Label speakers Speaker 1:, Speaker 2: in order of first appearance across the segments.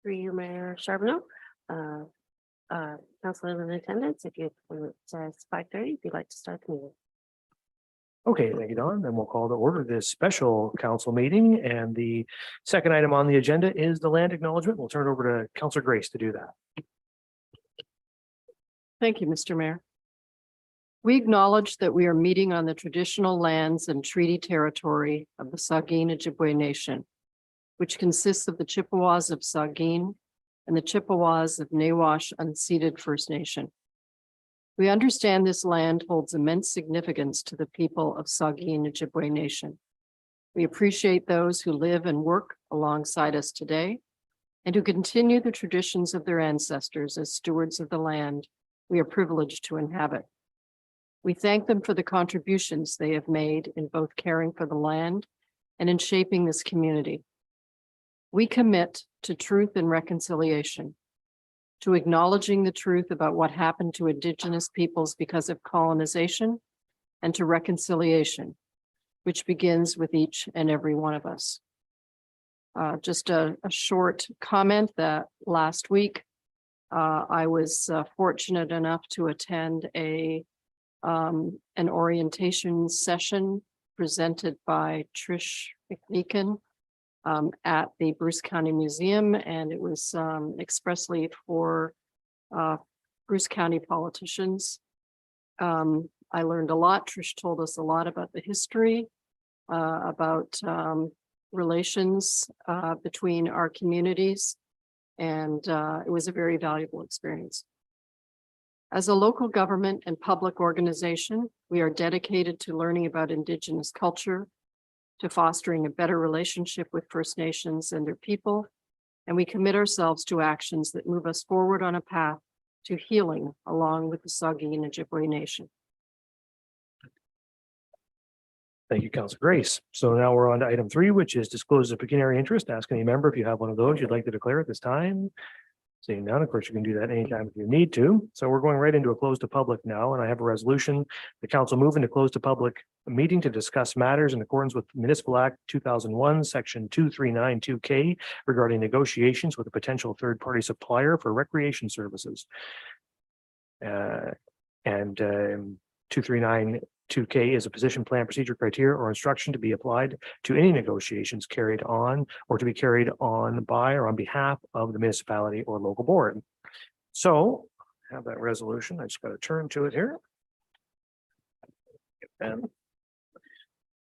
Speaker 1: Through you, Mayor Charbonneau. Council in attendance, if you, it says 5:30, if you'd like to start the meeting.
Speaker 2: Okay, thank you, Don. Then we'll call to order this special council meeting. And the second item on the agenda is the land acknowledgement. We'll turn it over to Councillor Grace to do that.
Speaker 3: Thank you, Mr. Mayor. We acknowledge that we are meeting on the traditional lands and treaty territory of the Saugeen Ojibwe Nation, which consists of the Chippewas of Saugeen and the Chippewas of Nawash Unceded First Nation. We understand this land holds immense significance to the people of Saugeen Ojibwe Nation. We appreciate those who live and work alongside us today and who continue the traditions of their ancestors as stewards of the land we are privileged to inhabit. We thank them for the contributions they have made in both caring for the land and in shaping this community. We commit to truth and reconciliation, to acknowledging the truth about what happened to Indigenous peoples because of colonization, and to reconciliation, which begins with each and every one of us. Just a short comment that last week, I was fortunate enough to attend an orientation session presented by Trish McMeekin at the Bruce County Museum, and it was expressly for Bruce County politicians. I learned a lot. Trish told us a lot about the history, about relations between our communities, and it was a very valuable experience. As a local government and public organization, we are dedicated to learning about Indigenous culture, to fostering a better relationship with First Nations and their people, and we commit ourselves to actions that move us forward on a path to healing along with the Saugeen Ojibwe Nation.
Speaker 2: Thank you, Councillor Grace. So now we're on to item 3, which is disclose of pecuniary interest. Ask any member if you have one of those you'd like to declare at this time. Seeing none, of course, you can do that anytime if you need to. So we're going right into a close to public now, and I have a resolution. The council moving to close to public meeting to discuss matters in accordance with Municipal Act 2001, Section 2392K regarding negotiations with a potential third-party supplier for recreation services. And 2392K is a position, plan, procedure, criteria, or instruction to be applied to any negotiations carried on or to be carried on by or on behalf of the municipality or local board. So I have that resolution. I just got to turn to it here. And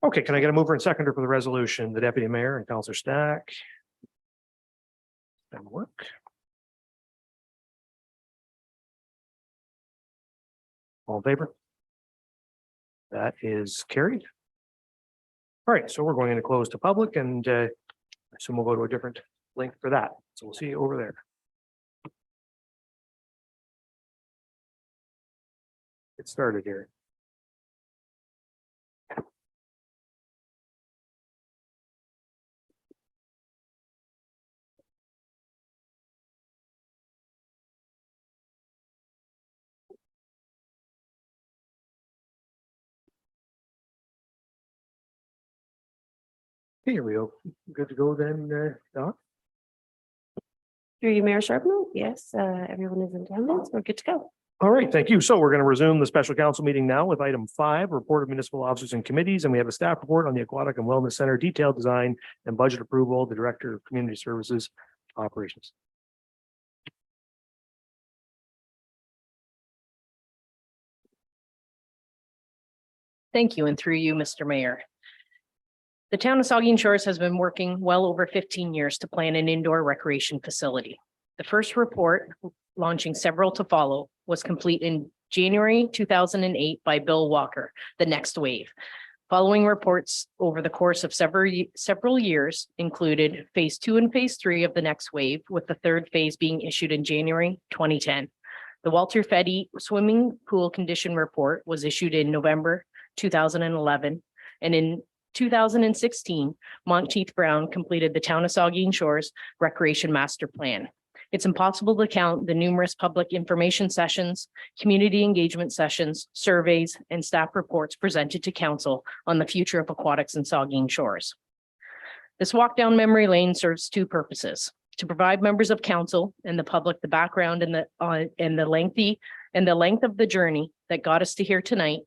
Speaker 2: okay, can I get a mover and seconder for the resolution? The deputy mayor and Councillor Stack. And work. All in favor? That is carried. All right, so we're going into close to public, and I assume we'll go to a different link for that. So we'll see you over there. Get started here. Here we go. Good to go then, Don?
Speaker 1: Through you, Mayor Charbonneau. Yes, everyone is in attendance. We're good to go.
Speaker 2: All right, thank you. So we're going to resume the special council meeting now with item 5, report of municipal officers and committees, and we have a staff report on the Aquatic and Wellness Center, detailed design and budget approval, the Director of Community Services Operations.
Speaker 4: Thank you, and through you, Mr. Mayor. The town of Saugeen Shores has been working well over 15 years to plan an indoor recreation facility. The first report, launching several to follow, was complete in January 2008 by Bill Walker, The Next Wave. Following reports over the course of several years included phase 2 and phase 3 of The Next Wave, with the third phase being issued in January 2010. The Walter Feddy swimming pool condition report was issued in November 2011, and in 2016, Monteith Brown completed the town of Saugeen Shores Recreation Master Plan. It's impossible to count the numerous public information sessions, community engagement sessions, surveys, and staff reports presented to council on the future of aquatics in Saugeen Shores. This walk down memory lane serves two purposes. to provide members of council and the public the background and the length of the journey that got us to here tonight,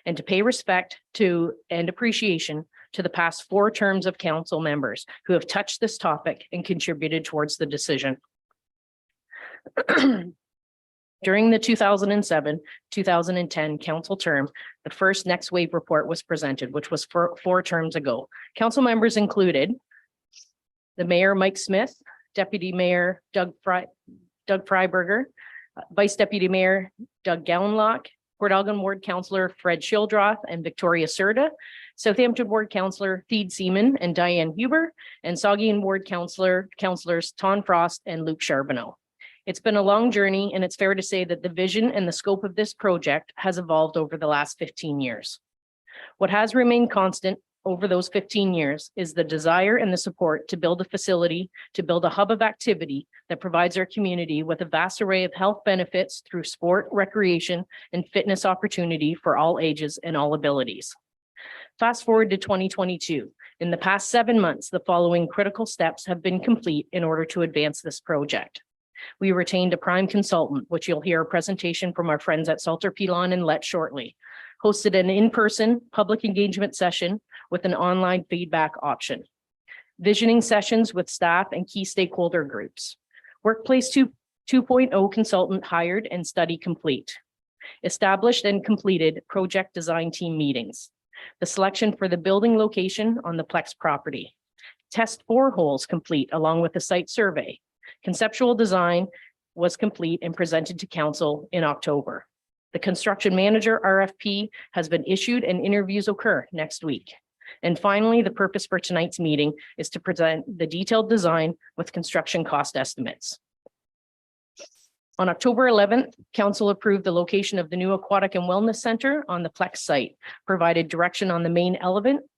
Speaker 4: and to pay respect to and appreciation to the past 4 terms of council members who have touched this topic and contributed towards the decision. During the 2007-2010 council term, the first Next Wave report was presented, which was 4 terms ago. Council members included the Mayor, Mike Smith, Deputy Mayor Doug Freiberger, Vice Deputy Mayor Doug Gallenlock, Port Elgin Ward Councillor Fred Shildroth and Victoria Serda, Southampton Ward Councillor Theed Seaman and Diane Huber, and Saugeen Ward Councillors Ton Frost and Luke Charbonneau. It's been a long journey, and it's fair to say that the vision and the scope of this project has evolved over the last 15 years. What has remained constant over those 15 years is the desire and the support to build a facility, to build a hub of activity that provides our community with a vast array of health benefits through sport, recreation, and fitness opportunity for all ages and all abilities. Fast forward to 2022. In the past 7 months, the following critical steps have been complete in order to advance this project. We retained a prime consultant, which you'll hear a presentation from our friends at Salter Pilon and Let shortly. Hosted an in-person public engagement session with an online feedback option. Visioning sessions with staff and key stakeholder groups. Workplace 2.0 consultant hired and study complete. Established and completed project design team meetings. The selection for the building location on the Plex property. Test boreholes complete along with the site survey. Conceptual design was complete and presented to council in October. The construction manager RFP has been issued and interviews occur next week. And finally, the purpose for tonight's meeting is to present the detailed design with construction cost estimates. On October 11th, council approved the location of the new Aquatic and Wellness Center on the Plex site, provided direction on the main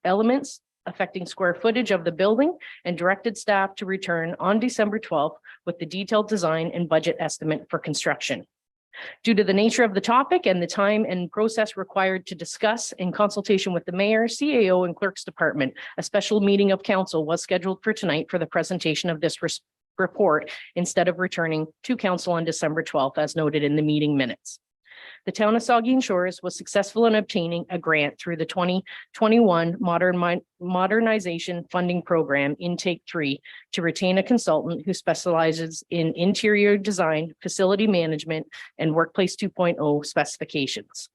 Speaker 4: elements affecting square footage of the building, and directed staff to return on December 12th with the detailed design and budget estimate for construction. Due to the nature of the topic and the time and process required to discuss in consultation with the mayor, CAO, and clerk's department, a special meeting of council was scheduled for tonight for the presentation of this report instead of returning to council on December 12th, as noted in the meeting minutes. The town of Saugeen Shores was successful in obtaining a grant through the 2021 Modernization Funding Program Intake 3 to retain a consultant who specializes in interior design, facility management, and Workplace 2.0 specifications.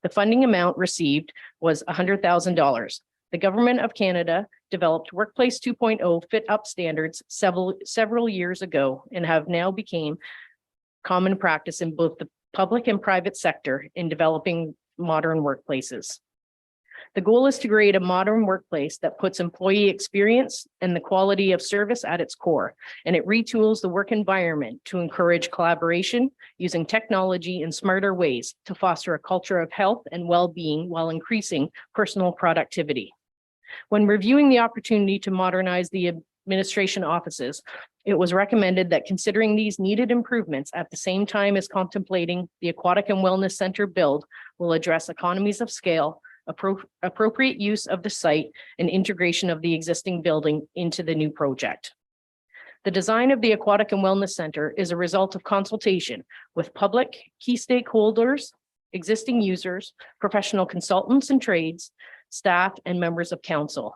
Speaker 4: The funding amount received was $100,000. The Government of Canada developed Workplace 2.0 fit-up standards several years ago and have now become common practice in both the public and private sector in developing modern workplaces. The goal is to create a modern workplace that puts employee experience and the quality of service at its core, and it retools the work environment to encourage collaboration using technology in smarter ways to foster a culture of health and well-being while increasing personal productivity. When reviewing the opportunity to modernize the administration offices, it was recommended that considering these needed improvements at the same time as contemplating the Aquatic and Wellness Center build will address economies of scale, appropriate use of the site, and integration of the existing building into the new project. The design of the Aquatic and Wellness Center is a result of consultation with public, key stakeholders, existing users, professional consultants and trades, staff, and members of council.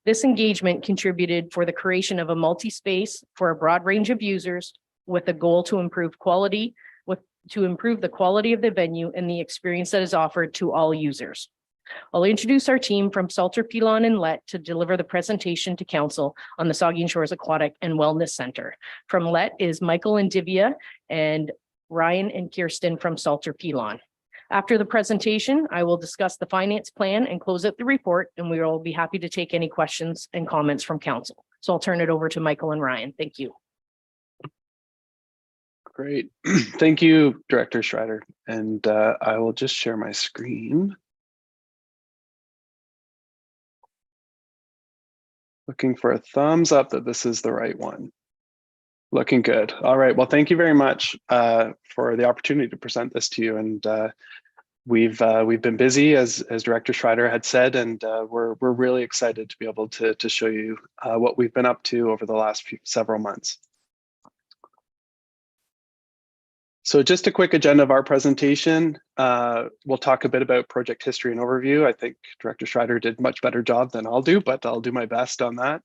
Speaker 4: This engagement contributed for the creation of a multi-space for a broad range of users with a goal to improve the quality of the venue and the experience that is offered to all users. I'll introduce our team from Salter Pilon and Let to deliver the presentation to council on the Saugeen Shores Aquatic and Wellness Center. From Let is Michael and Divya, and Ryan and Kirsten from Salter Pilon. After the presentation, I will discuss the finance plan and close out the report, and we will be happy to take any questions and comments from council. So I'll turn it over to Michael and Ryan. Thank you.
Speaker 5: Great. Thank you, Director Schreider. And I will just share my screen. Looking for a thumbs up that this is the right one. Looking good. All right. Well, thank you very much for the opportunity to present this to you. And we've been busy, as Director Schreider had said, and we're really excited to be able to show you what we've been up to over the last several months. So just a quick agenda of our presentation. We'll talk a bit about project history and overview. I think Director Schreider did much better job than I'll do, but I'll do my best on that.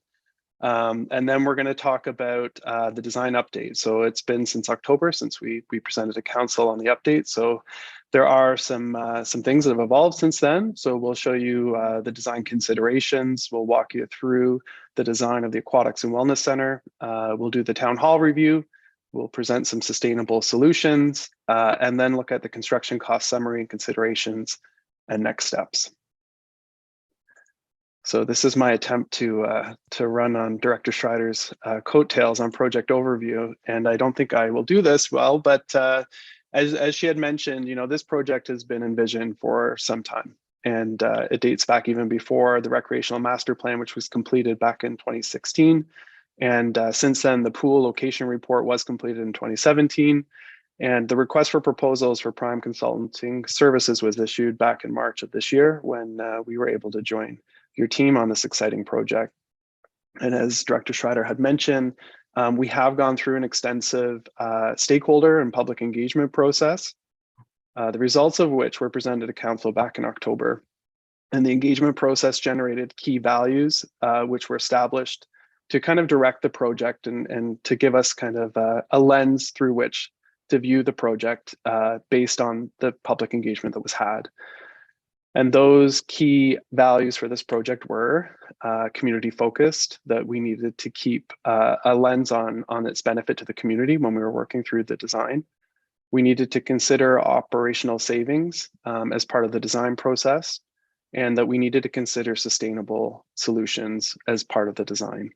Speaker 5: And then we're going to talk about the design update. So it's been since October since we presented to council on the update. So there are some things that have evolved since then. So we'll show you the design considerations. We'll walk you through the design of the Aquatics and Wellness Center. We'll do the town hall review. We'll present some sustainable solutions and then look at the construction cost summary and considerations and next steps. So this is my attempt to run on Director Schreider's coattails on project overview, and I don't think I will do this well. But as she had mentioned, you know, this project has been envisioned for some time, and it dates back even before the recreational master plan, which was completed back in 2016. And since then, the pool location report was completed in 2017. And the request for proposals for prime consulting services was issued back in March of this year when we were able to join your team on this exciting project. And as Director Schreider had mentioned, we have gone through an extensive stakeholder and public engagement process, the results of which were presented to council back in October. And the engagement process generated key values, which were established to kind of direct the project and to give us kind of a lens through which to view the project based on the public engagement that was had. And those key values for this project were community focused, that we needed to keep a lens on its benefit to the community when we were working through the design. We needed to consider operational savings as part of the design process, and that we needed to consider sustainable solutions as part of the design.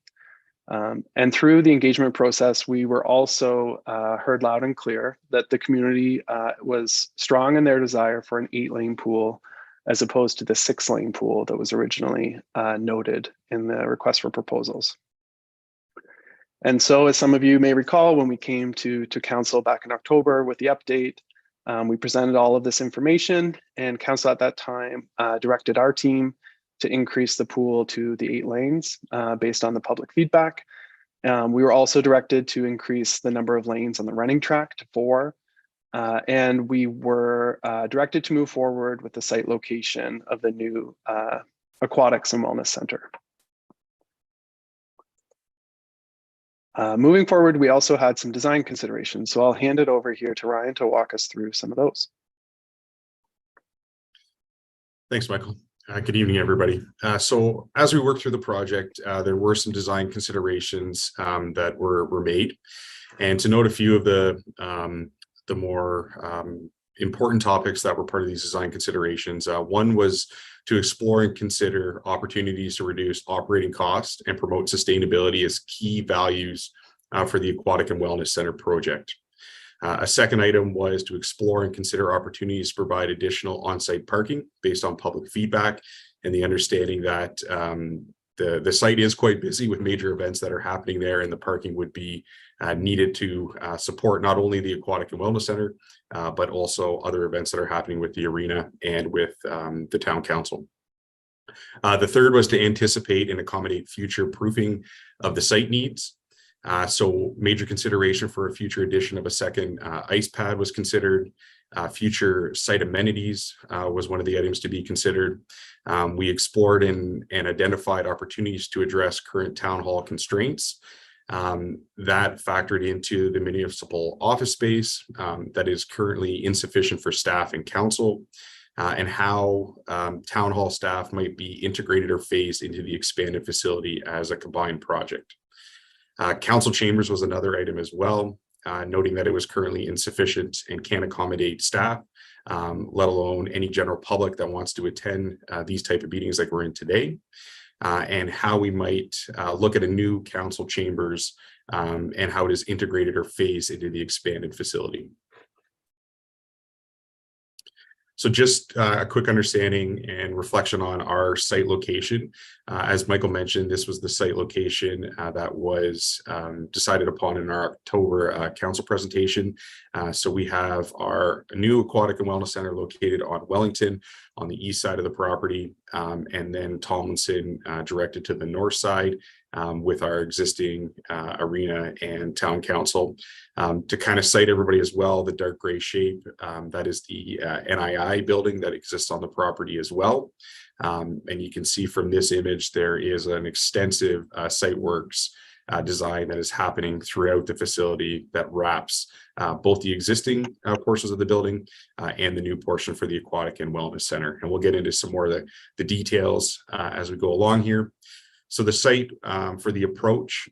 Speaker 5: And through the engagement process, we were also heard loud and clear that the community was strong in their desire for an 8-lane pool as opposed to the 6-lane pool that was originally noted in the request for proposals. And so, as some of you may recall, when we came to council back in October with the update, we presented all of this information, and council at that time directed our team to increase the pool to the 8 lanes based on the public feedback. We were also directed to increase the number of lanes on the running track to 4. And we were directed to move forward with the site location of the new Aquatics and Wellness Center. Moving forward, we also had some design considerations. So I'll hand it over here to Ryan to walk us through some of those.
Speaker 6: Thanks, Michael. Good evening, everybody. So as we worked through the project, there were some design considerations that were made. And to note a few of the more important topics that were part of these design considerations, one was to explore and consider opportunities to reduce operating costs and promote sustainability as key values for the Aquatic and Wellness Center project. A second item was to explore and consider opportunities to provide additional on-site parking based on public feedback and the understanding that the site is quite busy with major events that are happening there, and the parking would be needed to support not only the Aquatic and Wellness Center, but also other events that are happening with the arena and with the town council. The third was to anticipate and accommodate future proofing of the site needs. So major consideration for a future addition of a second ice pad was considered. Future site amenities was one of the items to be considered. We explored and identified opportunities to address current town hall constraints. That factored into the municipal office space that is currently insufficient for staff and council, and how town hall staff might be integrated or phased into the expanded facility as a combined project. Council chambers was another item as well, noting that it was currently insufficient and can't accommodate staff, let alone any general public that wants to attend these type of meetings like we're in today, and how we might look at a new council chambers and how it is integrated or phased into the expanded facility. So just a quick understanding and reflection on our site location. As Michael mentioned, this was the site location that was decided upon in our October council presentation. So we have our new aquatic and wellness center located on Wellington on the east side of the property, and then Tomlinson directed to the north side with our existing arena and town council. To kind of cite everybody as well, the dark gray shape, that is the NII building that exists on the property as well. And you can see from this image, there is an extensive site works design that is happening throughout the facility that wraps both the existing portions of the building and the new portion for the aquatic and wellness center. And we'll get into some more of the details as we go along here. So the site for the approach,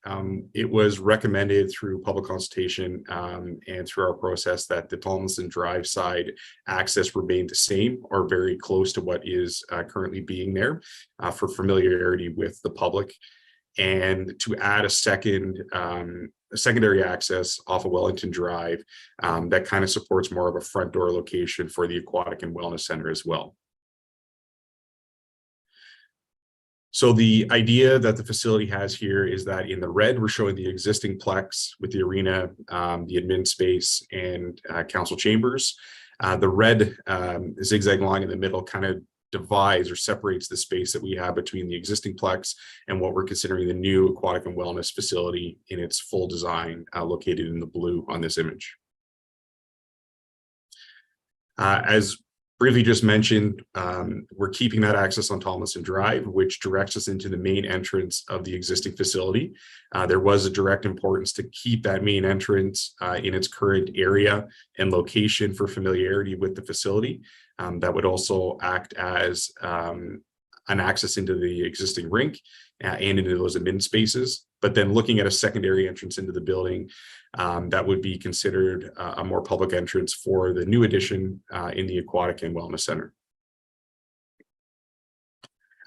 Speaker 6: it was recommended through public consultation and through our process that the Tomlinson Drive side access remain the same or very close to what is currently being there for familiarity with the public. And to add a secondary access off of Wellington Drive that kind of supports more of a front door location for the aquatic and wellness center as well. So the idea that the facility has here is that in the red, we're showing the existing plex with the arena, the admin space, and council chambers. The red zigzag line in the middle kind of divides or separates the space that we have between the existing plex and what we're considering the new aquatic and wellness facility in its full design located in the blue on this image. As briefly just mentioned, we're keeping that access on Tomlinson Drive, which directs us into the main entrance of the existing facility. There was a direct importance to keep that main entrance in its current area and location for familiarity with the facility. That would also act as an access into the existing rink and into those admin spaces. But then looking at a secondary entrance into the building, that would be considered a more public entrance for the new addition in the aquatic and wellness center.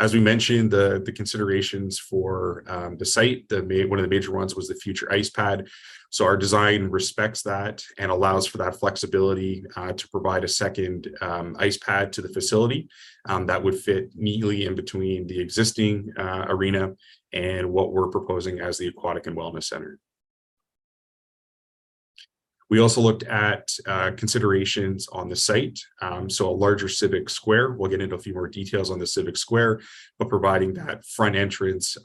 Speaker 6: As we mentioned, the considerations for the site, one of the major ones was the future ice pad. So our design respects that and allows for that flexibility to provide a second ice pad to the facility that would fit neatly in between the existing arena and what we're proposing as the aquatic and wellness center. We also looked at considerations on the site. So a larger civic square. We'll get into a few more details on the civic square, but providing that front entrance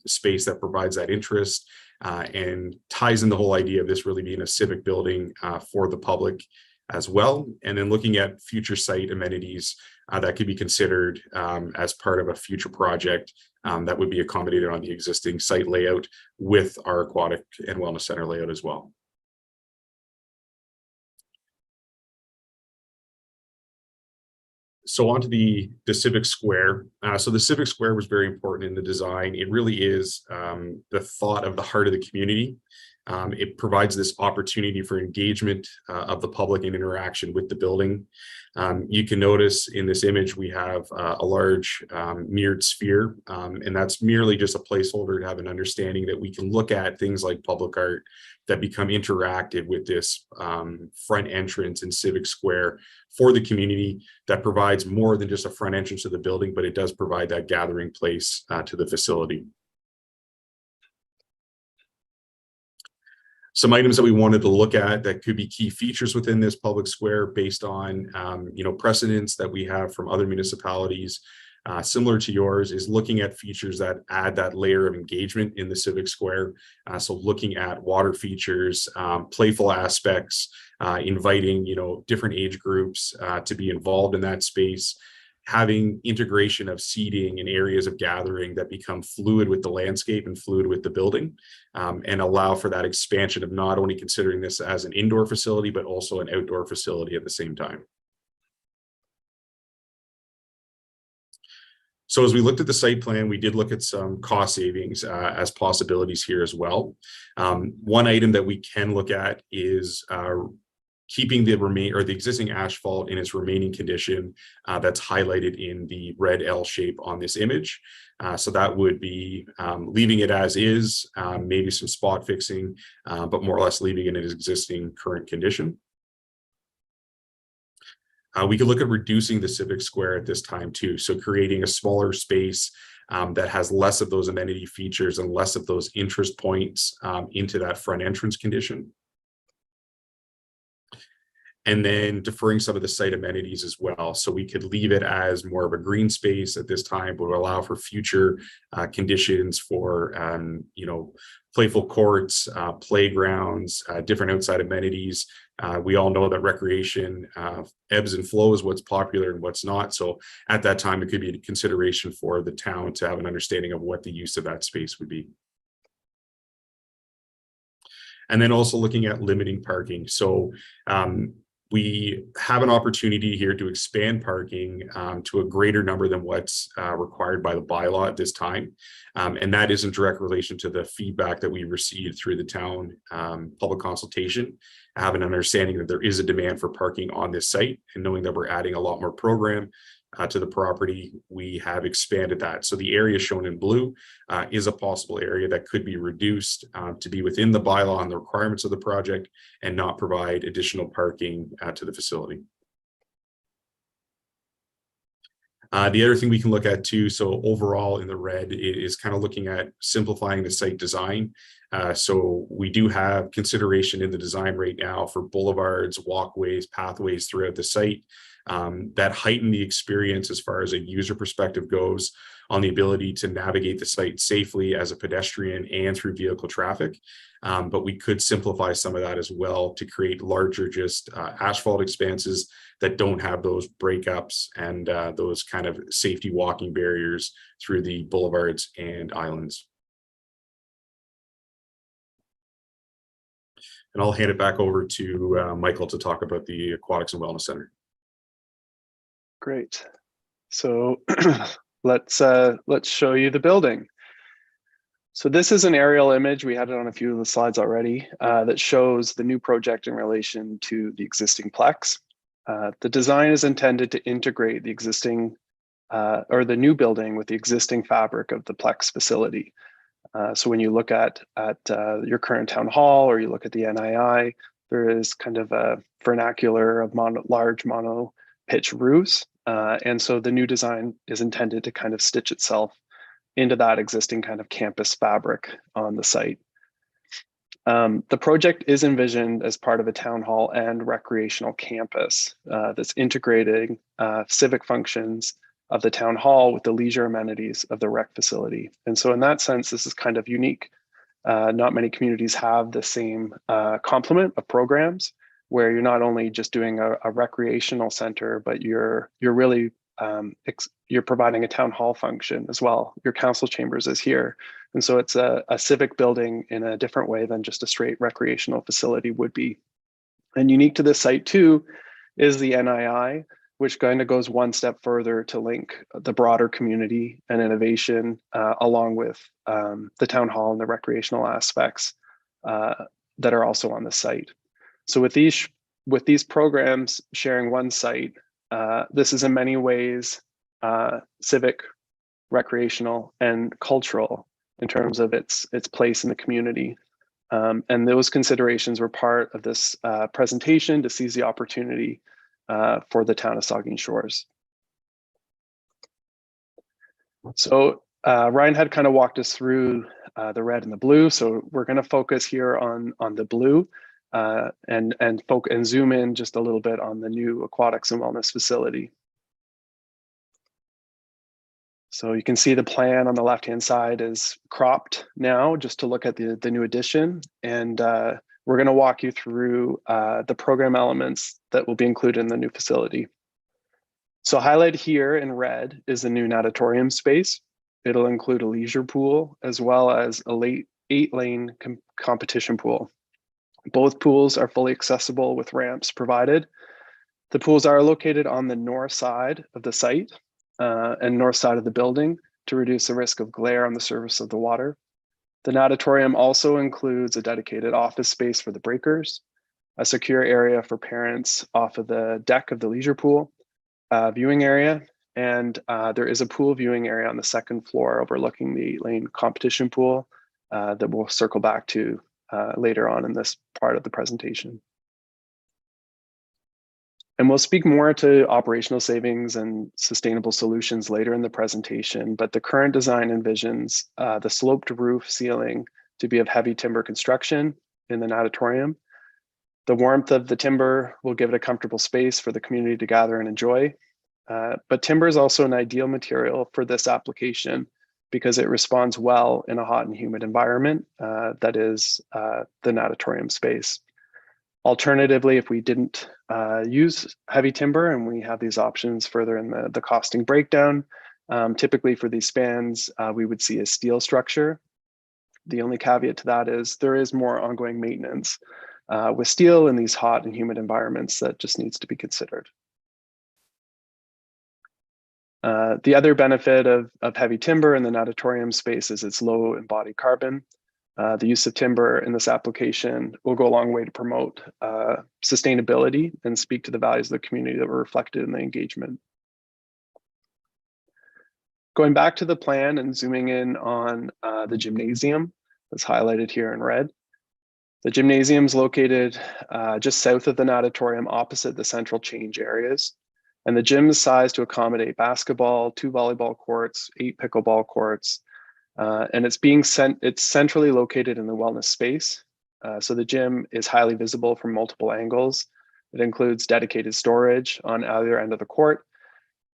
Speaker 6: space that provides that interest and ties in the whole idea of this really being a civic building for the public as well. And then looking at future site amenities that could be considered as part of a future project that would be accommodated on the existing site layout with our aquatic and wellness center layout as well. So onto the civic square. So the civic square was very important in the design. It really is the thought of the heart of the community. It provides this opportunity for engagement of the public and interaction with the building. You can notice in this image, we have a large mirrored sphere, and that's merely just a placeholder to have an understanding that we can look at things like public art that become interactive with this front entrance in civic square for the community that provides more than just a front entrance to the building, but it does provide that gathering place to the facility. Some items that we wanted to look at that could be key features within this public square based on precedents that we have from other municipalities similar to yours is looking at features that add that layer of engagement in the civic square. So looking at water features, playful aspects, inviting different age groups to be involved in that space, having integration of seating and areas of gathering that become fluid with the landscape and fluid with the building, and allow for that expansion of not only considering this as an indoor facility, but also an outdoor facility at the same time. So as we looked at the site plan, we did look at some cost savings as possibilities here as well. One item that we can look at is keeping the existing asphalt in its remaining condition that's highlighted in the red L shape on this image. So that would be leaving it as is, maybe some spot fixing, but more or less leaving it in its existing current condition. We could look at reducing the civic square at this time too. So creating a smaller space that has less of those amenity features and less of those interest points into that front entrance condition. And then deferring some of the site amenities as well. So we could leave it as more of a green space at this time, but would allow for future conditions for, playful courts, playgrounds, different outside amenities. We all know that recreation ebbs and flows, what's popular and what's not. So at that time, it could be a consideration for the town to have an understanding of what the use of that space would be. And then also looking at limiting parking. So we have an opportunity here to expand parking to a greater number than what's required by the bylaw at this time. And that is in direct relation to the feedback that we received through the town public consultation. I have an understanding that there is a demand for parking on this site, and knowing that we're adding a lot more program to the property, we have expanded that. So the area shown in blue is a possible area that could be reduced to be within the bylaw and the requirements of the project and not provide additional parking to the facility. The other thing we can look at too, so overall in the red, it is kind of looking at simplifying the site design. So we do have consideration in the design right now for boulevards, walkways, pathways throughout the site that heighten the experience as far as a user perspective goes on the ability to navigate the site safely as a pedestrian and through vehicle traffic. But we could simplify some of that as well to create larger just asphalt expanses that don't have those breakups and those kind of safety walking barriers through the boulevards and islands. And I'll hand it back over to Michael to talk about the Aquatics and Wellness Center.
Speaker 5: Great. So let's show you the building. So this is an aerial image. We had it on a few of the slides already that shows the new project in relation to the existing Plex. The design is intended to integrate the existing or the new building with the existing fabric of the Plex facility. So when you look at your current town hall or you look at the NII, there is kind of a vernacular of large mono pitch roofs. And so the new design is intended to kind of stitch itself into that existing kind of campus fabric on the site. The project is envisioned as part of a town hall and recreational campus that's integrating civic functions of the town hall with the leisure amenities of the rec facility. And so in that sense, this is kind of unique. Not many communities have the same complement of programs where you're not only just doing a recreational center, but you're really you're providing a town hall function as well. Your council chambers is here. And so it's a civic building in a different way than just a straight recreational facility would be. And unique to this site too is the NII, which kind of goes one step further to link the broader community and innovation along with the town hall and the recreational aspects that are also on the site. So with these programs sharing one site, this is in many ways civic, recreational, and cultural in terms of its place in the community. And those considerations were part of this presentation to seize the opportunity for the town of Saugeen Shores. So Ryan had kind of walked us through the red and the blue. So we're going to focus here on the blue and zoom in just a little bit on the new aquatics and wellness facility. So you can see the plan on the left-hand side is cropped now just to look at the new addition. And we're going to walk you through the program elements that will be included in the new facility. So highlighted here in red is the new natatorium space. It'll include a leisure pool as well as a 8-lane competition pool. Both pools are fully accessible with ramps provided. The pools are located on the north side of the site and north side of the building to reduce the risk of glare on the surface of the water. The natatorium also includes a dedicated office space for the breakers, a secure area for parents off of the deck of the leisure pool, viewing area, and there is a pool viewing area on the second floor overlooking the 8-lane competition pool that we'll circle back to later on in this part of the presentation. And we'll speak more to operational savings and sustainable solutions later in the presentation, but the current design envisions the sloped roof ceiling to be of heavy timber construction in the natatorium. The warmth of the timber will give it a comfortable space for the community to gather and enjoy. But timber is also an ideal material for this application because it responds well in a hot and humid environment that is the natatorium space. Alternatively, if we didn't use heavy timber, and we have these options further in the costing breakdown, typically for these spans, we would see a steel structure. The only caveat to that is there is more ongoing maintenance with steel in these hot and humid environments that just needs to be considered. The other benefit of heavy timber in the natatorium space is its low embodied carbon. The use of timber in this application will go a long way to promote sustainability and speak to the values of the community that were reflected in the engagement. Going back to the plan and zooming in on the gymnasium that's highlighted here in red. The gymnasium is located just south of the natatorium opposite the central change areas. And the gym is sized to accommodate basketball, 2 volleyball courts, 8 pickleball courts, and it's centrally located in the wellness space. So the gym is highly visible from multiple angles. It includes dedicated storage on either end of the court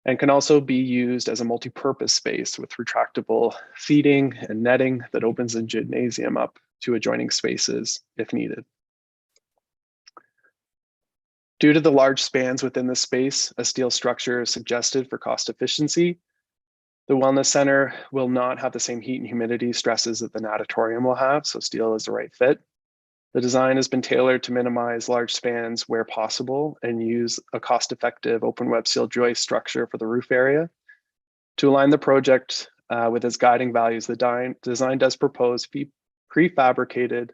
Speaker 5: and can also be used as a multi-purpose space with retractable seating and netting that opens the gymnasium up to adjoining spaces if needed. Due to the large spans within the space, a steel structure is suggested for cost efficiency. The wellness center will not have the same heat and humidity stresses that the natatorium will have, so steel is the right fit. The design has been tailored to minimize large spans where possible and use a cost-effective open web steel joist structure for the roof area. To align the project with its guiding values, the design does propose prefabricated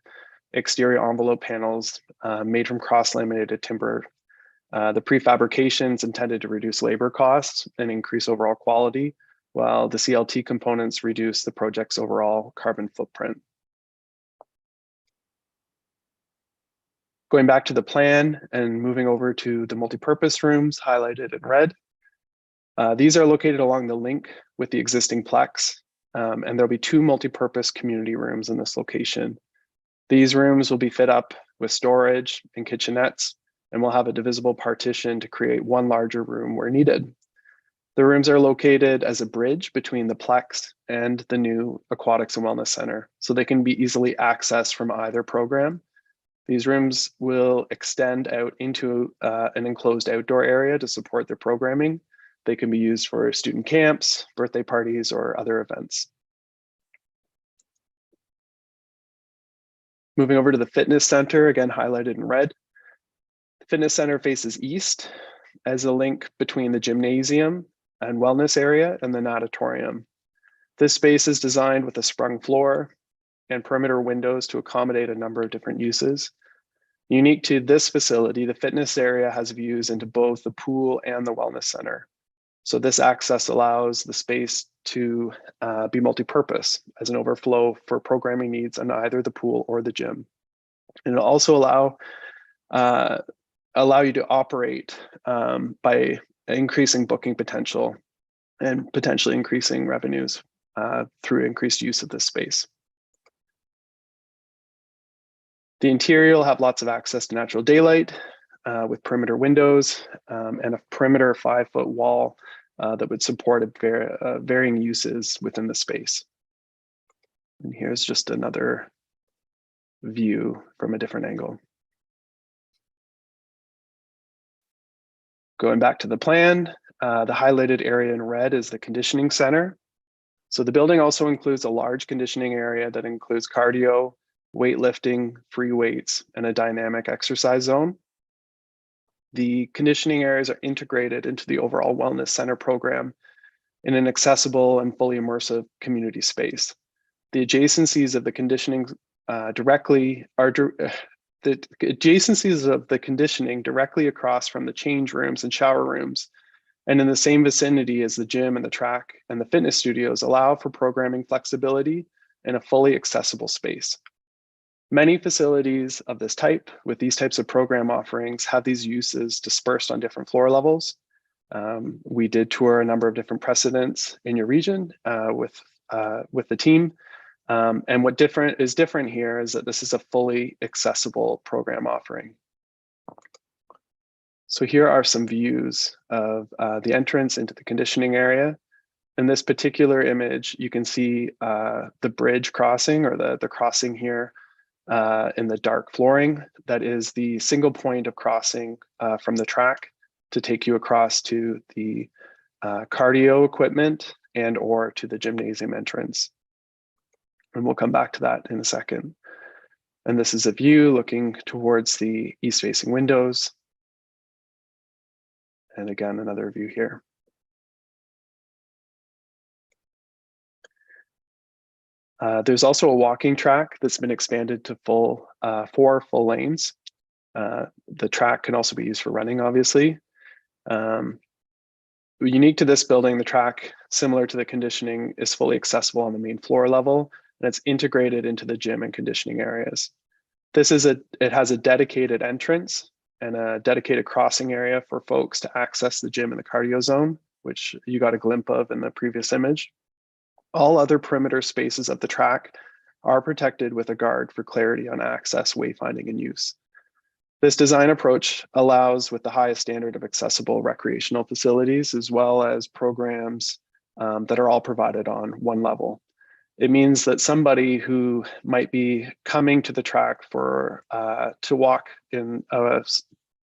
Speaker 5: exterior envelope panels made from cross-laminated timber. The prefabrication is intended to reduce labor costs and increase overall quality, while the CLT components reduce the project's overall carbon footprint. Going back to the plan and moving over to the multipurpose rooms highlighted in red. These are located along the link with the existing plex, and there'll be 2 multipurpose community rooms in this location. These rooms will be fit up with storage and kitchenettes, and we'll have a divisible partition to create 1 larger room where needed. The rooms are located as a bridge between the plex and the new Aquatics and Wellness Center, so they can be easily accessed from either program. These rooms will extend out into an enclosed outdoor area to support their programming. They can be used for student camps, birthday parties, or other events. Moving over to the fitness center, again highlighted in red. The fitness center faces east as a link between the gymnasium and wellness area and the natatorium. This space is designed with a sprung floor and perimeter windows to accommodate a number of different uses. Unique to this facility, the fitness area has views into both the pool and the wellness center. So this access allows the space to be multi-purpose as an overflow for programming needs on either the pool or the gym. And it'll also allow you to operate by increasing booking potential and potentially increasing revenues through increased use of this space. The interior will have lots of access to natural daylight with perimeter windows and a perimeter 5-foot wall that would support varying uses within the space. And here's just another view from a different angle. Going back to the plan, the highlighted area in red is the conditioning center. So the building also includes a large conditioning area that includes cardio, weightlifting, free weights, and a dynamic exercise zone. The conditioning areas are integrated into the overall wellness center program in an accessible and fully immersive community space. The adjacencies of the conditioning directly across from the change rooms and shower rooms, and in the same vicinity as the gym and the track and the fitness studios, allow for programming flexibility in a fully accessible space. Many facilities of this type, with these types of program offerings, have these uses dispersed on different floor levels. We did tour a number of different precedents in your region with the team. And what is different here is that this is a fully accessible program offering. So here are some views of the entrance into the conditioning area. In this particular image, you can see the bridge crossing, or the crossing here in the dark flooring. That is the single point of crossing from the track to take you across to the cardio equipment and or to the gymnasium entrance. And we'll come back to that in a second. And this is a view looking towards the east-facing windows. And again, another view here. There's also a walking track that's been expanded to 4 full lanes. The track can also be used for running, obviously. Unique to this building, the track, similar to the conditioning, is fully accessible on the main floor level, and it's integrated into the gym and conditioning areas. It has a dedicated entrance and a dedicated crossing area for folks to access the gym and the cardio zone, which you got a glimpse of in the previous image. All other perimeter spaces of the track are protected with a guard for clarity on access, wayfinding, and use. This design approach allows with the highest standard of accessible recreational facilities, as well as programs that are all provided on one level. It means that somebody who might be coming to the track to walk in a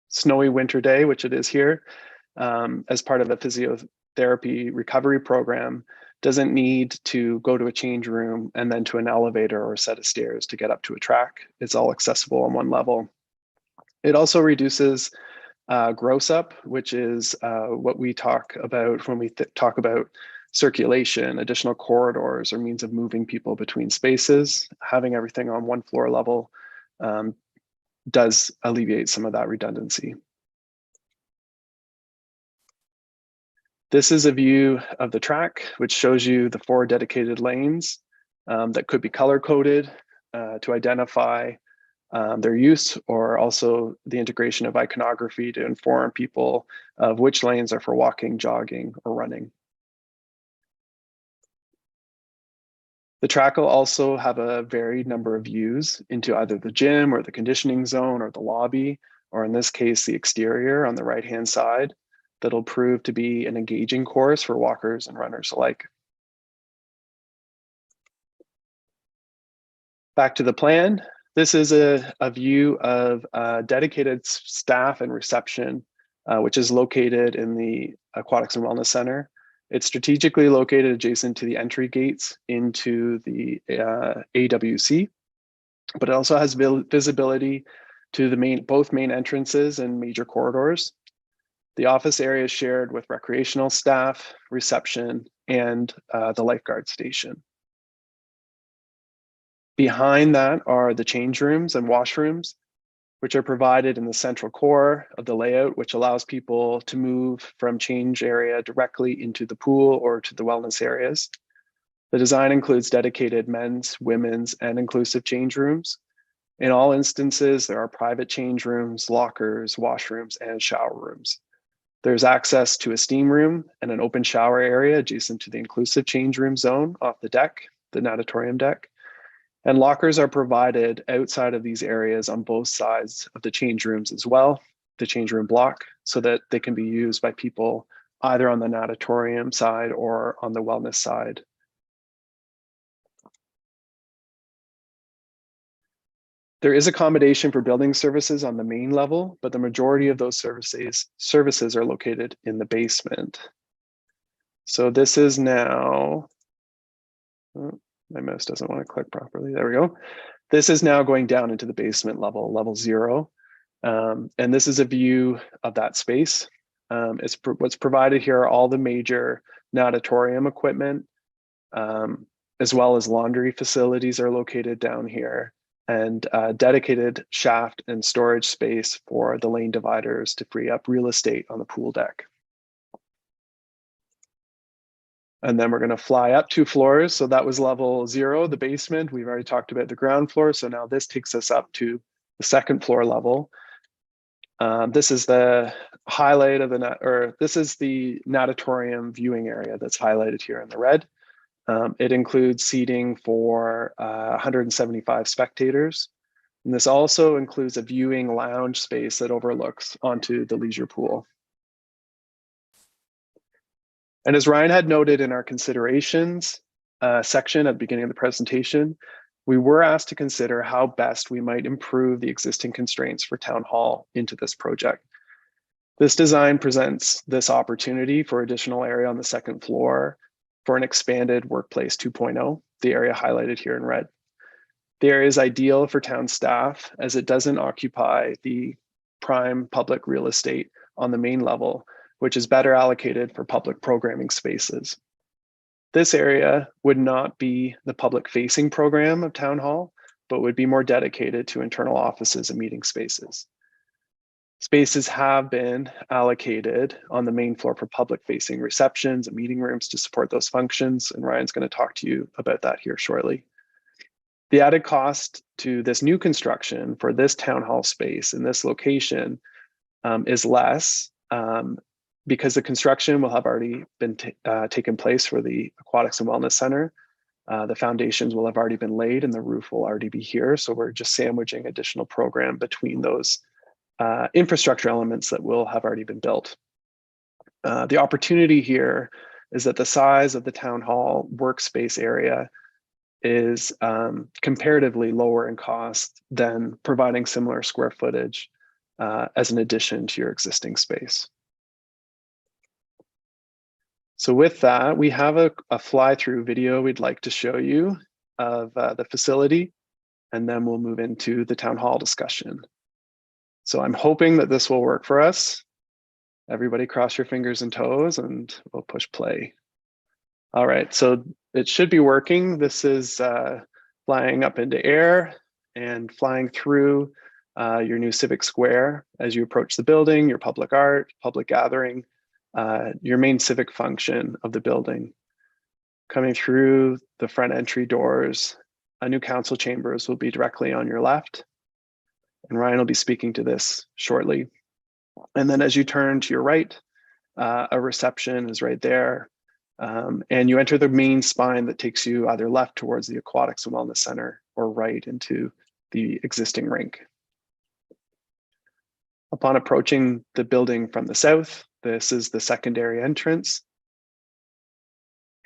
Speaker 5: snowy winter day, which it is here, as part of a physiotherapy recovery program, doesn't need to go to a change room and then to an elevator or a set of stairs to get up to a track. It's all accessible on one level. It also reduces gross up, which is what we talk about when we talk about circulation, additional corridors, or means of moving people between spaces. Having everything on one floor level does alleviate some of that redundancy. This is a view of the track, which shows you the 4 dedicated lanes that could be color coded to identify their use, or also the integration of iconography to inform people of which lanes are for walking, jogging, or running. The track will also have a varied number of views into either the gym or the conditioning zone or the lobby, or in this case, the exterior on the right-hand side. That'll prove to be an engaging course for walkers and runners alike. Back to the plan. This is a view of dedicated staff and reception, which is located in the Aquatics and Wellness Center. It's strategically located adjacent to the entry gates into the AWC, but it also has visibility to both main entrances and major corridors. The office area is shared with recreational staff, reception, and the lifeguard station. Behind that are the change rooms and washrooms, which are provided in the central core of the layout, which allows people to move from change area directly into the pool or to the wellness areas. The design includes dedicated men's, women's, and inclusive change rooms. In all instances, there are private change rooms, lockers, washrooms, and shower rooms. There's access to a steam room and an open shower area adjacent to the inclusive change room zone off the deck, the natatorium deck. And lockers are provided outside of these areas on both sides of the change rooms as well, the change room block, so that they can be used by people either on the natatorium side or on the wellness side. There is accommodation for building services on the main level, but the majority of those services are located in the basement. So this is now, oh, my mouse doesn't want to click properly. There we go. This is now going down into the basement level, level 0. And this is a view of that space. What's provided here are all the major natatorium equipment, as well as laundry facilities are located down here, and dedicated shaft and storage space for the lane dividers to free up real estate on the pool deck. And then we're going to fly up 2 floors. So that was level 0, the basement. We've already talked about the ground floor. So now this takes us up to the 2nd floor level. This is the highlight of this is the natatorium viewing area that's highlighted here in the red. It includes seating for 175 spectators. And this also includes a viewing lounge space that overlooks onto the leisure pool. And as Ryan had noted in our considerations section at the beginning of the presentation, we were asked to consider how best we might improve the existing constraints for Town Hall into this project. This design presents this opportunity for additional area on the 2nd floor for an expanded workplace 2.0, the area highlighted here in red. The area is ideal for town staff as it doesn't occupy the prime public real estate on the main level, which is better allocated for public programming spaces. This area would not be the public facing program of Town Hall, but would be more dedicated to internal offices and meeting spaces. Spaces have been allocated on the main floor for public facing receptions and meeting rooms to support those functions. And Ryan's going to talk to you about that here shortly. The added cost to this new construction for this town hall space in this location is less because the construction will have already been taken place for the Aquatics and Wellness Center. The foundations will have already been laid and the roof will already be here. So we're just sandwiching additional program between those infrastructure elements that will have already been built. The opportunity here is that the size of the town hall workspace area is comparatively lower in cost than providing similar square footage as an addition to your existing space. So with that, we have a fly-through video we'd like to show you of the facility, and then we'll move into the town hall discussion. So I'm hoping that this will work for us. Everybody cross your fingers and toes and we'll push play. All right, so it should be working. This is flying up into air and flying through your new civic square as you approach the building, your public art, public gathering, your main civic function of the building. Coming through the front entry doors, a new council chambers will be directly on your left. And Ryan will be speaking to this shortly. And then as you turn to your right, a reception is right there. And you enter the main spine that takes you either left towards the Aquatics and Wellness Center or right into the existing rink. Upon approaching the building from the south, this is the secondary entrance.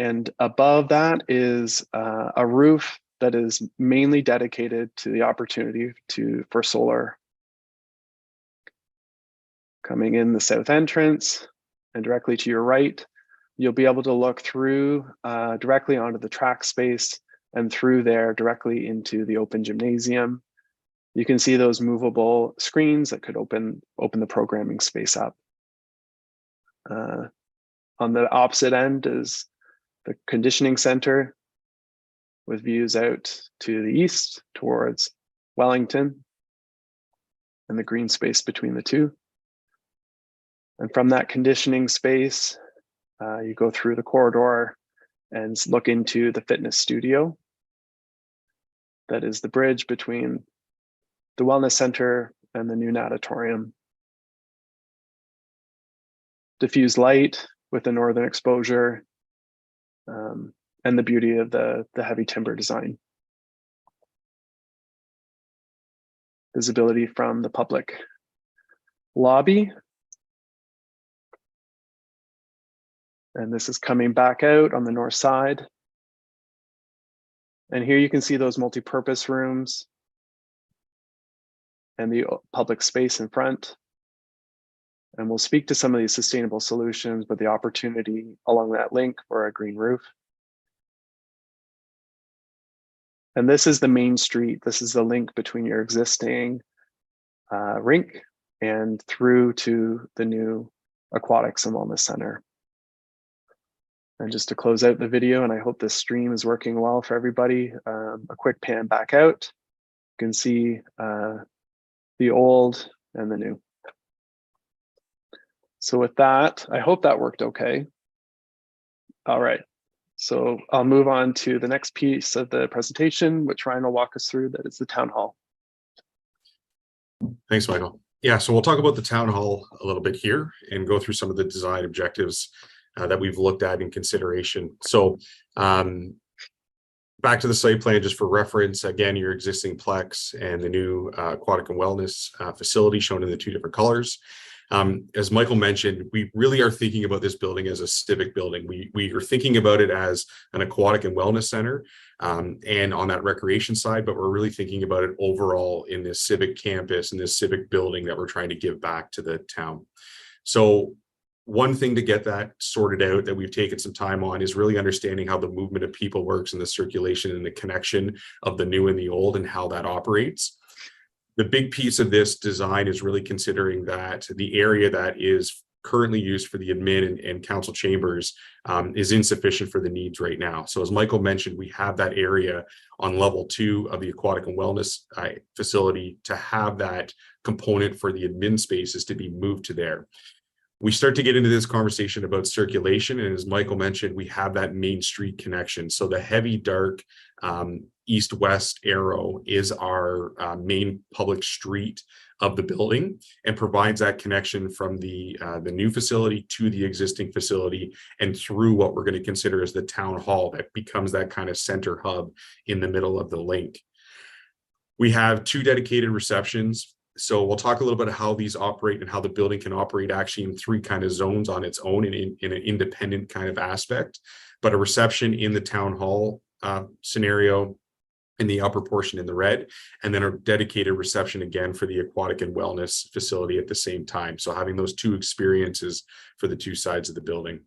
Speaker 5: And above that is a roof that is mainly dedicated to the opportunity for solar. Coming in the south entrance and directly to your right, you'll be able to look through directly onto the track space and through there directly into the open gymnasium. You can see those movable screens that could open the programming space up. On the opposite end is the conditioning center with views out to the east towards Wellington and the green space between the two. And from that conditioning space, you go through the corridor and look into the fitness studio. That is the bridge between the wellness center and the new natatorium. Diffused light with the northern exposure and the beauty of the heavy timber design. Visibility from the public lobby. And this is coming back out on the north side. And here you can see those multi-purpose rooms and the public space in front. And we'll speak to some of these sustainable solutions, but the opportunity along that link for a green roof. And this is the main street. This is the link between your existing rink and through to the new Aquatics and Wellness Center. And just to close out the video, and I hope this stream is working well for everybody, a quick pan back out. You can see the old and the new. So with that, I hope that worked okay. All right. So I'll move on to the next piece of the presentation, which Ryan will walk us through, that is the town hall.
Speaker 6: Thanks, Michael. Yeah, so we'll talk about the town hall a little bit here and go through some of the design objectives that we've looked at in consideration. So back to the site plan, just for reference, again, your existing plex and the new aquatic and wellness facility shown in the two different colors. As Michael mentioned, we really are thinking about this building as a civic building. We are thinking about it as an aquatic and wellness center and on that recreation side, but we're really thinking about it overall in this civic campus and this civic building that we're trying to give back to the town. So one thing to get that sorted out that we've taken some time on is really understanding how the movement of people works and the circulation and the connection of the new and the old and how that operates. The big piece of this design is really considering that the area that is currently used for the admin and council chambers is insufficient for the needs right now. So as Michael mentioned, we have that area on level 2 of the aquatic and wellness facility to have that component for the admin spaces to be moved to there. We start to get into this conversation about circulation. And as Michael mentioned, we have that main street connection. So the heavy dark east-west arrow is our main public street of the building and provides that connection from the new facility to the existing facility and through what we're going to consider as the town hall that becomes that kind of center hub in the middle of the link. We have 2 dedicated receptions. So we'll talk a little bit about how these operate and how the building can operate actually in 3 kind of zones on its own in an independent kind of aspect. But a reception in the town hall scenario in the upper portion in the red, and then a dedicated reception again for the aquatic and wellness facility at the same time. So having those 2 experiences for the 2 sides of the building.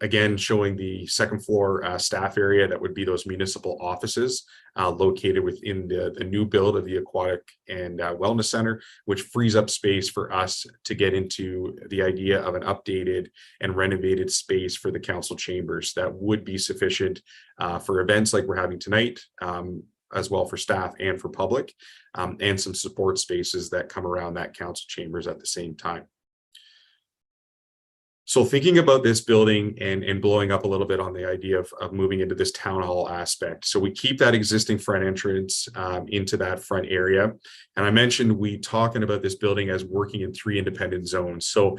Speaker 6: Again, showing the second floor staff area, that would be those municipal offices located within the new build of the aquatic and wellness center, which frees up space for us to get into the idea of an updated and renovated space for the council chambers that would be sufficient for events like we're having tonight, as well for staff and for public, and some support spaces that come around that council chambers at the same time. So thinking about this building and blowing up a little bit on the idea of moving into this town hall aspect. So we keep that existing front entrance into that front area. And I mentioned we talking about this building as working in 3 independent zones. So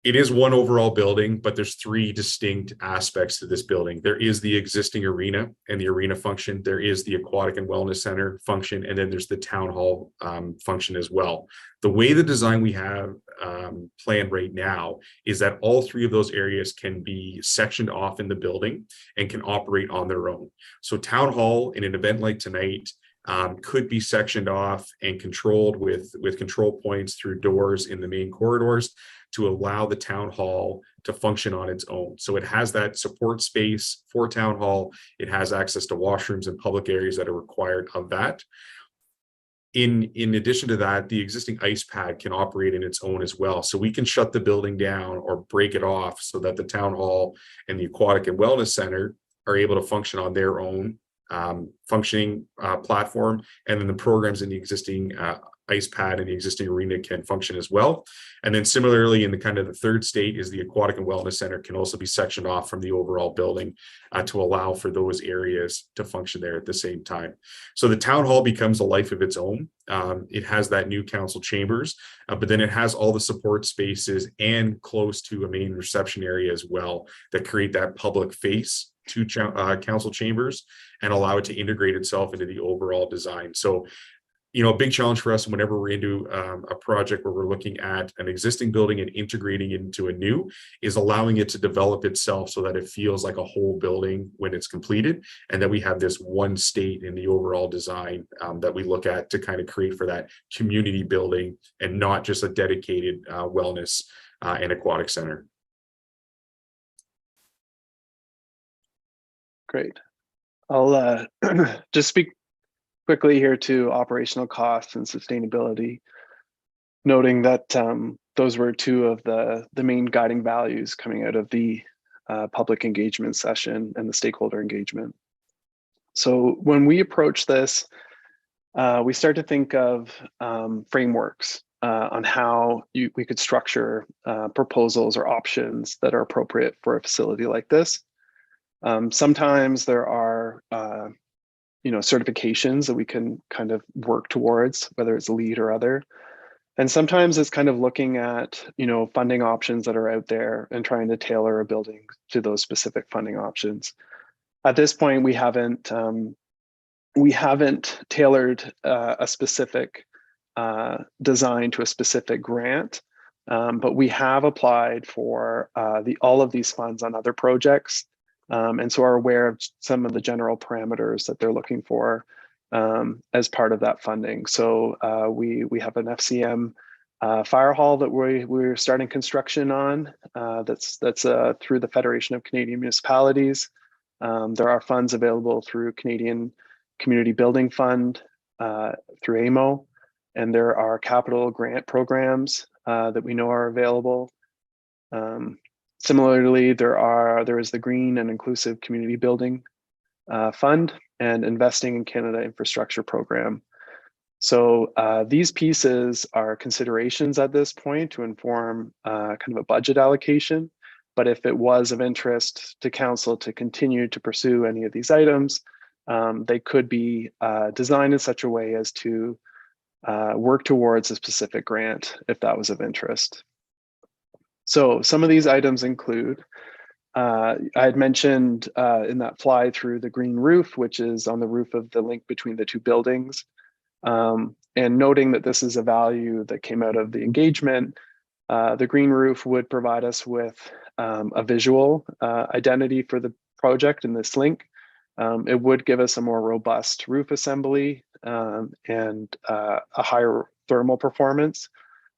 Speaker 6: it is one overall building, but there's 3 distinct aspects to this building. There is the existing arena and the arena function. There is the aquatic and wellness center function, and then there's the town hall function as well. The way the design we have planned right now is that all 3 of those areas can be sectioned off in the building and can operate on their own. So town hall in an event like tonight could be sectioned off and controlled with control points through doors in the main corridors to allow the town hall to function on its own. So it has that support space for town hall. It has access to washrooms and public areas that are required of that. In addition to that, the existing ice pad can operate in its own as well. So we can shut the building down or break it off so that the town hall and the aquatic and wellness center are able to function on their own functioning platform, and then the programs in the existing ice pad and the existing arena can function as well. And then similarly, in the kind of the third state is the aquatic and wellness center can also be sectioned off from the overall building to allow for those areas to function there at the same time. So the town hall becomes a life of its own. It has that new council chambers, but then it has all the support spaces and close to a main reception area as well that create that public face to council chambers and allow it to integrate itself into the overall design. So, you know, a big challenge for us whenever we're into a project where we're looking at an existing building and integrating it into a new is allowing it to develop itself so that it feels like a whole building when it's completed, and that we have this one state in the overall design that we look at to kind of create for that community building and not just a dedicated wellness and aquatic center.
Speaker 5: Great. I'll just speak quickly here to operational costs and sustainability, noting that those were 2 of the main guiding values coming out of the public engagement session and the stakeholder engagement. So when we approach this, we start to think of frameworks on how we could structure proposals or options that are appropriate for a facility like this. Sometimes there are certifications that we can kind of work towards, whether it's LEED or other. And sometimes it's kind of looking at, funding options that are out there and trying to tailor a building to those specific funding options. At this point, we haven't tailored a specific design to a specific grant, but we have applied for all of these funds on other projects, and so are aware of some of the general parameters that they're looking for as part of that funding. So we have an FCM fire hall that we're starting construction on. That's through the Federation of Canadian Municipalities. There are funds available through Canadian Community Building Fund, through AMO, and there are capital grant programs that we know are available. Similarly, there is the Green and Inclusive Community Building Fund and Investing in Canada Infrastructure Program. So these pieces are considerations at this point to inform kind of a budget allocation. But if it was of interest to council to continue to pursue any of these items, they could be designed in such a way as to work towards a specific grant if that was of interest. So some of these items include, I had mentioned in that fly through the green roof, which is on the roof of the link between the two buildings. And noting that this is a value that came out of the engagement, the green roof would provide us with a visual identity for the project in this link. It would give us a more robust roof assembly and a higher thermal performance.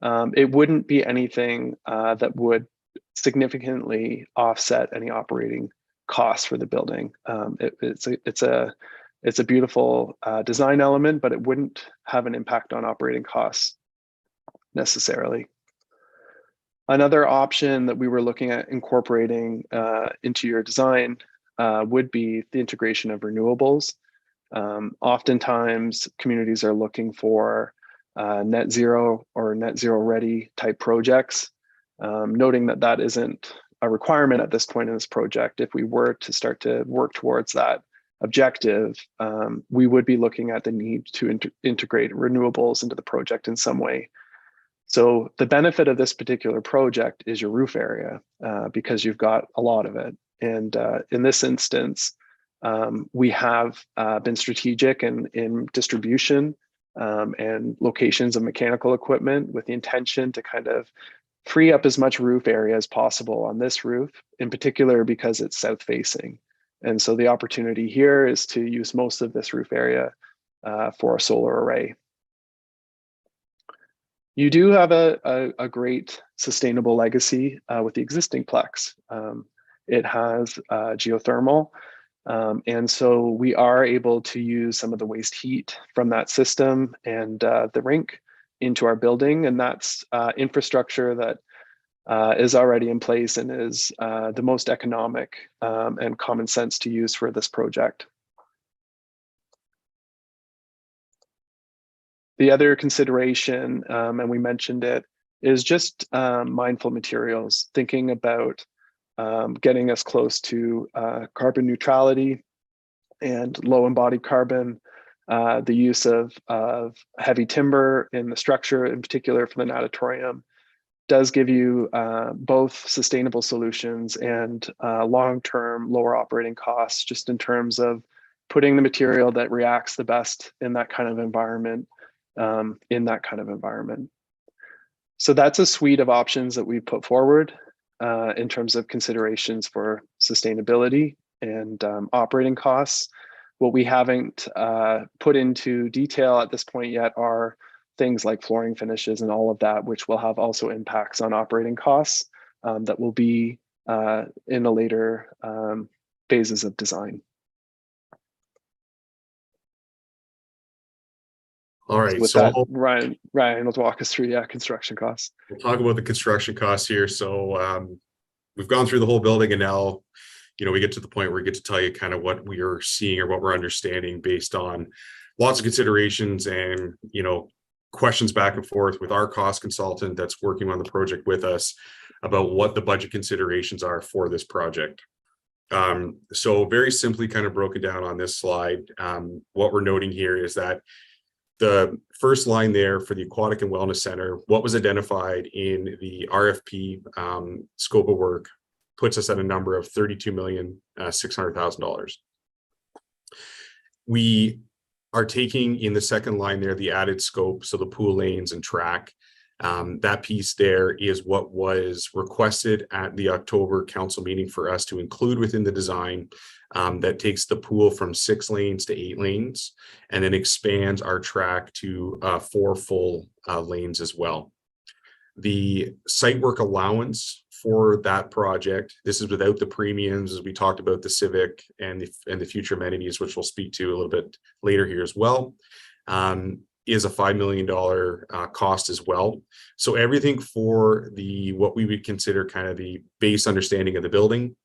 Speaker 5: It wouldn't be anything that would significantly offset any operating costs for the building. It's a beautiful design element, but it wouldn't have an impact on operating costs necessarily. Another option that we were looking at incorporating into your design would be the integration of renewables. Oftentimes, communities are looking for net zero or net zero ready type projects, noting that that isn't a requirement at this point in this project. If we were to start to work towards that objective, we would be looking at the need to integrate renewables into the project in some way. So the benefit of this particular project is your roof area, because you've got a lot of it. And in this instance, we have been strategic in distribution and locations of mechanical equipment with the intention to kind of free up as much roof area as possible on this roof, in particular because it's south facing. And so the opportunity here is to use most of this roof area for a solar array. You do have a great sustainable legacy with the existing Plex. It has geothermal, and so we are able to use some of the waste heat from that system and the rink into our building, and that's infrastructure that is already in place and is the most economic and common sense to use for this project. The other consideration, and we mentioned it, is just mindful materials, thinking about getting us close to carbon neutrality and low embodied carbon, the use of heavy timber in the structure, in particular for the natatorium, does give you both sustainable solutions and long-term lower operating costs, just in terms of putting the material that reacts the best in that kind of environment, So that's a suite of options that we put forward in terms of considerations for sustainability and operating costs. What we haven't put into detail at this point yet are things like flooring finishes and all of that, which will have also impacts on operating costs that will be in the later phases of design.
Speaker 6: All right,
Speaker 5: With
Speaker 6: so
Speaker 5: that, Ryan will walk us through construction costs.
Speaker 6: we'll talk about the construction costs here. So we've gone through the whole building, and now, we get to the point where we get to tell you kind of what we are seeing or what we're understanding based on lots of considerations and, questions back and forth with our cost consultant that's working on the project with us about what the budget considerations are for this project. So very simply kind of broken down on this slide, what we're noting here is that the first line there for the Aquatic and Wellness Center, what was identified in the RFP scope of work puts us at a number of $32,600,000. We are taking in the second line there the added scope, so the pool lanes and track. That piece there is what was requested at the October council meeting for us to include within the design. That takes the pool from 6 lanes to 8 lanes and then expands our track to 4 full lanes as well. The site work allowance for that project, this is without the premiums, as we talked about the civic and the future amenities, which we'll speak to a little bit later here as well, is a $5 million cost as well. So everything for what we would consider kind of the base understanding of the building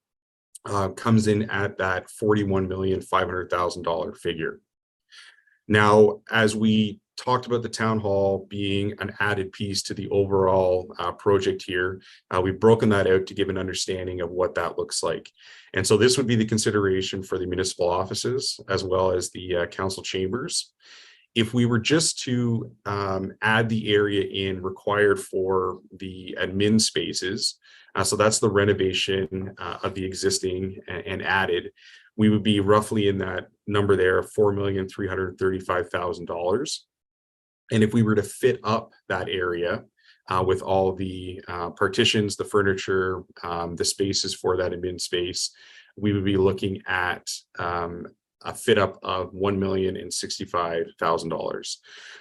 Speaker 6: comes in at that $41,500,000 figure. Now, as we talked about the town hall being an added piece to the overall project here, we've broken that out to give an understanding of what that looks like. And so this would be the consideration for the municipal offices as well as the council chambers. If we were just to add the area in required for the admin spaces, so that's the renovation of the existing and added, we would be roughly in that number there of $4,335,000. And if we were to fit up that area with all the partitions, the furniture, the spaces for that admin space, we would be looking at a fit up of $1,065,000.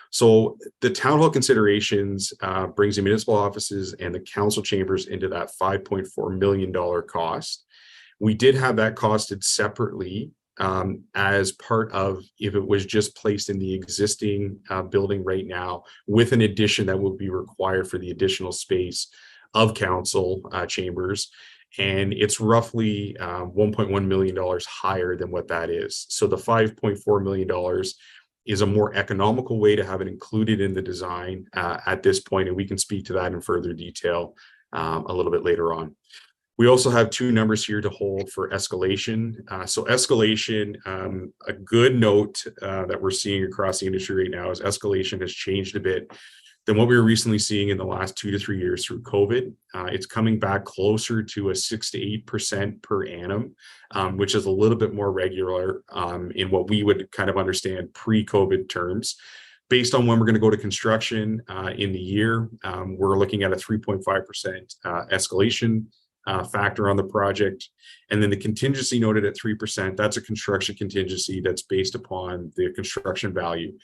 Speaker 6: So the town hall considerations brings the municipal offices and the council chambers into that $5.4 million cost. We did have that costed separately as part of if it was just placed in the existing building right now with an addition that would be required for the additional space of council chambers. And it's roughly $1.1 million higher than what that is. So the $5.4 million is a more economical way to have it included in the design at this point, and we can speak to that in further detail a little bit later on. We also have 2 numbers here to hold for escalation. So escalation, a good note that we're seeing across the industry right now is escalation has changed a bit than what we were recently seeing in the last 2 to 3 years through COVID. It's coming back closer to a 6 to 8% per annum, which is a little bit more regular in what we would kind of understand pre-COVID terms. Based on when we're going to go to construction in the year, we're looking at a 3.5% escalation factor on the project. And then the contingency noted at 3%, that's a construction contingency that's based upon the construction value.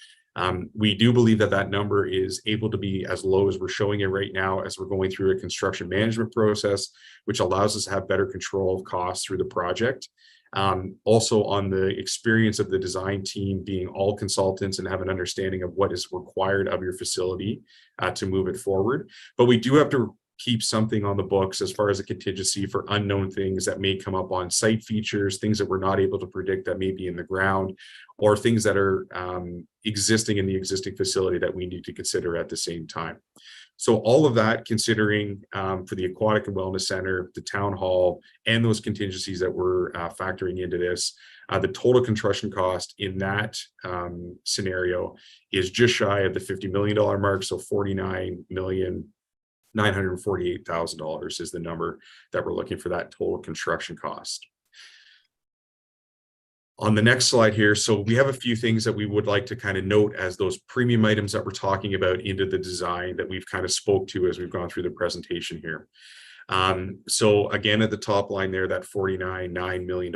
Speaker 6: We do believe that that number is able to be as low as we're showing it right now as we're going through a construction management process, which allows us to have better control of costs through the project. Also on the experience of the design team being all consultants and have an understanding of what is required of your facility to move it forward. But we do have to keep something on the books as far as a contingency for unknown things that may come up on site features, things that we're not able to predict that may be in the ground, or things that are existing in the existing facility that we need to consider at the same time. So all of that considering for the Aquatic and Wellness Center, the town hall, and those contingencies that we're factoring into this, the total construction cost in that scenario is just shy of the $50 million mark. So $49,948,000 is the number that we're looking for that total construction cost. On the next slide here, so we have a few things that we would like to kind of note as those premium items that we're talking about into the design that we've kind of spoke to as we've gone through the presentation here. So again, at the top line there, that $49.9 million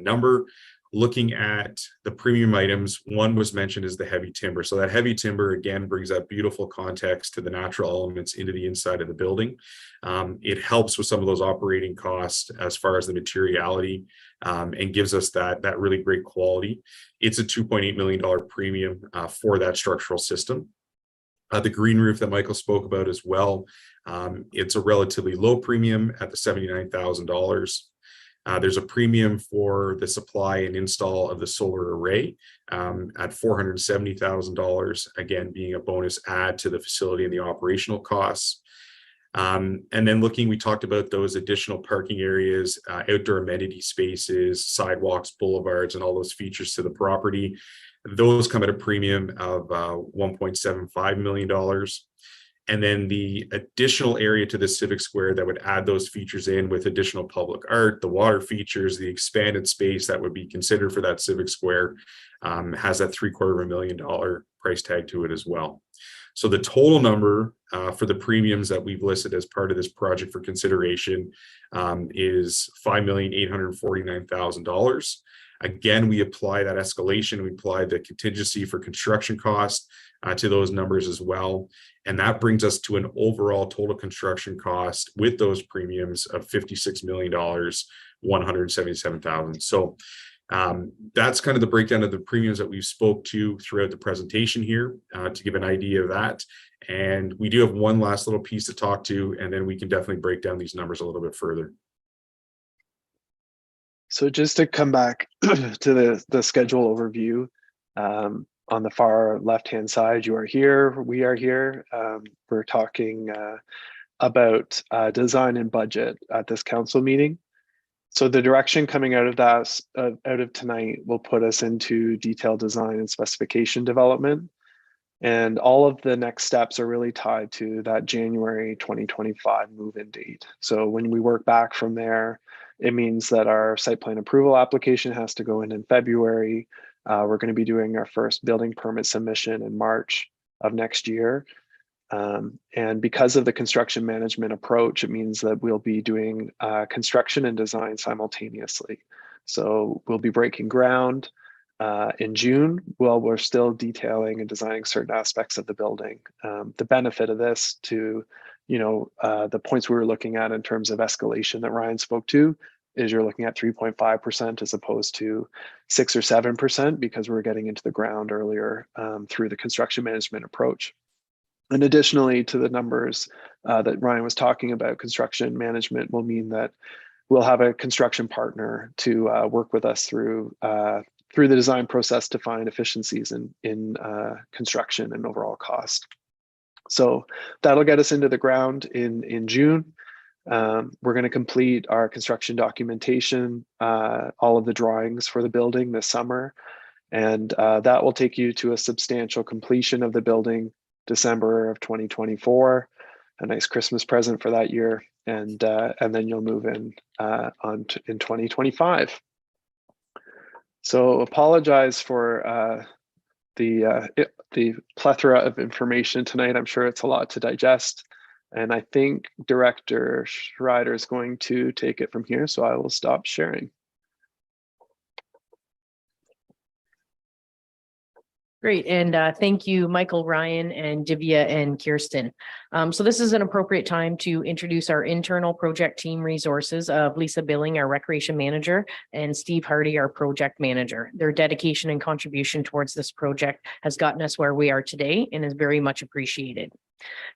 Speaker 6: number. Looking at the premium items, one was mentioned as the heavy timber. So that heavy timber, again, brings that beautiful context to the natural elements into the inside of the building. It helps with some of those operating costs as far as the materiality and gives us that really great quality. It's a $2.8 million premium for that structural system. The green roof that Michael spoke about as well, it's a relatively low premium at the $79,000. There's a premium for the supply and install of the solar array at $470,000, again, being a bonus add to the facility and the operational costs. And then looking, we talked about those additional parking areas, outdoor amenity spaces, sidewalks, boulevards, and all those features to the property. Those come at a premium of $1.75 million. And then the additional area to the Civic Square that would add those features in with additional public art, the water features, the expanded space that would be considered for that Civic Square has that $750,000 price tag to it as well. So the total number for the premiums that we've listed as part of this project for consideration is $5,849,000. Again, we apply that escalation, we apply the contingency for construction cost to those numbers as well. And that brings us to an overall total construction cost with those premiums of $56,177,000. So that's kind of the breakdown of the premiums that we've spoke to throughout the presentation here to give an idea of that. And we do have one last little piece to talk to, and then we can definitely break down these numbers a little bit further.
Speaker 5: So just to come back to the schedule overview, on the far left-hand side, you are here, we are here. We're talking about design and budget at this council meeting. So the direction coming out of that, out of tonight, will put us into detailed design and specification development. And all of the next steps are really tied to that January 2025 move-in date. So when we work back from there, it means that our site plan approval application has to go in February. We're going to be doing our first building permit submission in March of next year. And because of the construction management approach, it means that we'll be doing construction and design simultaneously. So we'll be breaking ground in June while we're still detailing and designing certain aspects of the building. The benefit of this to, the points we were looking at in terms of escalation that Ryan spoke to is you're looking at 3.5% as opposed to 6 or 7% because we're getting into the ground earlier through the construction management approach. And additionally to the numbers that Ryan was talking about, construction management will mean that we'll have a construction partner to work with us through the design process to find efficiencies in construction and overall cost. So that'll get us into the ground in June. We're going to complete our construction documentation, all of the drawings for the building this summer, and that will take you to a substantial completion of the building December of 2024, a nice Christmas present for that year, and then you'll move in in 2025. So apologize for the plethora of information tonight. I'm sure it's a lot to digest. And I think Director Schreider is going to take it from here, so I will stop sharing.
Speaker 4: Great, and thank you, Michael, Ryan, and Divya and Kirsten. So this is an appropriate time to introduce our internal project team resources of Lisa Billing, our recreation manager, and Steve Hardy, our project manager. Their dedication and contribution towards this project has gotten us where we are today and is very much appreciated.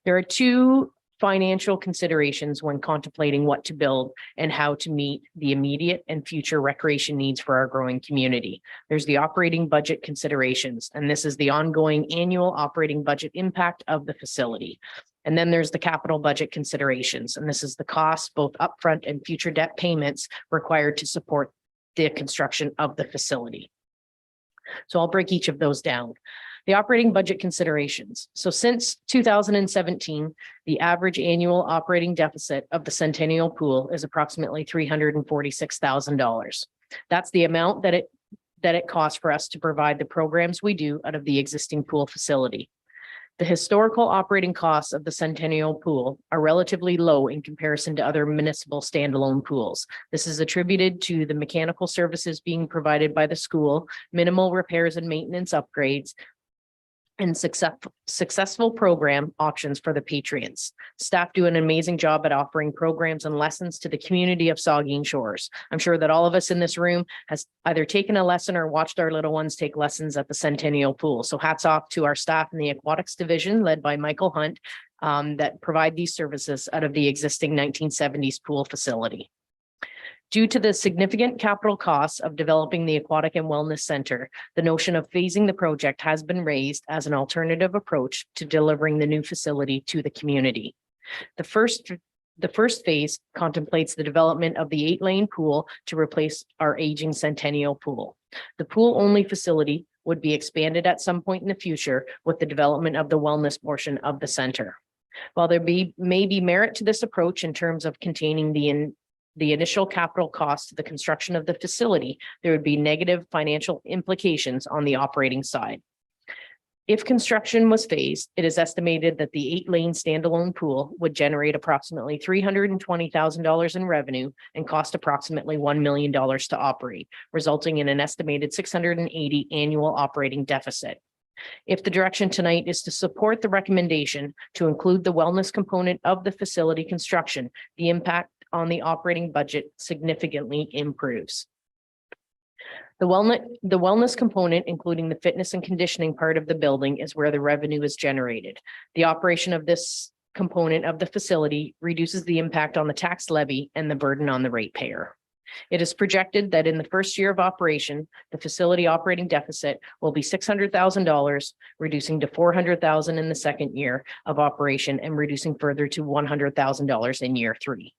Speaker 4: There are two financial considerations when contemplating what to build and how to meet the immediate and future recreation needs for our growing community. There's the operating budget considerations, and this is the ongoing annual operating budget impact of the facility. And then there's the capital budget considerations, and this is the cost, both upfront and future debt payments required to support the construction of the facility. So I'll break each of those down. The operating budget considerations. So since 2017, the average annual operating deficit of the Centennial Pool is approximately $346,000. That's the amount that it costs for us to provide the programs we do out of the existing pool facility. The historical operating costs of the Centennial Pool are relatively low in comparison to other municipal standalone pools. This is attributed to the mechanical services being provided by the school, minimal repairs and maintenance upgrades, and successful program options for the patrons. Staff do an amazing job at offering programs and lessons to the community of Saugeen Shores. I'm sure that all of us in this room has either taken a lesson or watched our little ones take lessons at the Centennial Pool. So hats off to our staff in the aquatics division led by Michael Hunt that provide these services out of the existing 1970s pool facility. Due to the significant capital costs of developing the Aquatic and Wellness Center, the notion of phasing the project has been raised as an alternative approach to delivering the new facility to the community. The first phase contemplates the development of the 8-lane pool to replace our aging Centennial pool. The pool-only facility would be expanded at some point in the future with the development of the wellness portion of the center. While there may be merit to this approach in terms of containing the initial capital cost of the construction of the facility, there would be negative financial implications on the operating side. If construction was phased, it is estimated that the 8-lane standalone pool would generate approximately $320,000 in revenue and cost approximately $1 million to operate, resulting in an estimated $680 annual operating deficit. If the direction tonight is to support the recommendation to include the wellness component of the facility construction, the impact on the operating budget significantly improves. The wellness component, including the fitness and conditioning part of the building, is where the revenue is generated. The operation of this component of the facility reduces the impact on the tax levy and the burden on the ratepayer. It is projected that in the first year of operation, the facility operating deficit will be $600,000, reducing to $400,000 in the second year of operation and reducing further to $100,000 in year 3.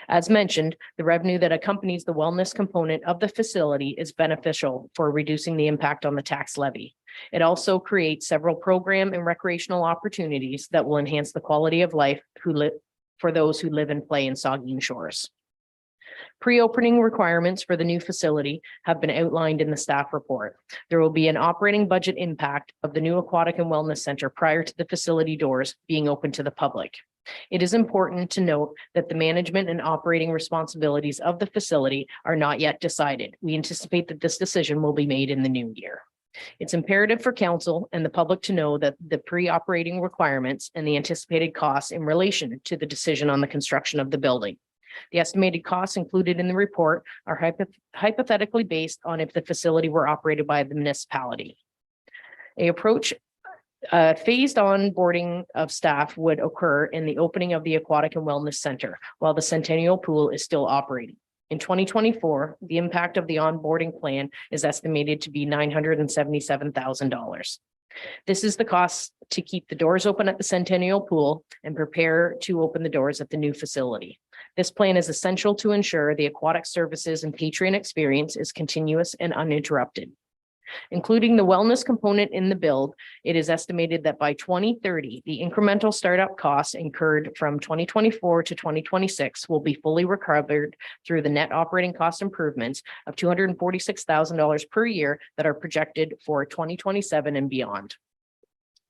Speaker 4: As mentioned, the revenue that accompanies the wellness component of the facility is beneficial for reducing the impact on the tax levy. It also creates several program and recreational opportunities that will enhance the quality of life for those who live and play in Saugeen Shores. Pre-opening requirements for the new facility have been outlined in the staff report. There will be an operating budget impact of the new aquatic and wellness center prior to the facility doors being open to the public. It is important to note that the management and operating responsibilities of the facility are not yet decided. We anticipate that this decision will be made in the new year. It's imperative for council and the public to know that the pre-operating requirements and the anticipated costs in relation to the decision on the construction of the building. The estimated costs included in the report are hypothetically based on if the facility were operated by the municipality. Phased onboarding of staff would occur in the opening of the Aquatic and Wellness Center while the Centennial Pool is still operating. In 2024, the impact of the onboarding plan is estimated to be $977,000. This is the cost to keep the doors open at the Centennial Pool and prepare to open the doors at the new facility. This plan is essential to ensure the aquatic services and patron experience is continuous and uninterrupted. Including the wellness component in the build, it is estimated that by 2030, the incremental startup costs incurred from 2024 to 2026 will be fully recovered through the net operating cost improvements of $246,000 per year that are projected for 2027 and beyond.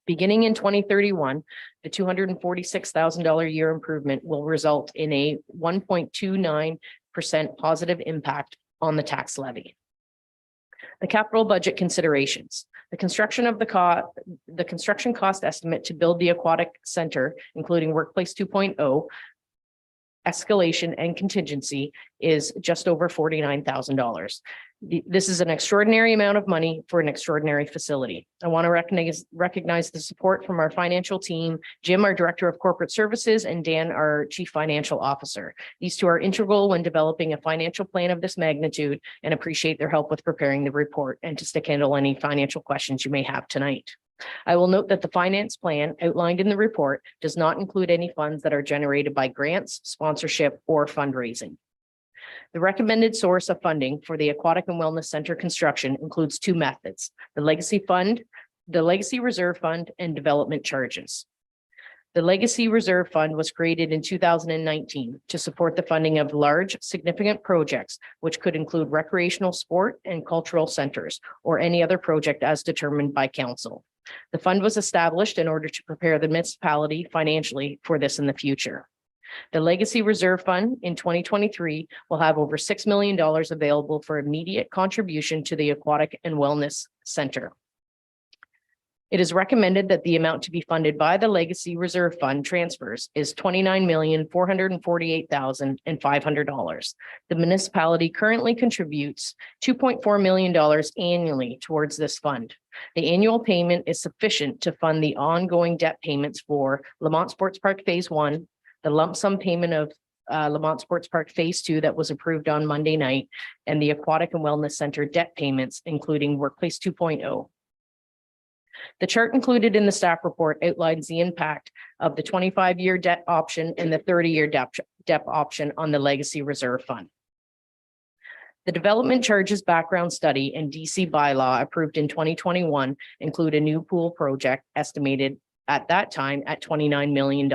Speaker 4: Beginning in 2031, the $246,000 year improvement will result in a 1.29% positive impact on the tax levy. The capital budget considerations. The construction cost estimate to build the aquatic center, including Workplace 2.0, escalation and contingency, is just over $49,000. This is an extraordinary amount of money for an extraordinary facility. I want to recognize the support from our financial team, Jim, our Director of Corporate Services, and Dan, our Chief Financial Officer. These two are integral when developing a financial plan of this magnitude, and appreciate their help with preparing the report and to stick handle any financial questions you may have tonight. I will note that the finance plan outlined in the report does not include any funds that are generated by grants, sponsorship, or fundraising. The recommended source of funding for the Aquatic and Wellness Center construction includes two methods: the Legacy Fund, the Legacy Reserve Fund, and development charges. The Legacy Reserve Fund was created in 2019 to support the funding of large, significant projects, which could include recreational sport and cultural centers, or any other project as determined by council. The fund was established in order to prepare the municipality financially for this in the future. The Legacy Reserve Fund in 2023 will have over $6 million available for immediate contribution to the Aquatic and Wellness Center. It is recommended that the amount to be funded by the Legacy Reserve Fund transfers is $29,448,500. The municipality currently contributes $2.4 million annually towards this fund. The annual payment is sufficient to fund the ongoing debt payments for Lamont Sports Park Phase 1, the lump sum payment of Lamont Sports Park Phase 2 that was approved on Monday night, and the Aquatic and Wellness Center debt payments, including Workplace 2.0. The chart included in the staff report outlines the impact of the 25-year debt option and the 30-year debt option on the legacy reserve fund. The development charges background study and DC bylaw approved in 2021 include a new pool project estimated at that time at $29 million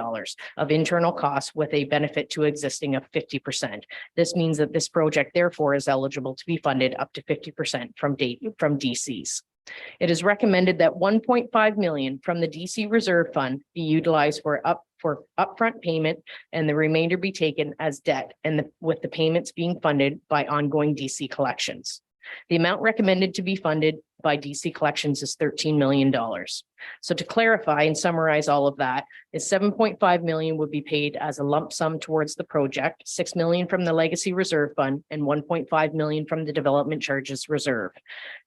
Speaker 4: of internal costs with a benefit to existing of 50%. This means that this project therefore is eligible to be funded up to 50% from DCs. It is recommended that 1.5 million from the DC Reserve Fund be utilized for upfront payment and the remainder be taken as debt and with the payments being funded by ongoing DC collections. The amount recommended to be funded by DC collections is $13 million. So to clarify and summarize all of that is 7.5 million would be paid as a lump sum towards the project, 6 million from the Legacy Reserve Fund and 1.5 million from the Development Charges Reserve.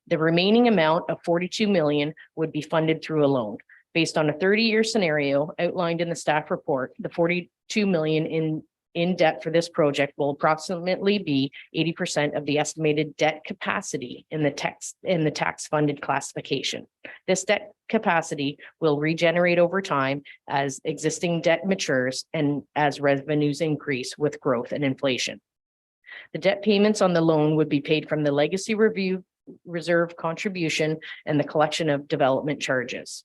Speaker 4: The remaining amount of 42 million would be funded through a loan. Based on a 30-year scenario outlined in the staff report, the 42 million in debt for this project will approximately be 80% of the estimated debt capacity in the tax funded classification. This debt capacity will regenerate over time as existing debt matures and as revenues increase with growth and inflation. The debt payments on the loan would be paid from the Legacy Reserve contribution and the collection of development charges.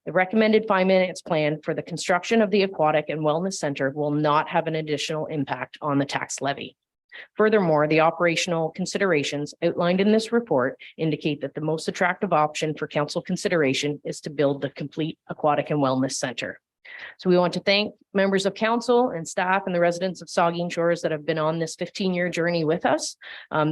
Speaker 4: The recommended finance plan for the construction of the Aquatic and Wellness Center will not have an additional impact on the tax levy. Furthermore, the operational considerations outlined in this report indicate that the most attractive option for council consideration is to build the complete Aquatic and Wellness Center. So we want to thank members of council and staff and the residents of Saugeen Shores that have been on this 15-year journey with us.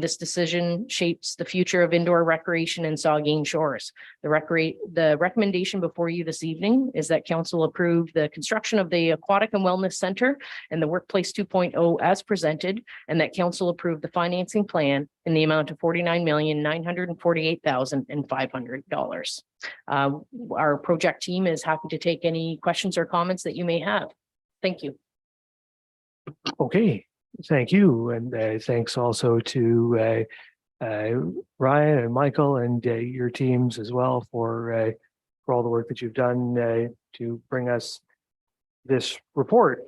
Speaker 4: This decision shapes the future of indoor recreation in Saugeen Shores. The recommendation before you this evening is that council approve the construction of the Aquatic and Wellness Center and the Workplace 2.0 as presented, and that council approve the financing plan in the amount of $49,948,500. Our project team is happy to take any questions or comments that you may have. Thank you.
Speaker 2: Okay, thank you. And thanks also to Ryan and Michael and your teams as well for all the work that you've done to bring us this report.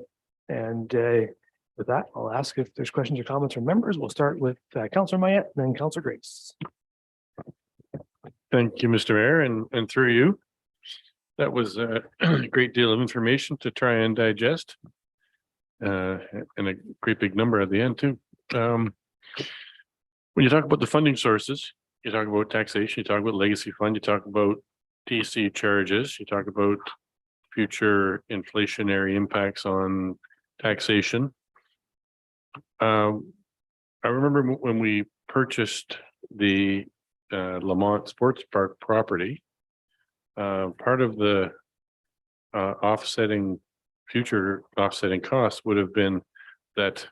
Speaker 2: And with that, I'll ask if there's questions or comments from members. We'll start with Councillor Mayette and then Councillor Grace.
Speaker 7: Thank you, Mr. Mayor, and through you. That was a great deal of information to try and digest. And a great big number at the end too. When you talk about the funding sources, you talk about taxation, you talk about legacy fund, you talk about DC charges, you talk about future inflationary impacts on taxation. I remember when we purchased the Lamont Sports Park property, part of the future offsetting costs would have been that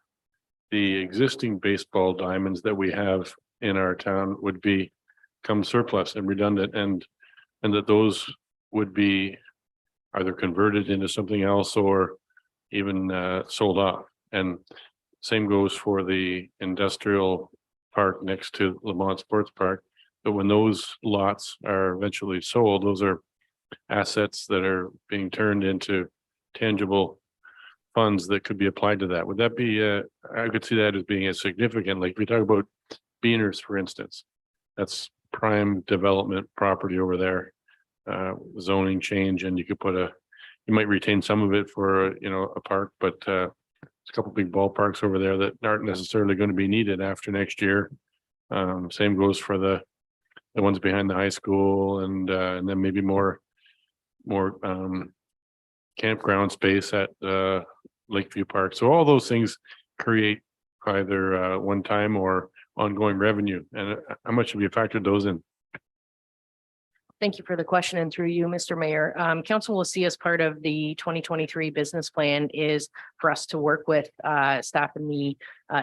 Speaker 7: the existing baseball diamonds that we have in our town would become surplus and redundant, and that those would be either converted into something else or even sold off. And same goes for the industrial park next to Lamont Sports Park. But when those lots are eventually sold, those are assets that are being turned into tangible funds that could be applied to that. Would that be, I could see that as being as significant, like we talk about Beaners, for instance, that's prime development property over there, zoning change, and you could put you might retain some of it for, a park, but there's a couple big ballparks over there that aren't necessarily going to be needed after next year. Same goes for the ones behind the high school, and then maybe more campground space at Lakeview Park. So all those things create either one-time or ongoing revenue. And how much have you factored those in?
Speaker 4: Thank you for the question, and through you, Mr. Mayor. Council will see as part of the 2023 business plan is for us to work with staff in the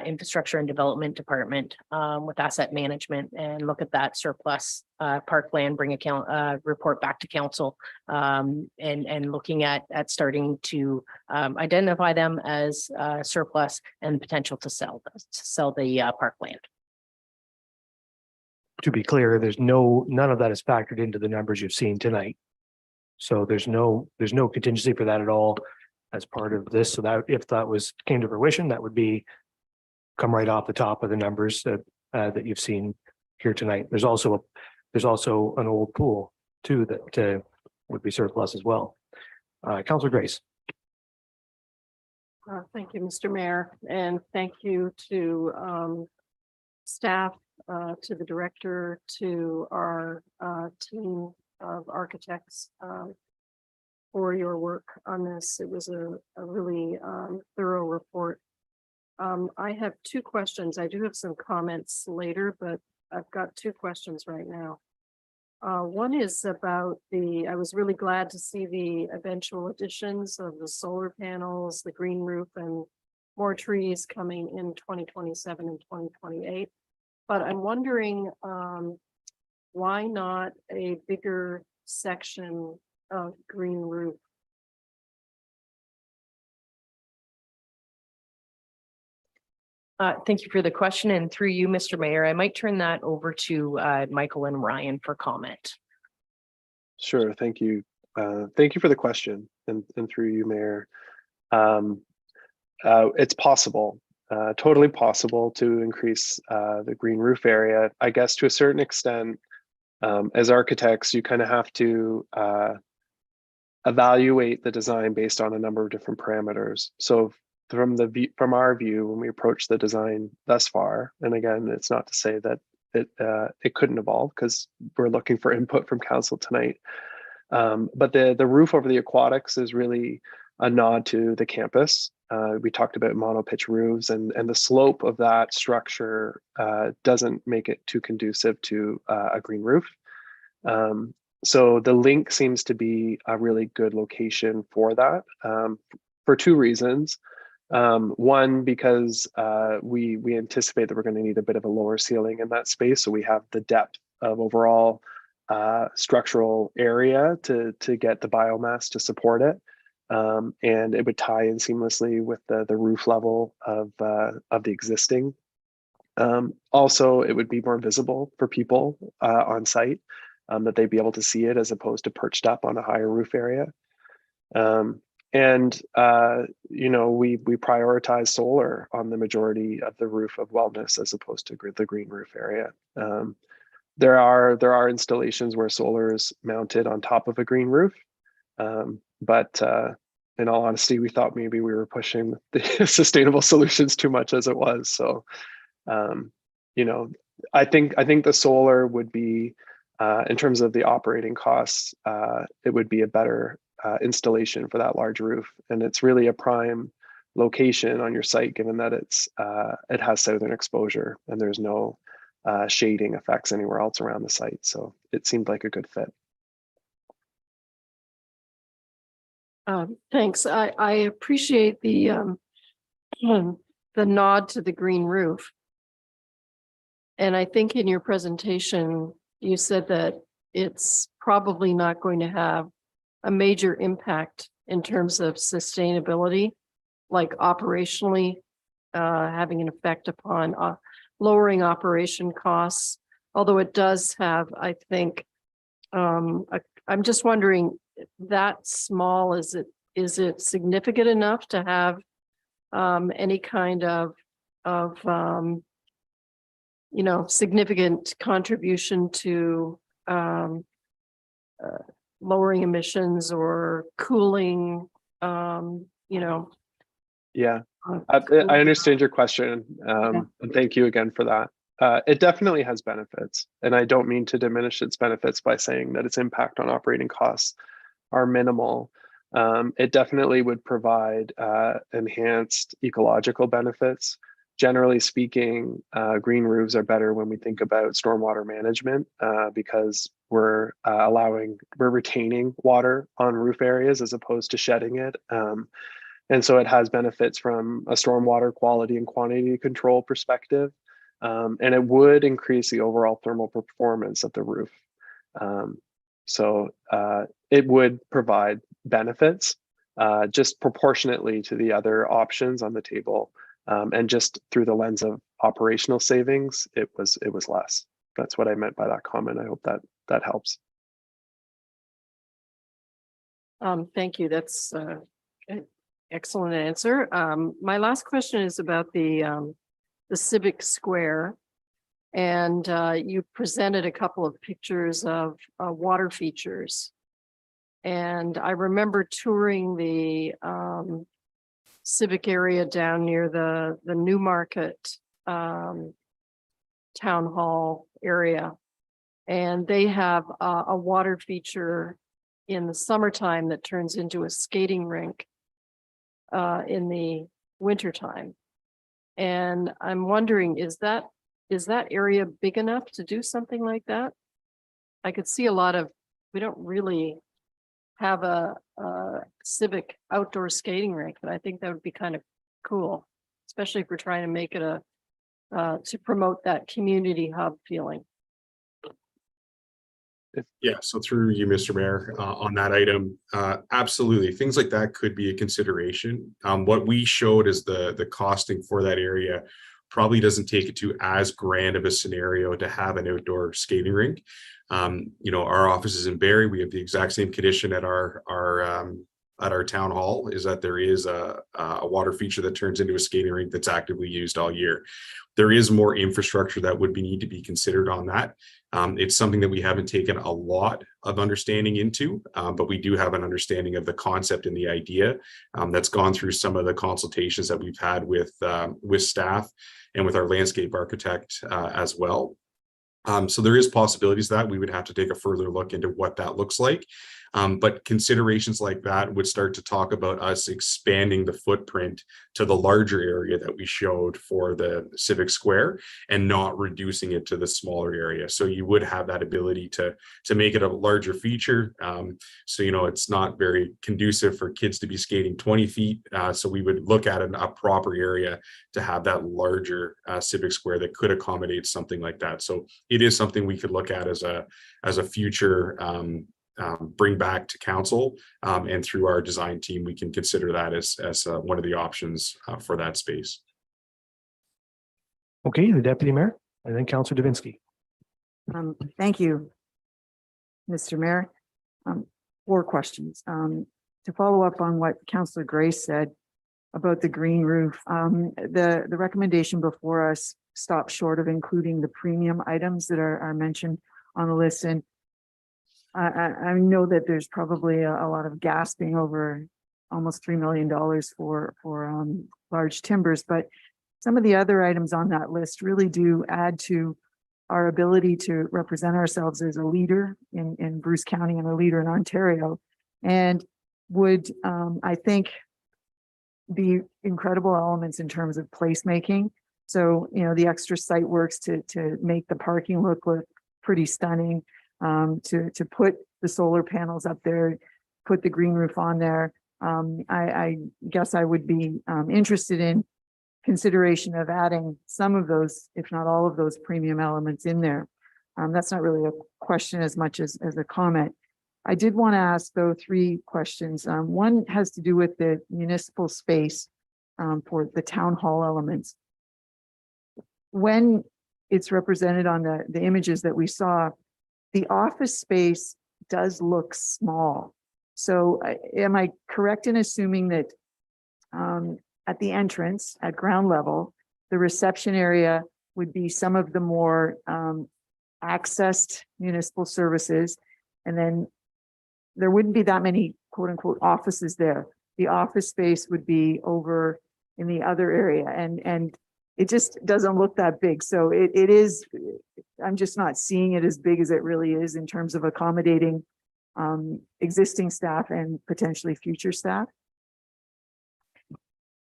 Speaker 4: infrastructure and development department with asset management and look at that surplus parkland, bring report back to council and looking at starting to identify them as surplus and potential to sell the parkland.
Speaker 2: to be clear, none of that is factored into the numbers you've seen tonight. So there's no contingency for that at all as part of this. So that if that came to fruition, that would come right off the top of the numbers that you've seen here tonight. There's also an old pool too that would be surplus as well. Councilor Grace.
Speaker 3: Thank you, Mr. Mayor, and thank you to staff, to the director, to our team of architects for your work on this. It was a really thorough report. I have two questions. I do have some comments later, but I've got two questions right now. One is about I was really glad to see the eventual additions of the solar panels, the green roof, and more trees coming in 2027 and 2028. But I'm wondering, why not a bigger section of green roof?
Speaker 4: Thank you for the question, and through you, Mr. Mayor, I might turn that over to Michael and Ryan for comment.
Speaker 5: Sure, thank you. Thank you for the question, and through you, Mayor. It's possible, totally possible to increase the green roof area. I guess to a certain extent, as architects, you kind of have to evaluate the design based on a number of different parameters. So from our view, when we approach the design thus far, and again, it's not to say that it couldn't evolve because we're looking for input from council tonight. But the roof over the aquatics is really a nod to the campus. We talked about monopitch roofs, and the slope of that structure doesn't make it too conducive to a green roof. So the link seems to be a really good location for that, for two reasons. One, because we anticipate that we're going to need a bit of a lower ceiling in that space, so we have the depth of overall structural area to get the biomass to support it, and it would tie in seamlessly with the roof level of the existing. Also, it would be more visible for people on site, that they'd be able to see it as opposed to perched up on a higher roof area. And we prioritize solar on the majority of the roof of wellness as opposed to the green roof area. There are installations where solar is mounted on top of a green roof, but in all honesty, we thought maybe we were pushing the sustainable solutions too much as it was. So, I think the solar would be, in terms of the operating costs, it would be a better installation for that large roof, and it's really a prime location on your site given that it has southern exposure and there's no shading effects anywhere else around the site, so it seemed like a good fit.
Speaker 3: Thanks. I appreciate the nod to the green roof, and I think in your presentation you said that it's probably not going to have a major impact in terms of sustainability, like operationally having an effect upon lowering operation costs, although it does have, I think, I'm just wondering, that small, is it significant enough to have any kind of significant contribution to lowering emissions or cooling,
Speaker 5: Yeah, I understand your question, and thank you again for that. It definitely has benefits, and I don't mean to diminish its benefits by saying that its impact on operating costs are minimal. It definitely would provide enhanced ecological benefits. Generally speaking, green roofs are better when we think about stormwater management, because we're retaining water on roof areas as opposed to shedding it. And so it has benefits from a stormwater quality and quantity control perspective. And it would increase the overall thermal performance of the roof. So it would provide benefits just proportionately to the other options on the table. And just through the lens of operational savings, it was less. that's what I meant by that comment. I hope that helps.
Speaker 3: Thank you. That's an excellent answer. My last question is about the civic square. And you presented a couple of pictures of water features. And I remember touring the civic area down near the Newmarket town hall area. And they have a water feature in the summertime that turns into a skating rink in the wintertime. And I'm wondering, is that area big enough to do something like that? I could see we don't really have a civic outdoor skating rink, but I think that would be kind of cool, especially if we're trying to make it to promote that community hub feeling.
Speaker 6: Yeah, so through you, Mr. Mayor, on that item, absolutely, things like that could be a consideration. What we showed is the costing for that area probably doesn't take it to as grand of a scenario to have an outdoor skating rink. Our office is in Barrie. We have the exact same condition at our town hall, is that there is a water feature that turns into a skating rink that's actively used all year. There is more infrastructure that would need to be considered on that. It's something that we haven't taken a lot of understanding into, but we do have an understanding of the concept and the idea that's gone through some of the consultations that we've had with staff and with our landscape architect as well. So there is possibilities that we would have to take a further look into what that looks like. But considerations like that would start to talk about us expanding the footprint to the larger area that we showed for the Civic Square and not reducing it to the smaller area. So you would have that ability to make it a larger feature. So, it's not very conducive for kids to be skating 20 feet. So we would look at a proper area to have that larger Civic Square that could accommodate something like that. So it is something we could look at as a future bring back to council, and through our design team, we can consider that as one of the options for that space.
Speaker 2: Okay, the deputy mayor, and then Councillor Davinsky.
Speaker 8: Thank you, Mr. Mayor. 4 questions. To follow up on what Councillor Grace said about the green roof, the recommendation before us stopped short of including the premium items that are mentioned on the list. And I know that there's probably a lot of gasping over almost $3 million for large timbers, but some of the other items on that list really do add to our ability to represent ourselves as a leader in Bruce County and a leader in Ontario, and would, I think, be incredible elements in terms of placemaking. So, the extra site works to make the parking look pretty stunning. To put the solar panels up there, put the green roof on there. I guess I would be interested in consideration of adding some of those, if not all of those premium elements in there. That's not really a question as much as a comment. I did want to ask, though, 3 questions. One has to do with the municipal space for the town hall elements. When it's represented on the images that we saw, the office space does look small. So am I correct in assuming that at the entrance at ground level, the reception area would be some of the more accessed municipal services, and then there wouldn't be that many quote unquote offices there. The office space would be over in the other area, and it just doesn't look that big. So it is, I'm just not seeing it as big as it really is in terms of accommodating existing staff and potentially future staff.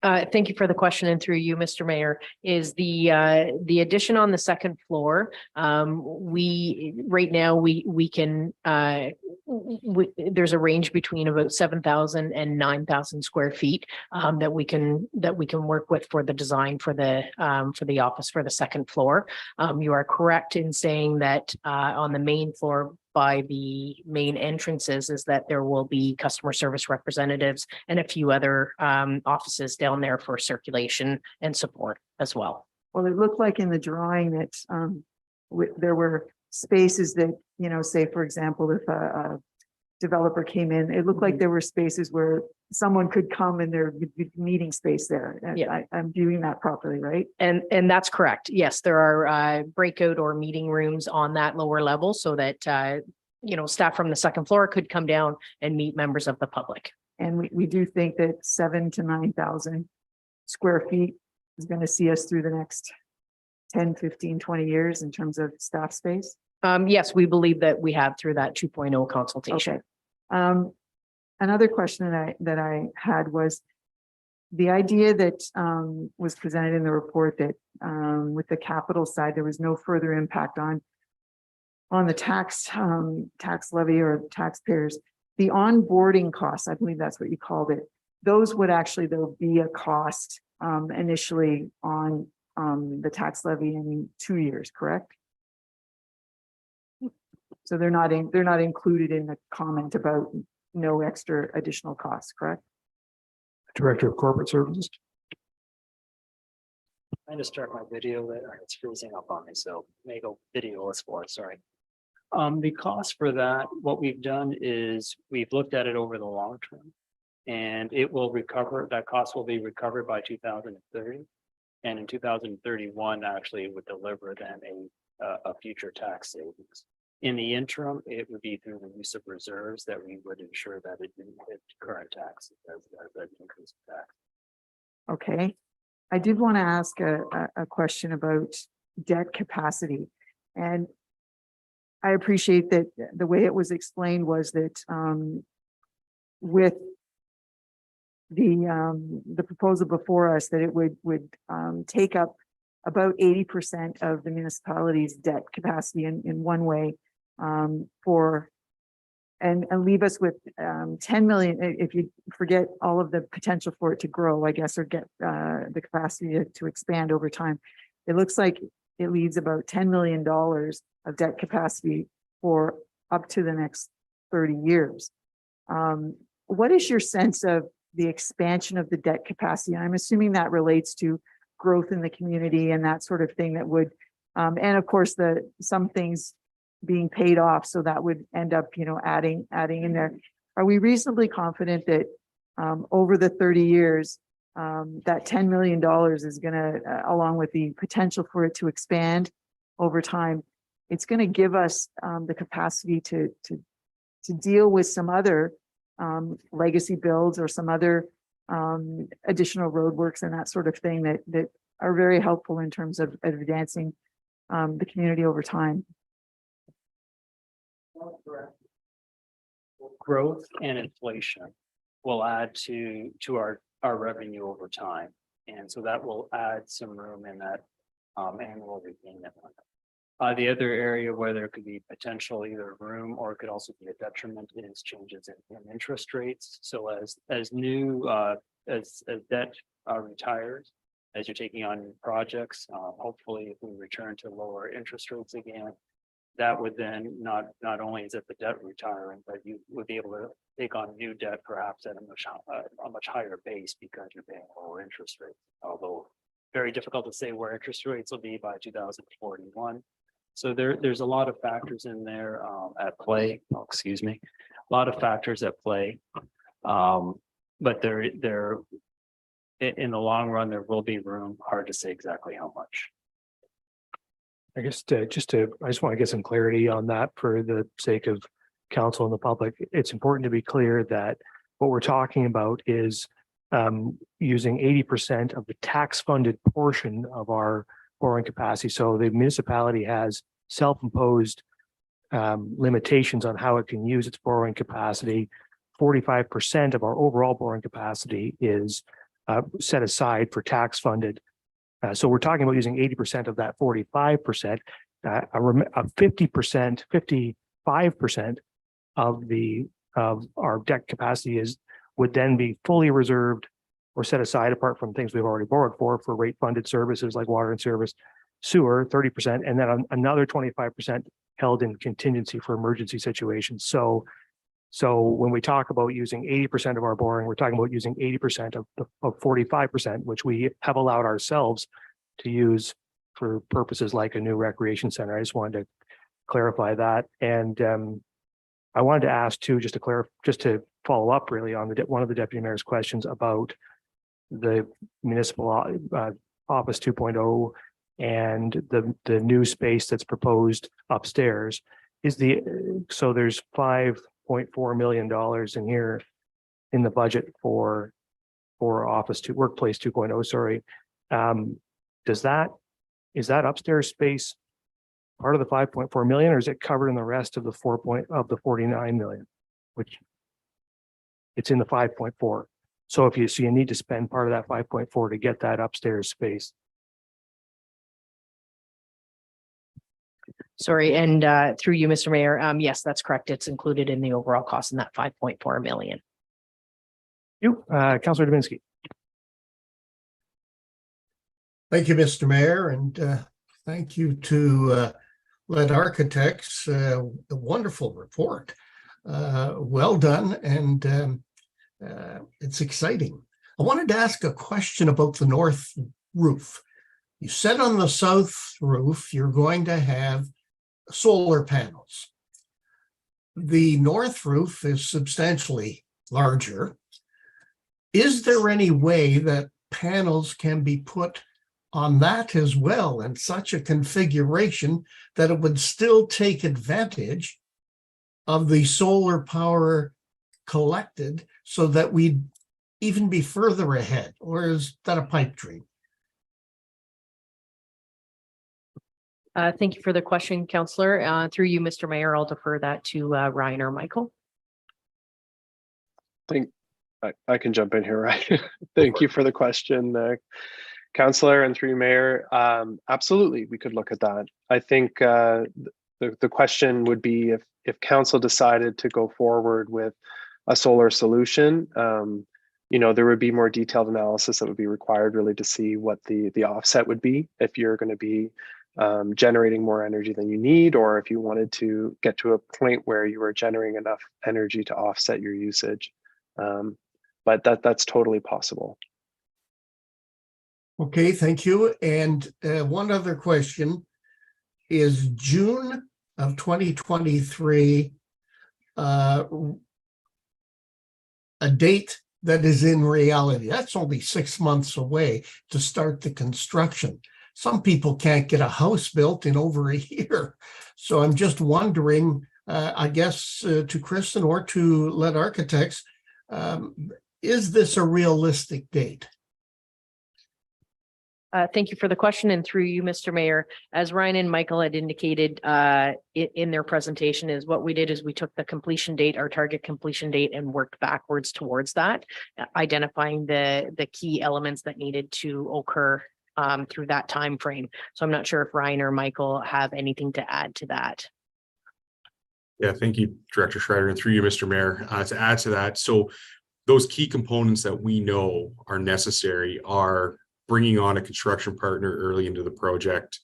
Speaker 4: Thank you for the question, and through you, Mr. Mayor, is the addition on the second floor. Right now we can there's a range between about 7,000 and 9,000 square feet that we can work with for the design for the office for the second floor. You are correct in saying that on the main floor, by the main entrances, is that there will be customer service representatives and a few other offices down there for circulation and support as well.
Speaker 8: Well, it looked like in the drawing that there were spaces that, you know, say, for example, if a developer came in, it looked like there were spaces where someone could come and there would be meeting space there. And
Speaker 4: Yeah.
Speaker 8: I'm viewing that properly, right?
Speaker 4: And that's correct. Yes, there are breakout or meeting rooms on that lower level so that staff from the second floor could come down and meet members of the public.
Speaker 8: And we do think that 7,000 to 9,000 square feet is going to see us through the next 10, 15, 20 years in terms of staff space.
Speaker 4: Yes, we believe that we have through that 2.0 consultation.
Speaker 8: Okay. Another question that I had was the idea that was presented in the report that with the capital side, there was no further impact on the tax levy or taxpayers. The onboarding costs, I believe that's what you called it. Those would actually, though, be a cost initially on the tax levy in 2 years, correct? So they're not included in the comment about no extra additional costs, correct?
Speaker 2: Director of Corporate Services.
Speaker 9: Trying to start my video there. It's freezing up on me, so may go videoless for it, sorry. The cost for that, what we've done is we've looked at it over the long term. And it will recover, that cost will be recovered by 2030. And in 2031, actually it would deliver then a future tax savings. In the interim, it would be through the use of reserves that we would ensure that it didn't hit current taxes as that increase in tax.
Speaker 8: Okay. I did want to ask a question about debt capacity. And I appreciate that the way it was explained was that with the proposal before us, that it would take up about 80% of the municipality's debt capacity in one way and leave us with 10 million, if you forget all of the potential for it to grow, I guess, or get the capacity to expand over time. It looks like it leaves about $10 million of debt capacity for up to the next 30 years. What is your sense of the expansion of the debt capacity? I'm assuming that relates to growth in the community and that sort of thing that would, and of course, some things being paid off. So that would end up, adding in there. Are we reasonably confident that over the 30 years, that $10 million is going to, along with the potential for it to expand over time, it's going to give us the capacity to deal with some other legacy builds or some other additional roadworks and that sort of thing that are very helpful in terms of advancing the community over time.
Speaker 9: Growth and inflation will add to our revenue over time. And so that will add some room in that annual repayment. The other area where there could be potential either room or it could also be a detriment is changes in interest rates. So as debt retires, as you're taking on new projects, hopefully if we return to lower interest rates again, that would then not only is it the debt retiring, but you would be able to take on new debt perhaps at a much higher base because you're paying lower interest rates. Although very difficult to say where interest rates will be by 2041. So there's a lot of factors in there at play. Oh, excuse me, a lot of factors at play. But there in the long run there will be room. Hard to say exactly how much.
Speaker 2: I guess I just want to get some clarity on that for the sake of council and the public. It's important to be clear that what we're talking about is using 80% of the tax funded portion of our borrowing capacity. So the municipality has self-imposed limitations on how it can use its borrowing capacity. 45% of our overall borrowing capacity is set aside for tax funded. So we're talking about using 80% of that 45%, 50%, 55% of our debt capacity would then be fully reserved or set aside apart from things we've already borrowed for rate funded services like water and service, sewer, 30%, and then another 25% held in contingency for emergency situations. So when we talk about using 80% of our borrowing, we're talking about using 80% of 45%, which we have allowed ourselves to use for purposes like a new recreation center. I just wanted to clarify that. And I wanted to ask too, just to follow up really on one of the deputy mayor's questions about the municipal office 2.0 and the new space that's proposed upstairs. So there's $5.4 million in here in the budget for workplace 2.0, sorry. Is that upstairs space part of the 5.4 million, or is it covered in the rest of the 49 million, which it's in the 5.4? So you need to spend part of that 5.4 to get that upstairs space.
Speaker 4: Sorry, and through you, Mr. Mayor, yes, that's correct. It's included in the overall cost in that 5.4 million.
Speaker 2: Councillor Dubinsky.
Speaker 10: Thank you, Mr. Mayor, and thank you to Lead Architects. A wonderful report. Well done, and it's exciting. I wanted to ask a question about the north roof. You said on the south roof you're going to have solar panels. The north roof is substantially larger. Is there any way that panels can be put on that as well in such a configuration that it would still take advantage of the solar power collected so that we'd even be further ahead? Or is that a pipe dream?
Speaker 4: Thank you for the question, Councillor. Through you, Mr. Mayor, I'll defer that to Ryan or Michael.
Speaker 5: I can jump in here, right? Thank you for the question, Councillor, and through you, Mayor. Absolutely, we could look at that. I think the question would be if council decided to go forward with a solar solution, there would be more detailed analysis that would be required really to see what the offset would be if you're going to be generating more energy than you need, or if you wanted to get to a point where you were generating enough energy to offset your usage. But that's totally possible.
Speaker 10: Okay, thank you. And one other question. Is June of 2023 a date that is in reality? That's only 6 months away to start the construction. Some people can't get a house built in over a year. So I'm just wondering, I guess, to Kristen or to Lead Architects, is this a realistic date?
Speaker 4: Thank you for the question, and through you, Mr. Mayor, as Ryan and Michael had indicated in their presentation, is what we did is we took the completion date, our target completion date, and worked backwards towards that, identifying the key elements that needed to occur through that time frame. So I'm not sure if Ryan or Michael have anything to add to that.
Speaker 6: Yeah, thank you, Director Schreider, and through you, Mr. Mayor, to add to that. So those key components that we know are necessary are bringing on a construction partner early into the project,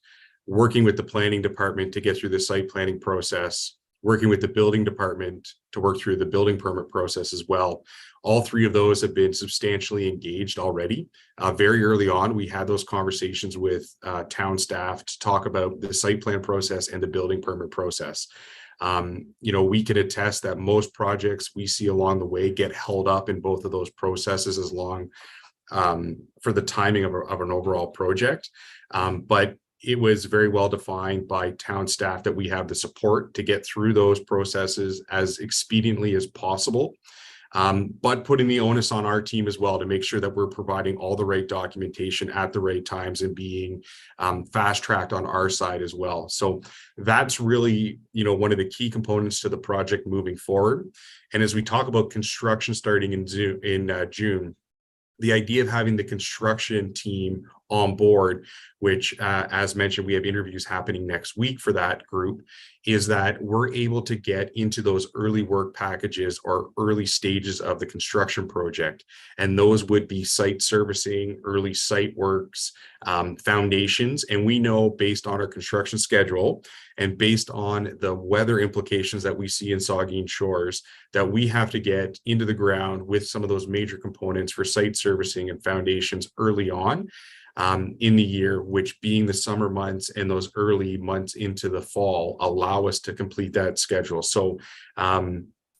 Speaker 6: working with the planning department to get through the site planning process, working with the building department to work through the building permit process as well. All three of those have been substantially engaged already. Very early on, we had those conversations with town staff to talk about the site plan process and the building permit process. We can attest that most projects we see along the way get held up in both of those processes as long for the timing of an overall project. But it was very well defined by town staff that we have the support to get through those processes as expediently as possible. But putting the onus on our team as well to make sure that we're providing all the right documentation at the right times and being fast-tracked on our side as well. So that's really, one of the key components to the project moving forward. And as we talk about construction starting in June, the idea of having the construction team on board, which as mentioned, we have interviews happening next week for that group, is that we're able to get into those early work packages or early stages of the construction project. And those would be site servicing, early site works, foundations. And we know based on our construction schedule and based on the weather implications that we see in Saugeen Shores, that we have to get into the ground with some of those major components for site servicing and foundations early on. in the year, which being the summer months and those early months into the fall allow us to complete that schedule. So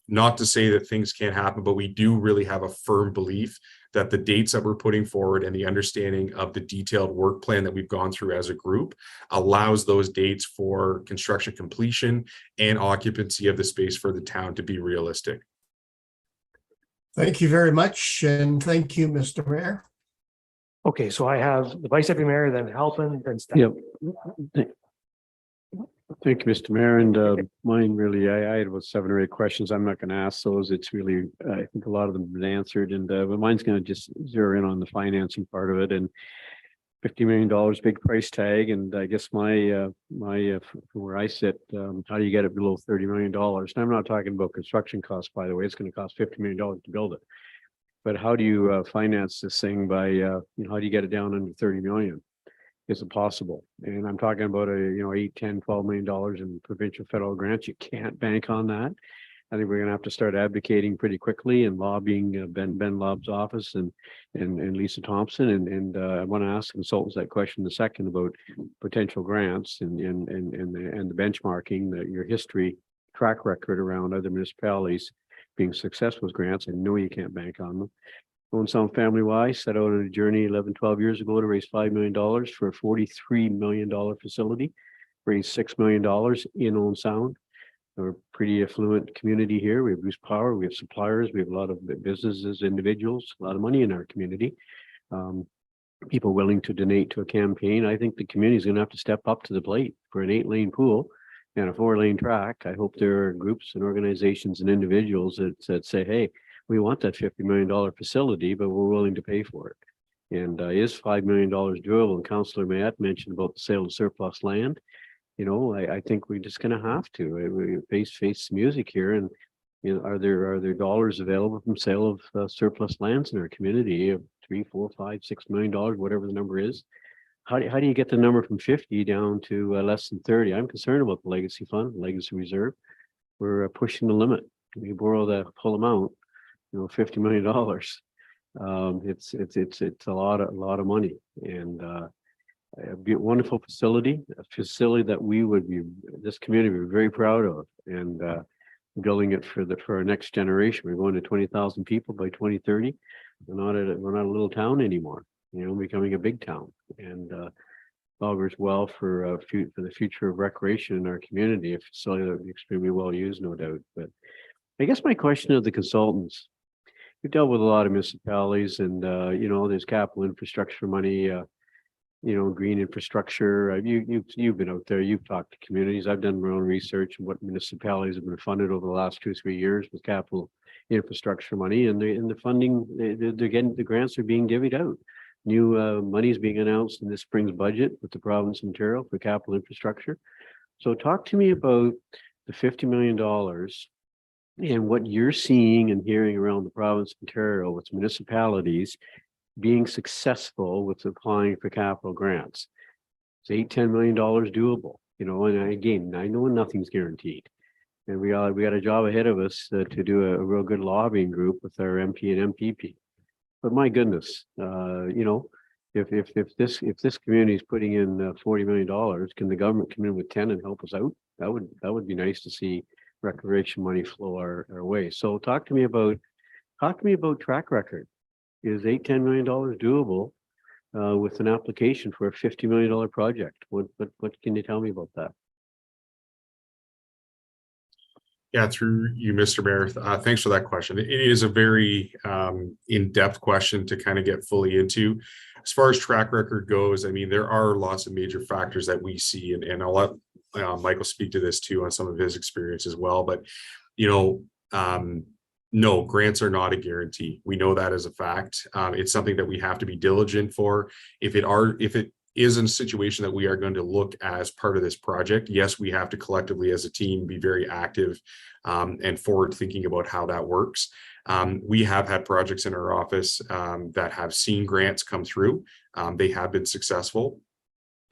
Speaker 6: not to say that things can't happen, but we do really have a firm belief that the dates that we're putting forward and the understanding of the detailed work plan that we've gone through as a group allows those dates for construction completion and occupancy of the space for the town to be realistic.
Speaker 10: Thank you very much, and thank you, Mr. Mayor.
Speaker 2: Okay, so I have the Vice Deputy Mayor, then Halpin, then Staff.
Speaker 11: Yep. Thank you, Mr. Mayor, and mine really, I had about 7 or 8 questions. I'm not going to ask those. It's really, I think a lot of them have been answered, and but mine's going to just zero in on the financing part of it. And $50 million, big price tag, and I guess my where I sit, how do you get it below $30 million? And I'm not talking about construction costs, by the way. It's going to cost $50 million to build it, but how do you finance this thing by how do you get it down under 30 million? Is it possible? And I'm talking about $8, $10, $12 million in provincial federal grants. You can't bank on that. I think we're going to have to start advocating pretty quickly and lobbying Ben Lobb's office and Lisa Thompson. And I want to ask consultants that question in a second about potential grants and the benchmarking, your history track record around other municipalities being successful with grants. I know you can't bank on them. Owen Sound Family Wise set out on a journey 11, 12 years ago to raise $5 million for a $43 million facility, raised $6 million in Owen Sound. We're a pretty affluent community here. We have Bruce Power, we have suppliers, we have a lot of businesses, individuals, a lot of money in our community. People willing to donate to a campaign. I think the community is going to have to step up to the plate for an 8-lane pool and a 4-lane track. I hope there are groups and organizations and individuals that say, hey, we want that $50 million facility, but we're willing to pay for it. And is $5 million doable? And Councillor Mayette mentioned about the sale of surplus land. I think we're just going to have to face music here. And are there dollars available from sale of surplus lands in our community of $3, $4, $5, $6 million, whatever the number is? How do you get the number from 50 down to less than 30? I'm concerned about the legacy fund, legacy reserve. We're pushing the limit. We borrow the full amount, $50 million. It's a lot of money, and it'd be a wonderful facility, a facility that this community would be very proud of, and building it for our next generation. We're going to 20,000 people by 2030. We're not a little town anymore. Becoming a big town, and augurs well for the future of recreation in our community. A facility that would be extremely well used, no doubt. But I guess my question of the consultants. We've dealt with a lot of municipalities, and there's capital infrastructure money, green infrastructure. You've been out there, you've talked to communities. I've done my own research on what municipalities have been funded over the last 2 or 3 years with capital infrastructure money, and the funding, they're getting, the grants are being divvied out. New money is being announced in this spring's budget with the province of Ontario for capital infrastructure. So talk to me about the $50 million. And what you're seeing and hearing around the province of Ontario with municipalities being successful with applying for capital grants. Is $8-10 million doable? And again, I know nothing's guaranteed. And we got a job ahead of us to do a real good lobbying group with our MP and MPP. But my goodness, if this community is putting in $40 million, can the government come in with 10 and help us out? That would be nice to see recreation money flow our way. So talk to me about track record. Is $8-10 million doable with an application for a $50 million project? What can you tell me about that?
Speaker 6: Yeah, through you, Mr. Mayor. Thanks for that question. It is a very in-depth question to kind of get fully into. As far as track record goes, I mean, there are lots of major factors that we see, and I'll let Michael speak to this too on some of his experience as well. But, no, grants are not a guarantee. We know that as a fact. It's something that we have to be diligent for. If it is in a situation that we are going to look as part of this project, yes, we have to collectively as a team be very active and forward thinking about how that works. We have had projects in our office that have seen grants come through. They have been successful.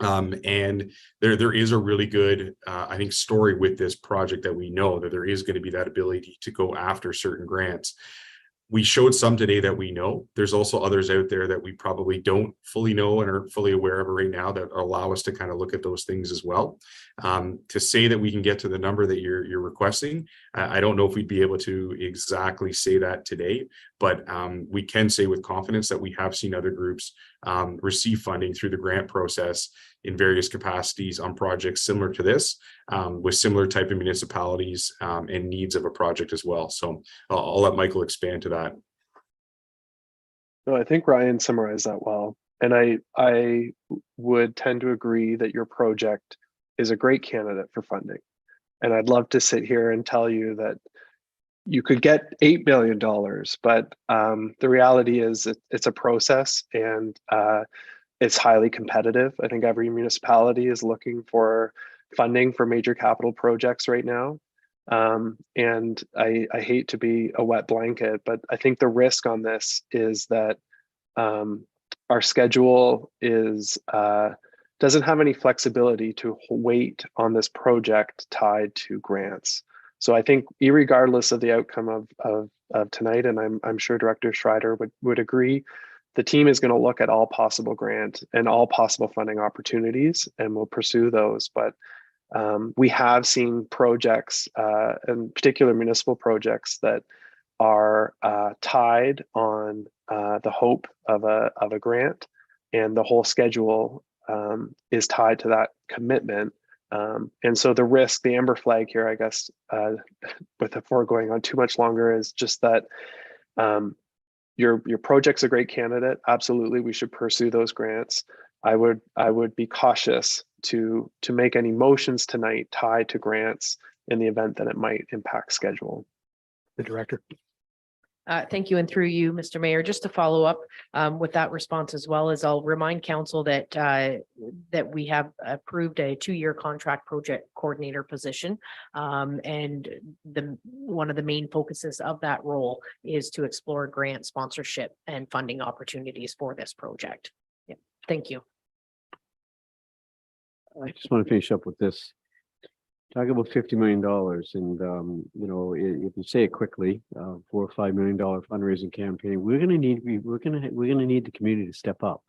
Speaker 6: And there is a really good, I think, story with this project that we know that there is going to be that ability to go after certain grants. we showed some today that we know. There's also others out there that we probably don't fully know and are fully aware of right now that allow us to kind of look at those things as well. To say that we can get to the number that you're requesting, I don't know if we'd be able to exactly say that today, but we can say with confidence that we have seen other groups receive funding through the grant process in various capacities on projects similar to this, with similar type of municipalities and needs of a project as well. So I'll let Michael expand to that.
Speaker 5: No, I think Ryan summarized that well. And I would tend to agree that your project is a great candidate for funding. And I'd love to sit here and tell you that you could get $8 billion, but the reality is it's a process, and it's highly competitive. I think every municipality is looking for funding for major capital projects right now. And I hate to be a wet blanket, but I think the risk on this is that our schedule doesn't have any flexibility to wait on this project tied to grants. So I think irregardless of the outcome of tonight, and I'm sure Director Schreider would agree, the team is going to look at all possible grant and all possible funding opportunities, and we'll pursue those. But we have seen projects, in particular municipal projects, that are tied on the hope of a grant, and the whole schedule is tied to that commitment. And so the risk, the amber flag here, I guess, before going on too much longer, is just that your project's a great candidate. Absolutely, we should pursue those grants. I would be cautious to make any motions tonight tied to grants in the event that it might impact schedule.
Speaker 2: The director.
Speaker 4: Thank you. And through you, Mr. Mayor, just to follow up with that response, as well as I'll remind council that that we have approved a 2-year contract project coordinator position. And one of the main focuses of that role is to explore grant sponsorship and funding opportunities for this project. Yeah, thank you.
Speaker 11: I just want to finish up with this. Talk about $50 million, and you know, if you say it quickly, $4 or $5 million fundraising campaign, we're going to need the community to step up.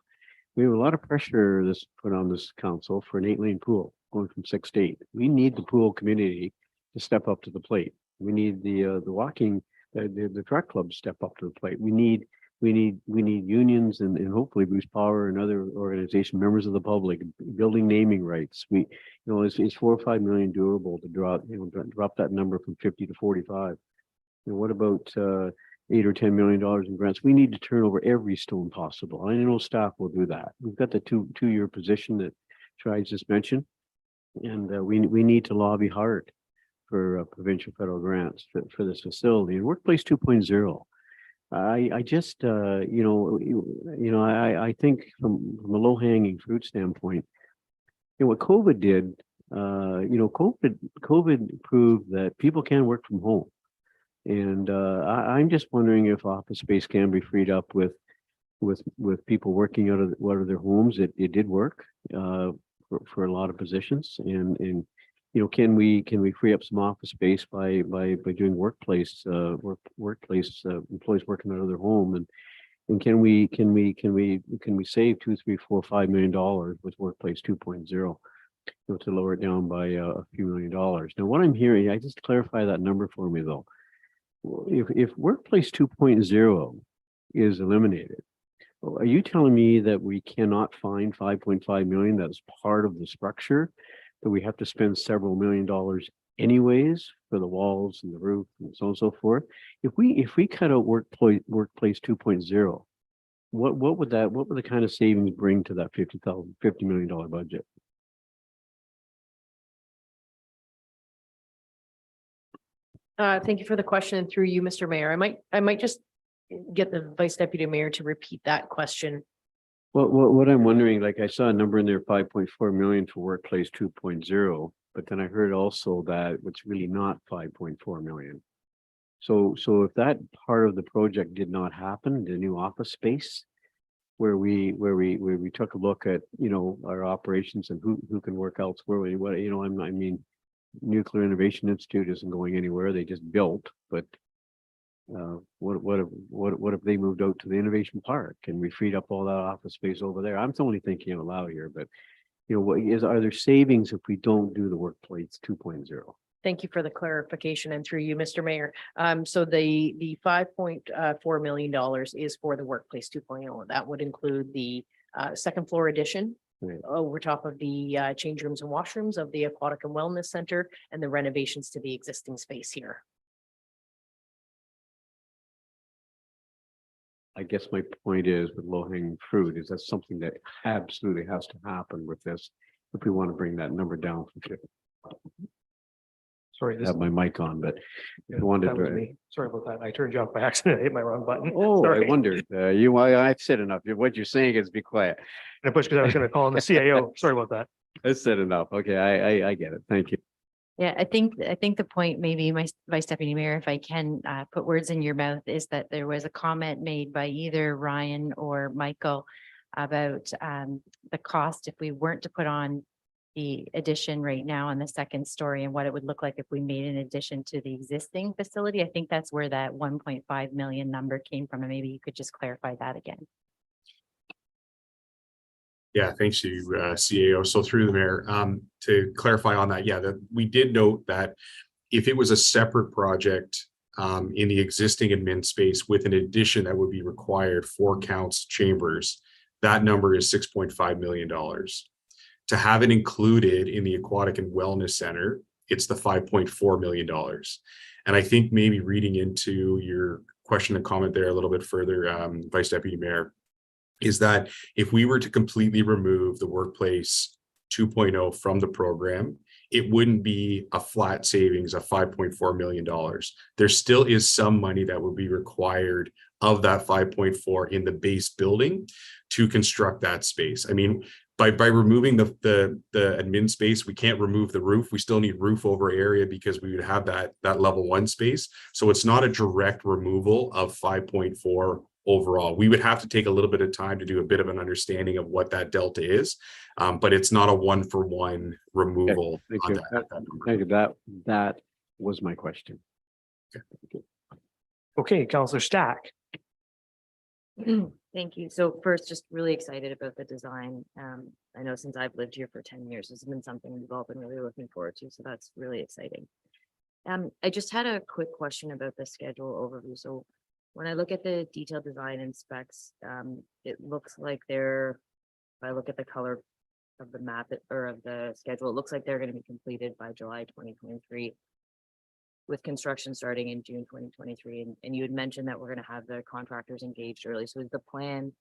Speaker 11: We have a lot of pressure this put on this council for an 8-lane pool going from 6 to 8. We need the pool community to step up to the plate. We need the truck club to step up to the plate. We need unions and hopefully Bruce Power and other organization members of the public building naming rights. Is 4 or 5 million doable to drop that number from 50 to 45? And what about $8 or $10 million in grants? We need to turn over every stone possible. I know staff will do that. We've got the two-year position that Tri just mentioned, and we need to lobby hard for provincial federal grants for this facility. And Workplace 2.0. I just I think from a low-hanging fruit standpoint, what COVID did, COVID proved that people can work from home, and I'm just wondering if office space can be freed up with people working out of their homes. It did work for a lot of positions, and can we free up some office space by doing workplace employees working out of their home, and can we save $2, $3, $4, $5 million with Workplace 2.0 to lower it down by a few $1 million. Now, what I'm hearing, I just clarify that number for me though. If Workplace 2.0 is eliminated, are you telling me that we cannot find 5.5 million that's part of the structure, that we have to spend several $1 million anyways for the walls and the roof and so on and so forth? If we cut out Workplace 2.0, what would the kind of savings bring to that $50 million budget?
Speaker 4: Thank you for the question, and through you, Mr. Mayor. I might just get the Vice Deputy Mayor to repeat that question.
Speaker 11: Well, what I'm wondering, like I saw a number in there, 5.4 million for Workplace 2.0, but then I heard also that it's really not 5.4 million. So if that part of the project did not happen, the new office space, where we took a look at our operations and who can work elsewhere, Nuclear Innovation Institute isn't going anywhere. They just built, but what if they moved out to the Innovation Park and we freed up all that office space over there? I'm only thinking out loud here, but are there savings if we don't do the workplace 2.0?
Speaker 4: Thank you for the clarification and through you, Mr. Mayor. So the $5.4 million is for the workplace 2.0. That would include the second floor addition
Speaker 11: Right.
Speaker 4: over top of the change rooms and washrooms of the Aquatic and Wellness Center and the renovations to the existing space here.
Speaker 11: I guess my point is with low hanging fruit is that something that absolutely has to happen with this if we want to bring that number down from 50.
Speaker 2: Sorry,
Speaker 11: I
Speaker 2: this
Speaker 11: have my mic on, but
Speaker 2: yeah,
Speaker 11: I wanted
Speaker 2: that was
Speaker 11: to.
Speaker 2: me. Sorry about that. I turned you off by accident. I hit my wrong button.
Speaker 11: Oh,
Speaker 2: Sorry.
Speaker 11: I wondered, I've said enough. What you're saying is be quiet.
Speaker 2: And I pushed because I was going to call him the CAO. Sorry about that.
Speaker 11: I said enough. Okay, I get it. Thank you.
Speaker 12: Yeah, I think the point, maybe my Vice Deputy Mayor, if I can put words in your mouth, is that there was a comment made by either Ryan or Michael about the cost if we weren't to put on the addition right now on the second story and what it would look like if we made an addition to the existing facility. I think that's where that 1.5 million number came from, and maybe you could just clarify that again.
Speaker 6: Yeah, thanks to CAO. So through the mayor, to clarify on that, that we did note that if it was a separate project in the existing admin space with an addition that would be required for counts chambers, that number is $6.5 million. To have it included in the Aquatic and Wellness Center, it's the $5.4 million. And I think maybe reading into your question and comment there a little bit further, Vice Deputy Mayor, is that if we were to completely remove the workplace 2.0 from the program, it wouldn't be a flat savings of $5.4 million. There still is some money that would be required of that 5.4 in the base building to construct that space. I mean, by removing the admin space, we can't remove the roof. We still need roof over area because we would have that level 1 space. So it's not a direct removal of 5.4 overall. We would have to take a little bit of time to do a bit of an understanding of what that delta is, but it's not a 1-for-1 removal.
Speaker 11: Okay, thank
Speaker 6: on
Speaker 11: you.
Speaker 6: that number.
Speaker 11: Thank you. That was my question.
Speaker 2: Okay, Councillor Stack.
Speaker 12: Thank you. So first, just really excited about the design. I know since I've lived here for 10 years, this has been something we've all been really looking forward to. So that's really exciting. I just had a quick question about the schedule overview. So when I look at the detailed design and specs, it looks like if I look at the color of the map or of the schedule, it looks like they're going to be completed by July 2023. With construction starting in June 2023. And you had mentioned that we're going to have the contractors engaged early. So is the plan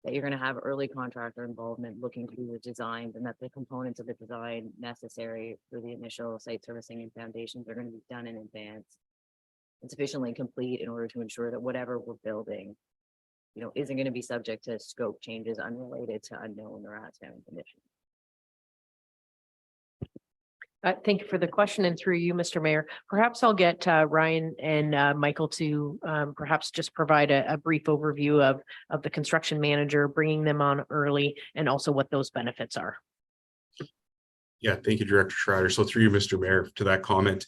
Speaker 12: that you're going to have early contractor involvement looking through the designs and that the components of the design necessary for the initial site servicing and foundations are going to be done in advance and sufficiently complete in order to ensure that whatever we're building, isn't going to be subject to scope changes unrelated to unknown or outstanding conditions?
Speaker 4: Thank you for the question, and through you, Mr. Mayor, perhaps I'll get Ryan and Michael to perhaps just provide a brief overview of the construction manager, bringing them on early, and also what those benefits are.
Speaker 6: Yeah, thank you, Director Schrader. So through you, Mr. Mayor, to that comment.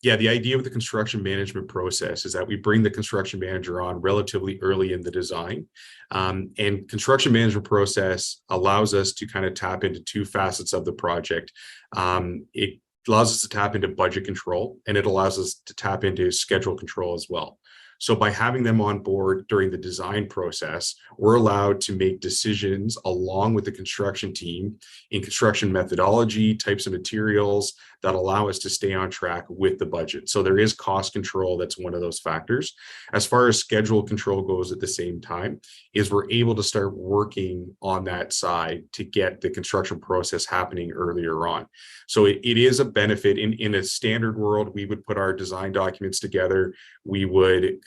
Speaker 6: The idea with the construction management process is that we bring the construction manager on relatively early in the design. And construction management process allows us to kind of tap into two facets of the project. It allows us to tap into budget control, and it allows us to tap into schedule control as well. So by having them on board during the design process, we're allowed to make decisions along with the construction team in construction methodology, types of materials that allow us to stay on track with the budget. So there is cost control. That's one of those factors. As far as schedule control goes at the same time, is we're able to start working on that side to get the construction process happening earlier on. So it is a benefit. In a standard world, we would put our design documents together. We would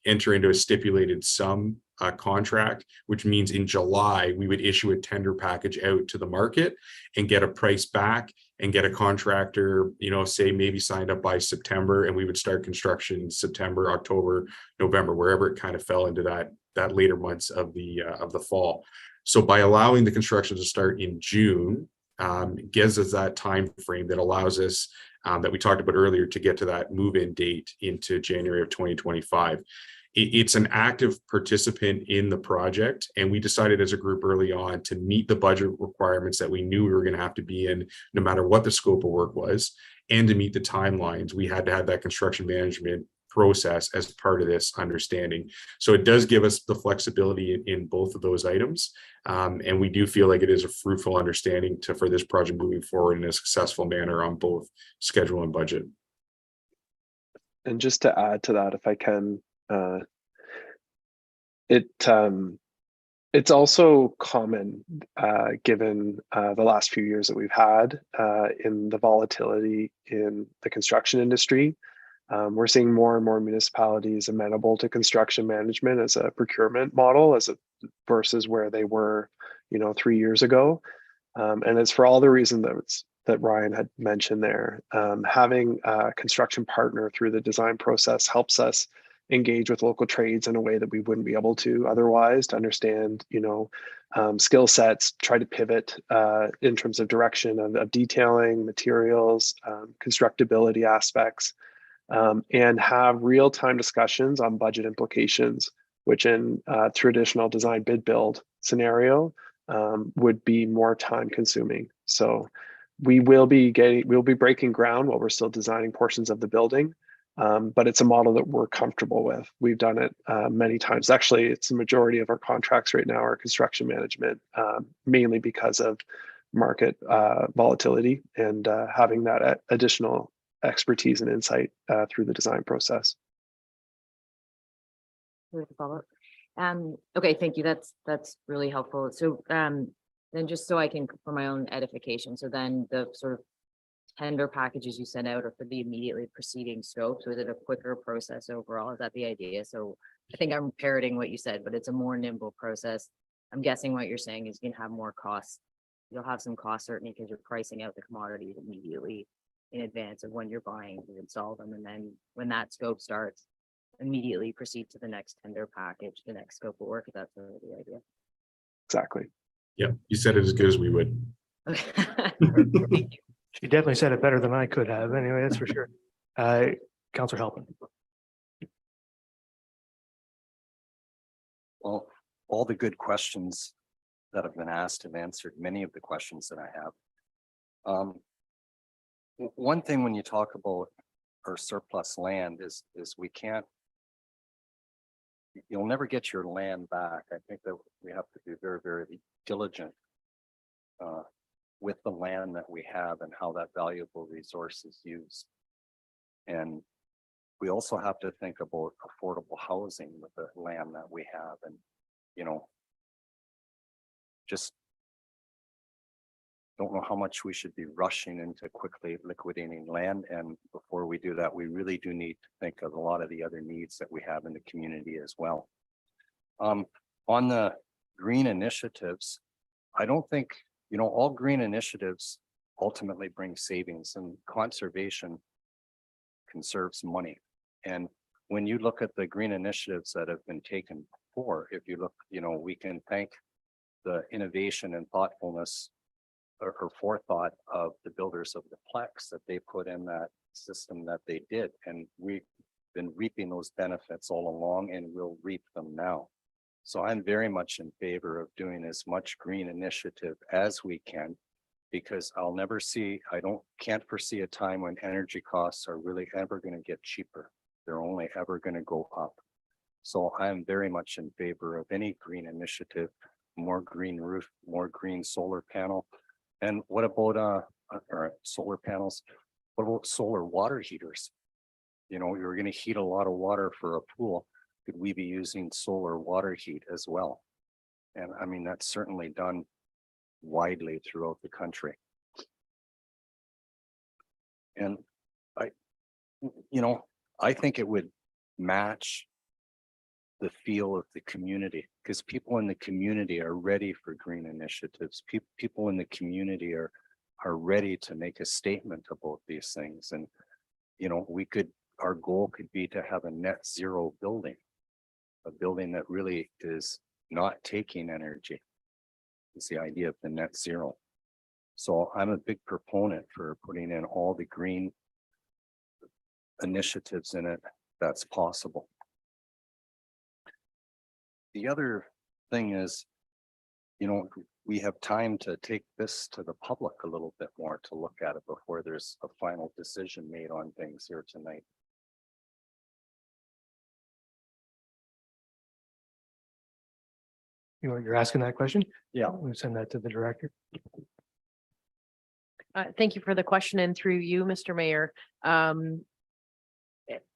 Speaker 6: enter into a stipulated sum contract, which means in July, we would issue a tender package out to the market and get a price back and get a contractor, say maybe signed up by September, and we would start construction September, October, November, wherever it kind of fell into that later months of the fall. So by allowing the construction to start in June, gives us that time frame that allows us that we talked about earlier to get to that move-in date into January of 2025. It's an active participant in the project, and we decided as a group early on to meet the budget requirements that we knew we were going to have to be in, no matter what the scope of work was, and to meet the timelines. We had to have that construction management process as part of this understanding. So it does give us the flexibility in both of those items. And we do feel like it is a fruitful understanding for this project moving forward in a successful manner on both schedule and budget.
Speaker 5: And just to add to that, if I can, it's also common, given the last few years that we've had in the volatility in the construction industry. We're seeing more and more municipalities amenable to construction management as a procurement model, versus where they were, 3 years ago. And it's for all the reasons that Ryan had mentioned there. Having a construction partner through the design process helps us engage with local trades in a way that we wouldn't be able to otherwise, to understand, skill sets, try to pivot in terms of direction of detailing, materials, constructability aspects. And have real-time discussions on budget implications, which in traditional design bid build scenario would be more time consuming. So we'll be breaking ground while we're still designing portions of the building, but it's a model that we're comfortable with. We've done it many times. Actually, it's the majority of our contracts right now are construction management, mainly because of market volatility and having that additional expertise and insight through the design process.
Speaker 12: Okay, thank you. That's really helpful. So then just so I can, for my own edification, so then the sort of tender packages you sent out are for the immediately preceding scope. So is it a quicker process overall? Is that the idea? So I think I'm parroting what you said, but it's a more nimble process. I'm guessing what you're saying is you can have more costs. You'll have some cost certainty because you're pricing out the commodities immediately in advance of when you're buying to install them. And then when that scope starts, immediately proceed to the next tender package, the next scope of work, if that's really the idea.
Speaker 5: Exactly.
Speaker 6: Yeah, you said it as good as we would.
Speaker 12: Okay.
Speaker 2: She definitely said it better than I could have. Anyway, that's for sure. Councillor Halpin.
Speaker 13: Well, all the good questions that have been asked have answered many of the questions that I have. One thing when you talk about our surplus land is you'll never get your land back. I think that we have to be very, very diligent with the land that we have and how that valuable resource is used. And we also have to think about affordable housing with the land that we have, and just don't know how much we should be rushing into quickly liquidating land. And before we do that, we really do need to think of a lot of the other needs that we have in the community as well. On the green initiatives, I don't think, all green initiatives ultimately bring savings, and conservation conserves money. And when you look at the green initiatives that have been taken before, if you look, we can thank the innovation and thoughtfulness or forethought of the builders of the Plex, that they put in that system that they did. And we've been reaping those benefits all along, and we'll reap them now. So I'm very much in favor of doing as much green initiative as we can, because can't foresee a time when energy costs are really ever going to get cheaper. They're only ever going to go up. So I'm very much in favor of any green initiative, more green roof, more green solar panel. And what about solar panels? What about solar water heaters? You're going to heat a lot of water for a pool. Could we be using solar water heat as well? And I mean, that's certainly done widely throughout the country. And I think it would match the feel of the community, because people in the community are ready for green initiatives. People in the community are ready to make a statement about these things. And, our goal could be to have a net zero building, a building that really is not taking energy. It's the idea of the net zero. So I'm a big proponent for putting in all the green initiatives in it, that's possible. The other thing is, we have time to take this to the public a little bit more to look at it before there's a final decision made on things here tonight.
Speaker 2: You're asking that question?
Speaker 13: Yeah.
Speaker 2: We'll send that to the director.
Speaker 4: Thank you for the question, and through you, Mr. Mayor.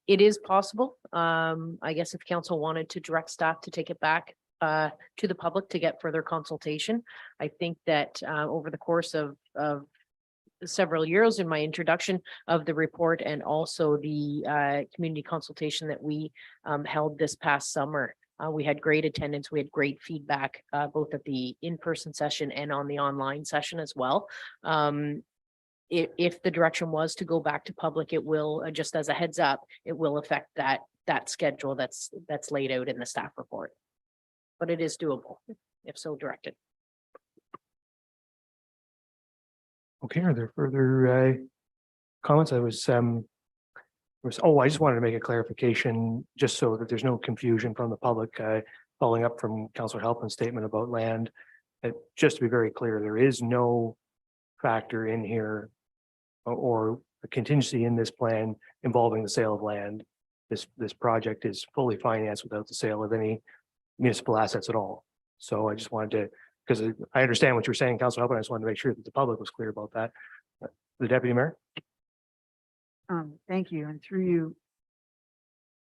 Speaker 4: It is possible. I guess if council wanted to direct staff to take it back to the public to get further consultation. I think that over the course of several years in my introduction of the report and also the community consultation that we held this past summer, we had great attendance. We had great feedback, both at the in-person session and on the online session as well. If the direction was to go back to public, it will, just as a heads up, it will affect that schedule that's laid out in the staff report. But it is doable if so directed.
Speaker 2: Okay, are there further comments? I just wanted to make a clarification just so that there's no confusion from the public, following up from Councillor Halpin's statement about land. Just to be very clear, there is no factor in here or a contingency in this plan involving the sale of land. This project is fully financed without the sale of any municipal assets at all. So I just wanted to, because I understand what you're saying, Councillor Halpin, I just wanted to make sure that the public was clear about that. The Deputy Mayor?
Speaker 8: Thank you. And through you,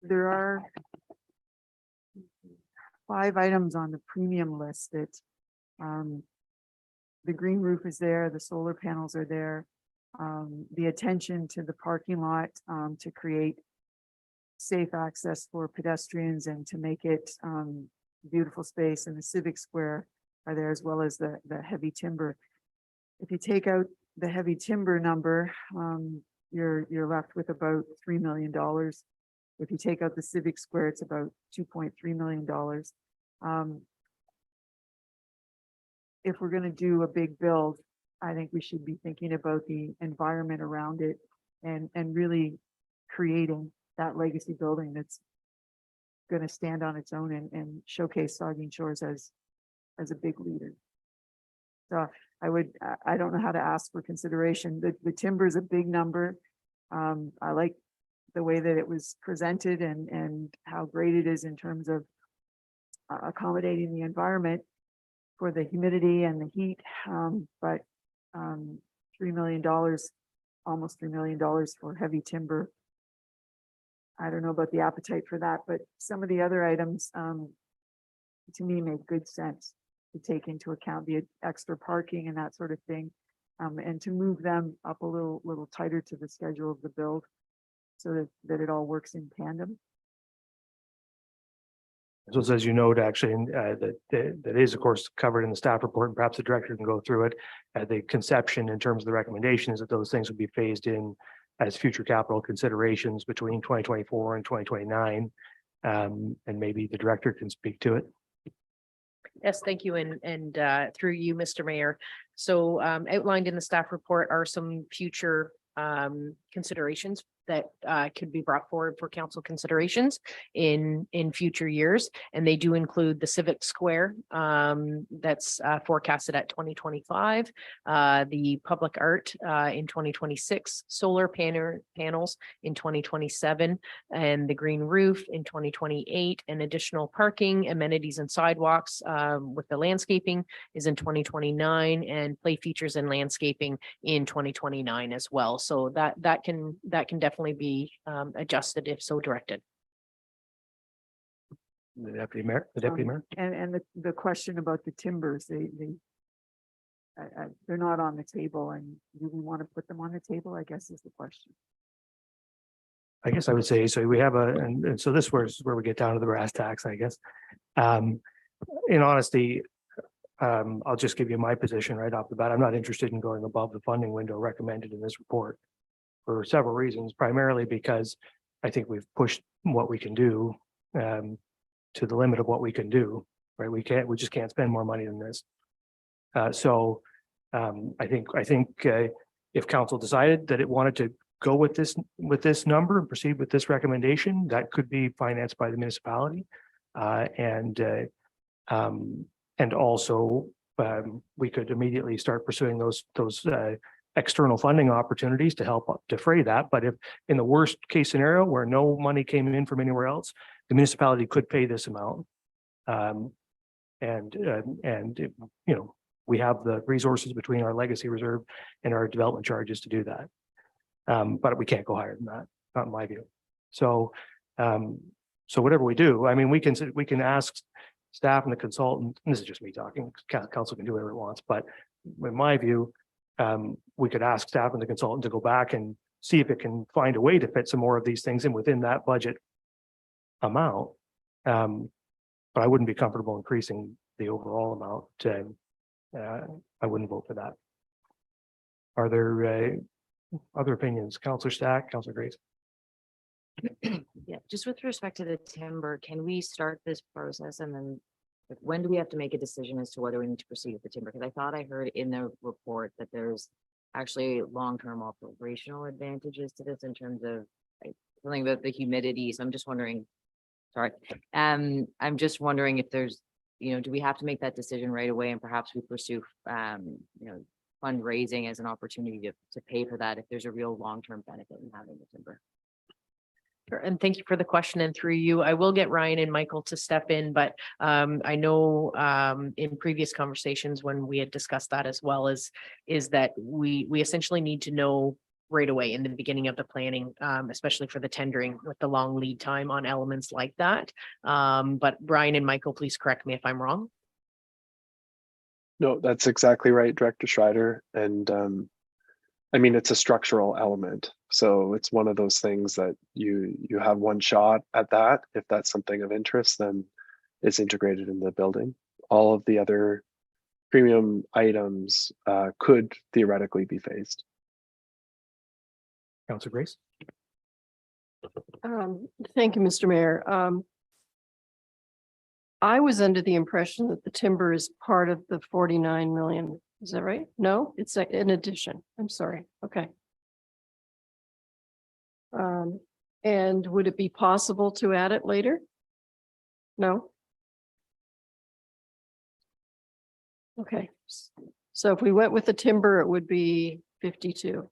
Speaker 8: there are 5 items on the premium list that the green roof is there, the solar panels are there, the attention to the parking lot to create safe access for pedestrians and to make it beautiful space, and the civic square are there, as well as the heavy timber. If you take out the heavy timber number, you're left with about $3 million. If you take out the civic square, it's about $2.3 million. If we're going to do a big build, I think we should be thinking about the environment around it and really creating that legacy building that's going to stand on its own and showcase Saugeen Shores as a big leader. So I don't know how to ask for consideration. The timber is a big number. I like the way that it was presented and how great it is in terms of accommodating the environment for the humidity and the heat. But $3 million, almost $3 million for heavy timber. I don't know about the appetite for that, but some of the other items to me make good sense to take into account, the extra parking and that sort of thing, and to move them up a little tighter to the schedule of the build so that it all works in tandem.
Speaker 2: So as you note, actually, that is of course covered in the staff report, and perhaps the director can go through it. The conception in terms of the recommendations that those things would be phased in as future capital considerations between 2024 and 2029. And maybe the director can speak to it.
Speaker 4: Yes, thank you. And through you, Mr. Mayor. So outlined in the staff report are some future considerations that could be brought forward for council considerations in future years. And they do include the Civic Square that's forecasted at 2025, the public art in 2026, solar panels in 2027, and the green roof in 2028, and additional parking, amenities and sidewalks with the landscaping is in 2029, and play features and landscaping in 2029 as well. So that can definitely be adjusted if so directed.
Speaker 2: The Deputy Mayor.
Speaker 8: And the question about the timbers, they're not on the table, and do we want to put them on the table, I guess is the question.
Speaker 2: I guess I would say, so we have and so this is where we get down to the brass tacks, I guess. In honesty, I'll just give you my position right off the bat. I'm not interested in going above the funding window recommended in this report for several reasons, primarily because I think we've pushed what we can do to the limit of what we can do, right? We just can't spend more money than this. So I think if council decided that it wanted to go with this number and proceed with this recommendation, that could be financed by the municipality. And also, we could immediately start pursuing those external funding opportunities to help defray that. But if in the worst case scenario where no money came in from anywhere else, the municipality could pay this amount. You know, we have the resources between our legacy reserve and our development charges to do that. But we can't go higher than that, not in my view. So, so whatever we do, I mean, we can ask staff and the consultant, and this is just me talking, council can do whatever it wants, but in my view, we could ask staff and the consultant to go back and see if it can find a way to fit some more of these things in within that budget amount. But I wouldn't be comfortable increasing the overall amount. I wouldn't vote for that. Are there other opinions? Councillor Stack, Councillor Grace?
Speaker 12: Yeah, just with respect to the timber, can we start this process and then like, when do we have to make a decision as to whether we need to proceed with the timber? Because I thought I heard in the report that there's actually long-term operational advantages to this in terms of like, something about the humidity. So I'm just wondering, sorry, I'm just wondering if there's, you know, do we have to make that decision right away and perhaps we pursue, you know, fundraising as an opportunity to pay for that if there's a real long-term benefit in having the timber?
Speaker 4: Sure, and thank you for the question. And through you, I will get Ryan and Michael to step in, but I know in previous conversations when we had discussed that as well is that we essentially need to know right away in the beginning of the planning, especially for the tendering with the long lead time on elements like that. But Ryan and Michael, please correct me if I'm wrong.
Speaker 5: No, that's exactly right, Director Schreider. And I mean, it's a structural element. So it's one of those things that you have one shot at that. If that's something of interest, then it's integrated in the building. All of the other premium items could theoretically be phased.
Speaker 2: Councillor Grace?
Speaker 3: Thank you, Mr. Mayor. I was under the impression that the timber is part of the 49 million. Is that right? No, it's in addition. I'm sorry. Okay. And would it be possible to add it later? No? Okay. So if we went with the timber, it would be 52.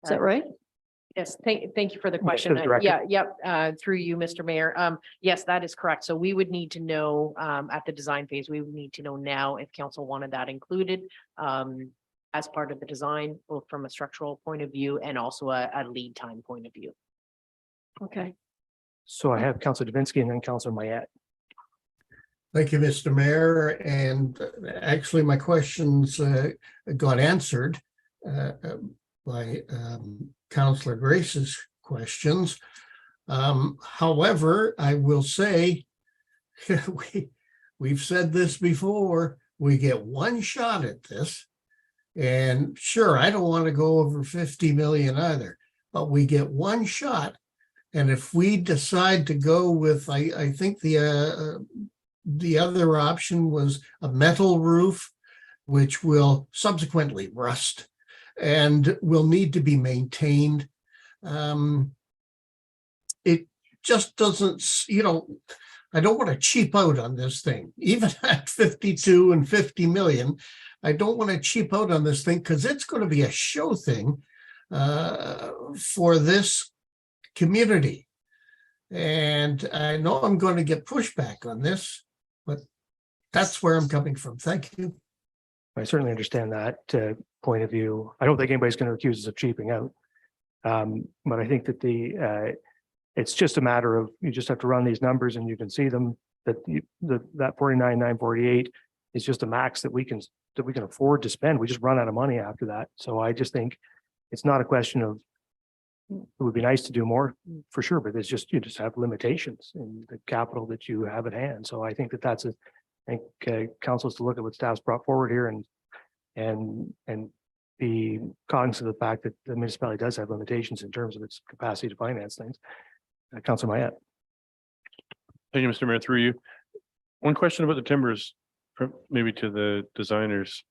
Speaker 3: Is that right?
Speaker 4: Yes, thank you for the question.
Speaker 2: the director.
Speaker 4: Yeah, yep, through you, Mr. Mayor. Yes, that is correct. So we would need to know at the design phase, we would need to know now if council wanted that included as part of the design, both from a structural point of view and also a lead time point of view.
Speaker 3: Okay.
Speaker 2: So I have Councillor Davinsky and then Councillor Mayette.
Speaker 10: Thank you, Mr. Mayor. And actually, my questions got answered by Councillor Grace's questions. However, I will say, we've said this before, we get one shot at this. And sure, I don't want to go over 50 million either, but we get one shot. And if we decide to go with, I think the other option was a metal roof, which will subsequently rust and will need to be maintained. It just doesn't, you know, I don't want to cheap out on this thing, even at 52 and 50 million. I don't want to cheap out on this thing because it's going to be a show thing for this community. And I know I'm going to get pushback on this, but that's where I'm coming from. Thank you.
Speaker 2: I certainly understand that point of view. I don't think anybody's going to accuse us of cheaping out. But I think that it's just a matter of, you just have to run these numbers and you can see them, that that 49,948 is just a max that we can afford to spend. We just run out of money after that. So I just think it's not a question of, it would be nice to do more for sure, but it's just, you just have limitations in the capital that you have at hand. So I think that that's I think council is to look at what staff's brought forward here and be cognizant of the fact that the municipality does have limitations in terms of its capacity to finance things. Councilor Mayette.
Speaker 7: Thank you, Mr. Mayor, through you. One question about the timbers, maybe to the designers.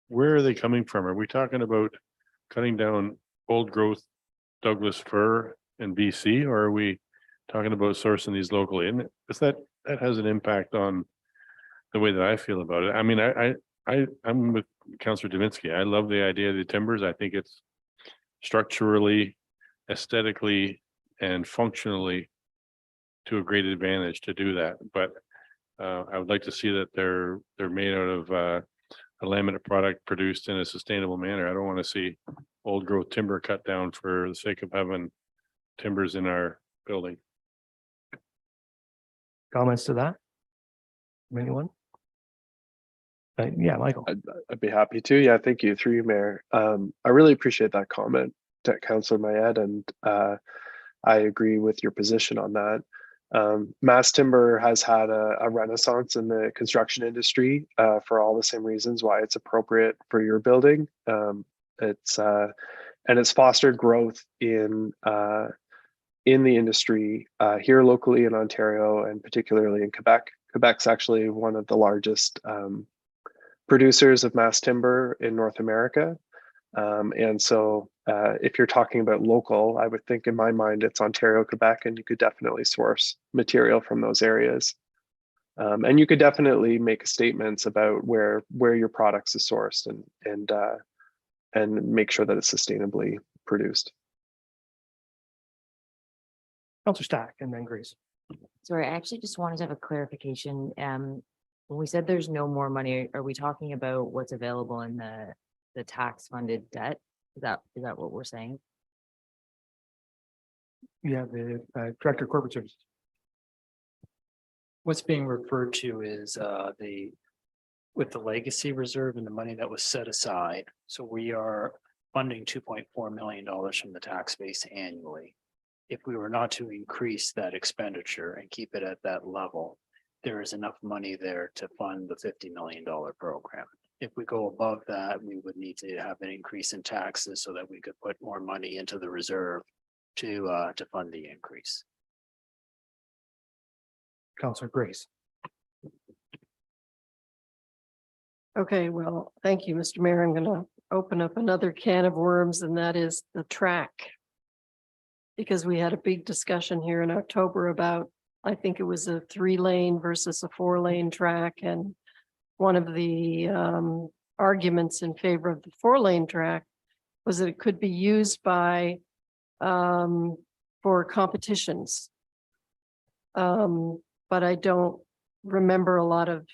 Speaker 7: Where are they coming from? Are we talking about cutting down old growth Douglas fir in BC, or are we talking about sourcing these locally? And because that has an impact on the way that I feel about it. I mean, I'm with Councillor Davinsky. I love the idea of the timbers. I think it's structurally, aesthetically, and functionally to a great advantage to do that. But I would like to see that they're made out of a laminate product produced in a sustainable manner. I don't want to see old growth timber cut down for the sake of having timbers in our building.
Speaker 2: Comments to that? From anyone? Yeah, Michael.
Speaker 5: I'd be happy to. Yeah, thank you. Through you, Mayor. I really appreciate that comment, to Councillor Mayed, and I agree with your position on that. Mass timber has had a renaissance in the construction industry for all the same reasons why it's appropriate for your building. It's fostered growth in the industry here locally in Ontario and particularly in Quebec. Quebec's actually one of the largest producers of mass timber in North America. And so if you're talking about local, I would think in my mind it's Ontario, Quebec, and you could definitely source material from those areas. And you could definitely make statements about where your products is sourced and make sure that it's sustainably produced.
Speaker 2: Councillor Stack and then Grace.
Speaker 12: Sorry, I actually just wanted to have a clarification. When we said there's no more money, are we talking about what's available in the tax funded debt? Is that what we're saying?
Speaker 2: Yeah, the Director of Corporate Services.
Speaker 9: What's being referred to is with the legacy reserve and the money that was set aside. So we are funding $2.4 million from the tax base annually. If we were not to increase that expenditure and keep it at that level, there is enough money there to fund the $50 million program. If we go above that, we would need to have an increase in taxes so that we could put more money into the reserve to fund the increase.
Speaker 2: Councillor Grace.
Speaker 3: Okay, well, thank you, Mr. Mayor. I'm going to open up another can of worms, and that is the track. Because we had a big discussion here in October about, I think it was a 3-lane versus a 4-lane track. And one of the arguments in favor of the 4-lane track was that it could be used by for competitions. But I don't remember a lot of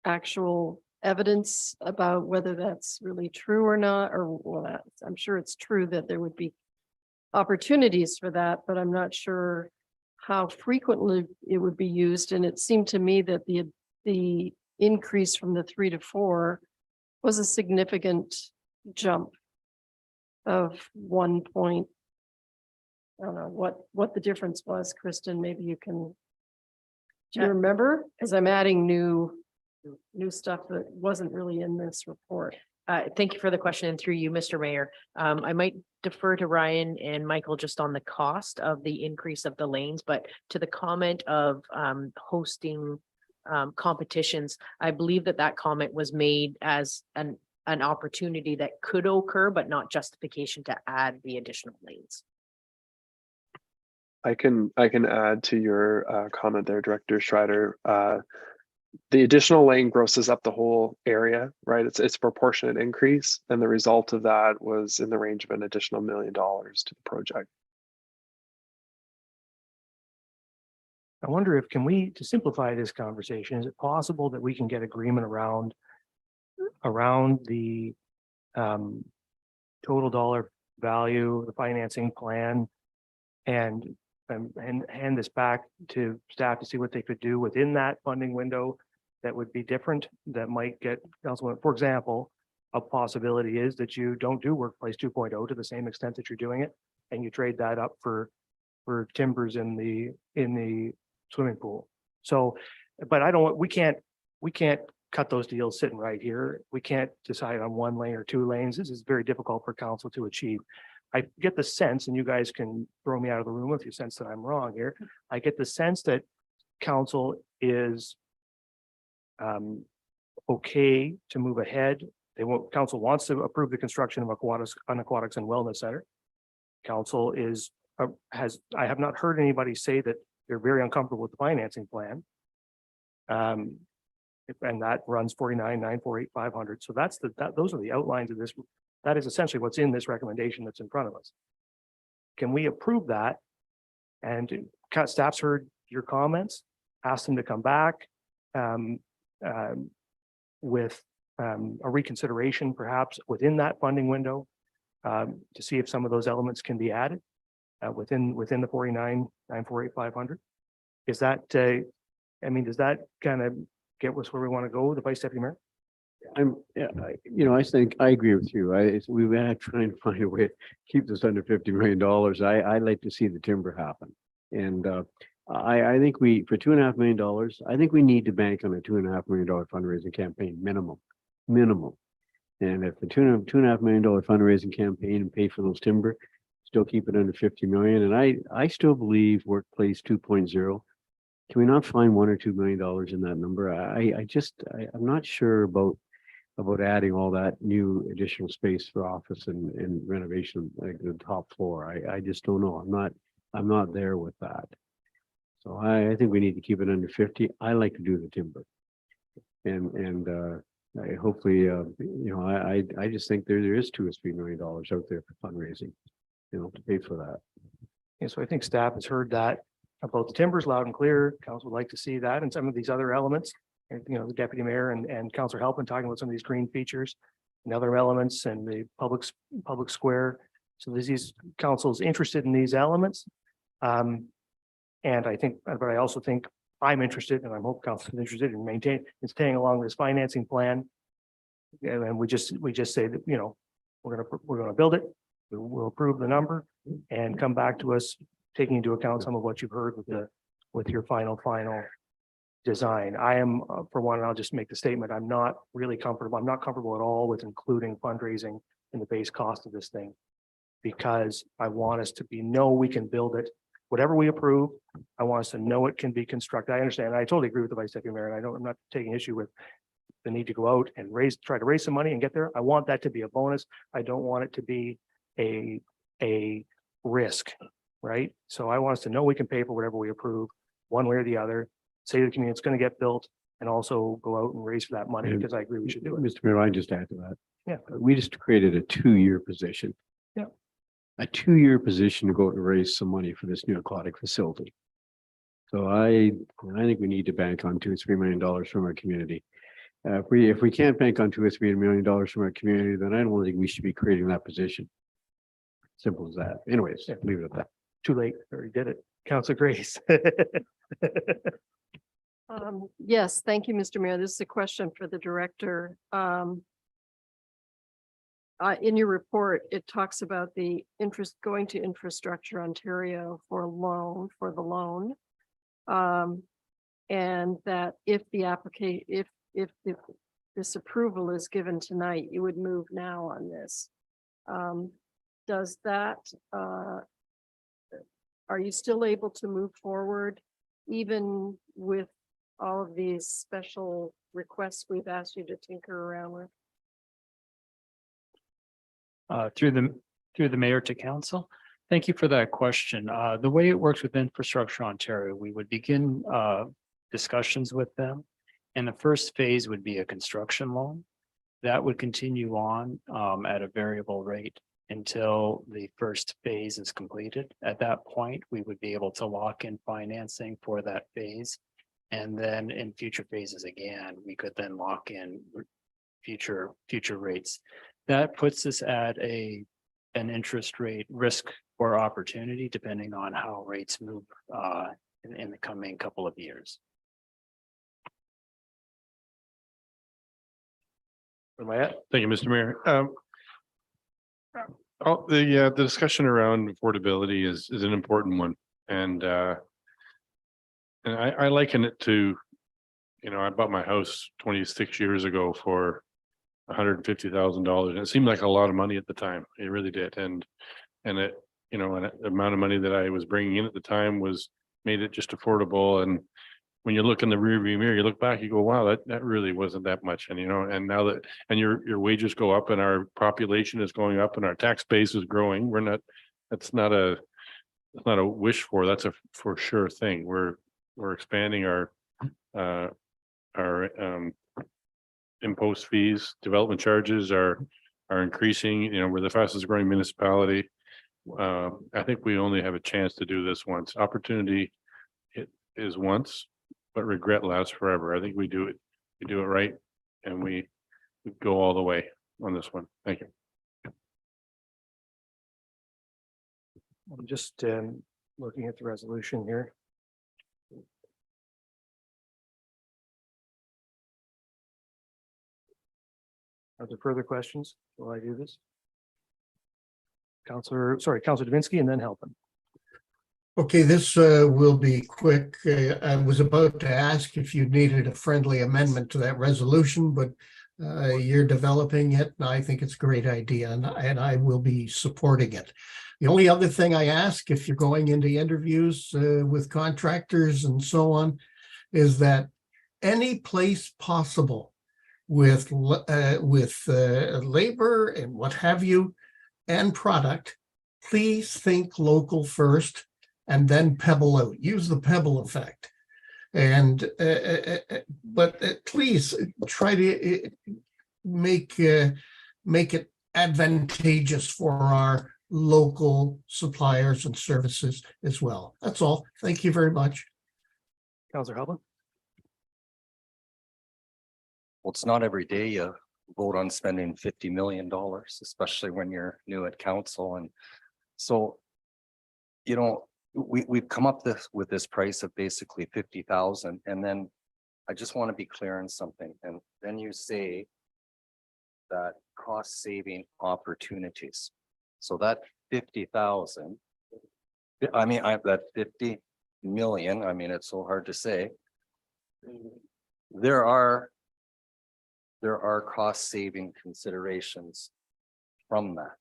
Speaker 3: actual evidence about whether that's really true or not, or well, I'm sure it's true that there would be opportunities for that, but I'm not sure how frequently it would be used. And it seemed to me that the increase from the 3 to 4 was a significant jump of 1 point. I don't know what the difference was, Kristen. Maybe you can. Do you remember? Because I'm adding new stuff that wasn't really in this report.
Speaker 4: Thank you for the question, and through you, Mr. Mayor. I might defer to Ryan and Michael just on the cost of the increase of the lanes, but to the comment of hosting competitions, I believe that comment was made as an opportunity that could occur, but not justification to add the additional lanes.
Speaker 5: I can add to your comment there, Director Schreider. The additional lane grosses up the whole area, right? It's a proportionate increase, and the result of that was in the range of an additional $1 million to the project.
Speaker 2: I wonder if to simplify this conversation, is it possible that we can get agreement around the total dollar value, the financing plan, and hand this back to staff to see what they could do within that funding window that would be different, that might get Councilman, for example, a possibility is that you don't do Workplace 2.0 to the same extent that you're doing it, and you trade that up for timbers in the swimming pool. So, but we can't cut those deals sitting right here. We can't decide on 1 lane or 2 lanes. This is very difficult for council to achieve. I get the sense, and you guys can throw me out of the room if you sense that I'm wrong here. I get the sense that council is okay to move ahead council wants to approve the construction of an aquatics and wellness center. Council is, I have not heard anybody say that they're very uncomfortable with the financing plan. And that runs 49,948,500. So that's those are the outlines of this. That is essentially what's in this recommendation that's in front of us. Can we approve that? And staff's heard your comments, ask them to come back with a reconsideration perhaps within that funding window to see if some of those elements can be added within the 49,948,500. Is that, I mean, does that kind of get us where we want to go, the Vice Deputy Mayor?
Speaker 11: I think I agree with you. We've been trying to find a way to keep this under $50 million. I like to see the timber happen. And I think for $2.5 million, I think we need to bank on a $2.5 million fundraising campaign minimum. And if the $2.5 million fundraising campaign and pay for those timber, still keep it under 50 million. And I still believe Workplace 2.0. Can we not find $1 or $2 million in that number? I'm not sure about adding all that new additional space for office and renovation, like the top floor. I just don't know. I'm not there with that. So I think we need to keep it under 50. I like to do the timber. And hopefully, I just think there is $2 or $3 million out there for fundraising, to pay for that.
Speaker 2: And so I think staff has heard that about the timbers loud and clear. Council would like to see that and some of these other elements. And, the Deputy Mayor and Councillor Halpin talking about some of these green features and other elements and the public square. So these council's interested in these elements. And I think, but I also think I'm interested, and I hope council is interested in staying along this financing plan. And we just say that, we're gonna build it. We'll approve the number and come back to us, taking into account some of what you've heard with your final design. I am, for one, and I'll just make the statement, I'm not really comfortable. I'm not comfortable at all with including fundraising in the base cost of this thing, because I want us to know we can build it. Whatever we approve, I want us to know it can be constructed. I understand. I totally agree with the Vice Deputy Mayor, and I'm not taking issue with the need to go out and try to raise some money and get there. I want that to be a bonus. I don't want it to be a risk, right? So I want us to know we can pay for whatever we approve, one way or the other. Say to the community it's going to get built, and also go out and raise for that money, because I agree we should do it.
Speaker 11: Mr. Mayor, I just add to that.
Speaker 2: Yeah.
Speaker 11: We just created a 2-year position.
Speaker 2: Yeah.
Speaker 11: A 2-year position to go out and raise some money for this new aquatic facility. So I think we need to bank on $2 or $3 million from our community. If we can't bank on $2 or $3 million from our community, then I don't think we should be creating that position. Simple as that. Anyways, leave it at that.
Speaker 2: Too late. Already did it. Councilor Grace.
Speaker 3: Yes, thank you, Mr. Mayor. This is a question for the director. In your report, it talks about the interest going to Infrastructure Ontario for the loan. And that if the application, if this approval is given tonight, you would move now on this. Does that, are you still able to move forward even with all of these special requests we've asked you to tinker around with?
Speaker 9: Through the mayor to council. Thank you for that question. The way it works with Infrastructure Ontario, we would begin discussions with them. And the first phase would be a construction loan. That would continue on at a variable rate until the first phase is completed. At that point, we would be able to lock in financing for that phase. And then in future phases again, we could then lock in future rates. That puts us at an interest rate risk or opportunity, depending on how rates move in the coming couple of years.
Speaker 7: Thank you, Mr. Mayor. The discussion around affordability is an important one, and I liken it to, I bought my house 26 years ago for $150,000, and it seemed like a lot of money at the time. It really did, and it, and the amount of money that I was bringing in at the time made it just affordable, and when you look in the rearview mirror, you look back, you go, wow, that really wasn't that much. And and now that, and your wages go up and our population is going up and our tax base is growing, it's not a wish for, that's a for sure thing. We're expanding our impost fees, development charges are increasing, we're the fastest growing municipality. I think we only have a chance to do this once. Opportunity it is once, but regret lasts forever. I think we do it right, and we go all the way on this one. Thank you.
Speaker 2: I'm just looking at the resolution here. Are there further questions? Will I do this? Counselor Davinsky and then Halpin.
Speaker 10: Okay, this will be quick. I was about to ask if you needed a friendly amendment to that resolution, but you're developing it, and I think it's a great idea, and I will be supporting it. The only other thing I ask, if you're going into interviews with contractors and so on, is that any place possible with labor and what have you, and product, please think local first and then pebble out. Use the pebble effect. And but please try to make it advantageous for our local suppliers and services as well. That's all. Thank you very much.
Speaker 2: Counselor Halpin.
Speaker 13: Well, it's not every day you vote on spending $50 million, especially when you're new at council. And so, we've come up with this price of basically 50,000. And then I just want to be clear on something. And then you say that cost saving opportunities. So that 50,000, that 50 million, it's so hard to say. There are cost saving considerations from that.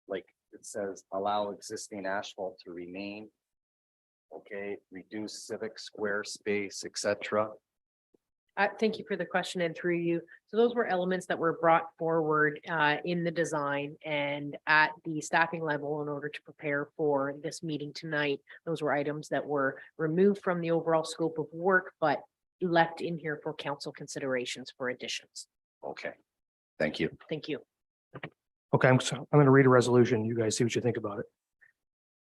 Speaker 13: Like it says, allow existing asphalt to remain. Okay, reduce civic square space, etc.
Speaker 4: Thank you for the question and through you. So those were elements that were brought forward in the design and at the staffing level in order to prepare for this meeting tonight. Those were items that were removed from the overall scope of work, but left in here for council considerations for additions.
Speaker 13: Okay, thank you.
Speaker 4: Thank you.
Speaker 2: Okay, I'm going to read a resolution. You guys see what you think about it.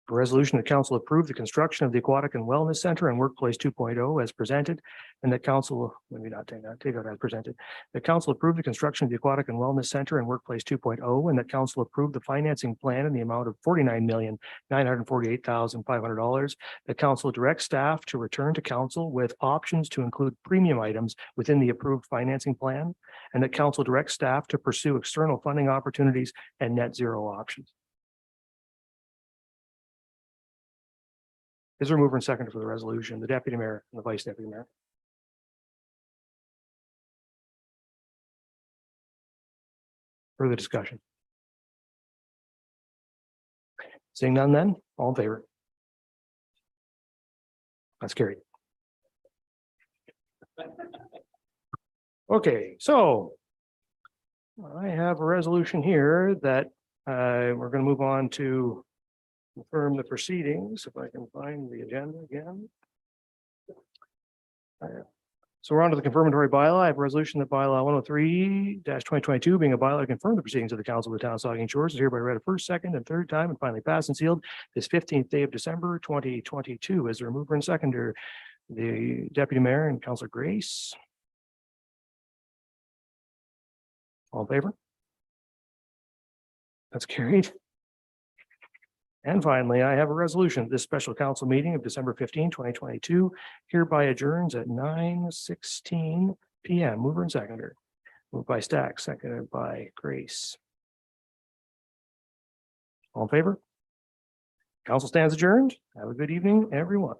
Speaker 2: A resolution that council approved the construction of the Aquatic and Wellness Center and Workplace 2.0 as presented, and that council, maybe not take out as presented, that council approved the construction of the Aquatic and Wellness Center and Workplace 2.0, and that council approved the financing plan in the amount of $49,948,500. That council directs staff to return to council with options to include premium items within the approved financing plan, and that council directs staff to pursue external funding opportunities and net zero options. Is there a mover and seconder for the resolution? The deputy mayor and the vice deputy mayor. Further discussion? Seeing none then, all in favor? That's carried. Okay, so I have a resolution here that we're going to move on to confirm the proceedings, if I can find the agenda again. So we're on to the confirmatory bylaw. I have a resolution that bylaw 103-2022 being a bylaw to confirm the proceedings of the council of the town of Saugeen Shores is hereby read a first, second, and third time and finally passed and sealed this 15th day of December 2022. As a mover and seconder, the deputy mayor and Councillor Grace. All in favor? That's carried. And finally, I have a resolution. This special council meeting of December 15, 2022 hereby adjourns at 9:16 p.m. Mover and seconder. Moved by Stack, seconded by Grace. All in favor? Council stands adjourned. Have a good evening, everyone.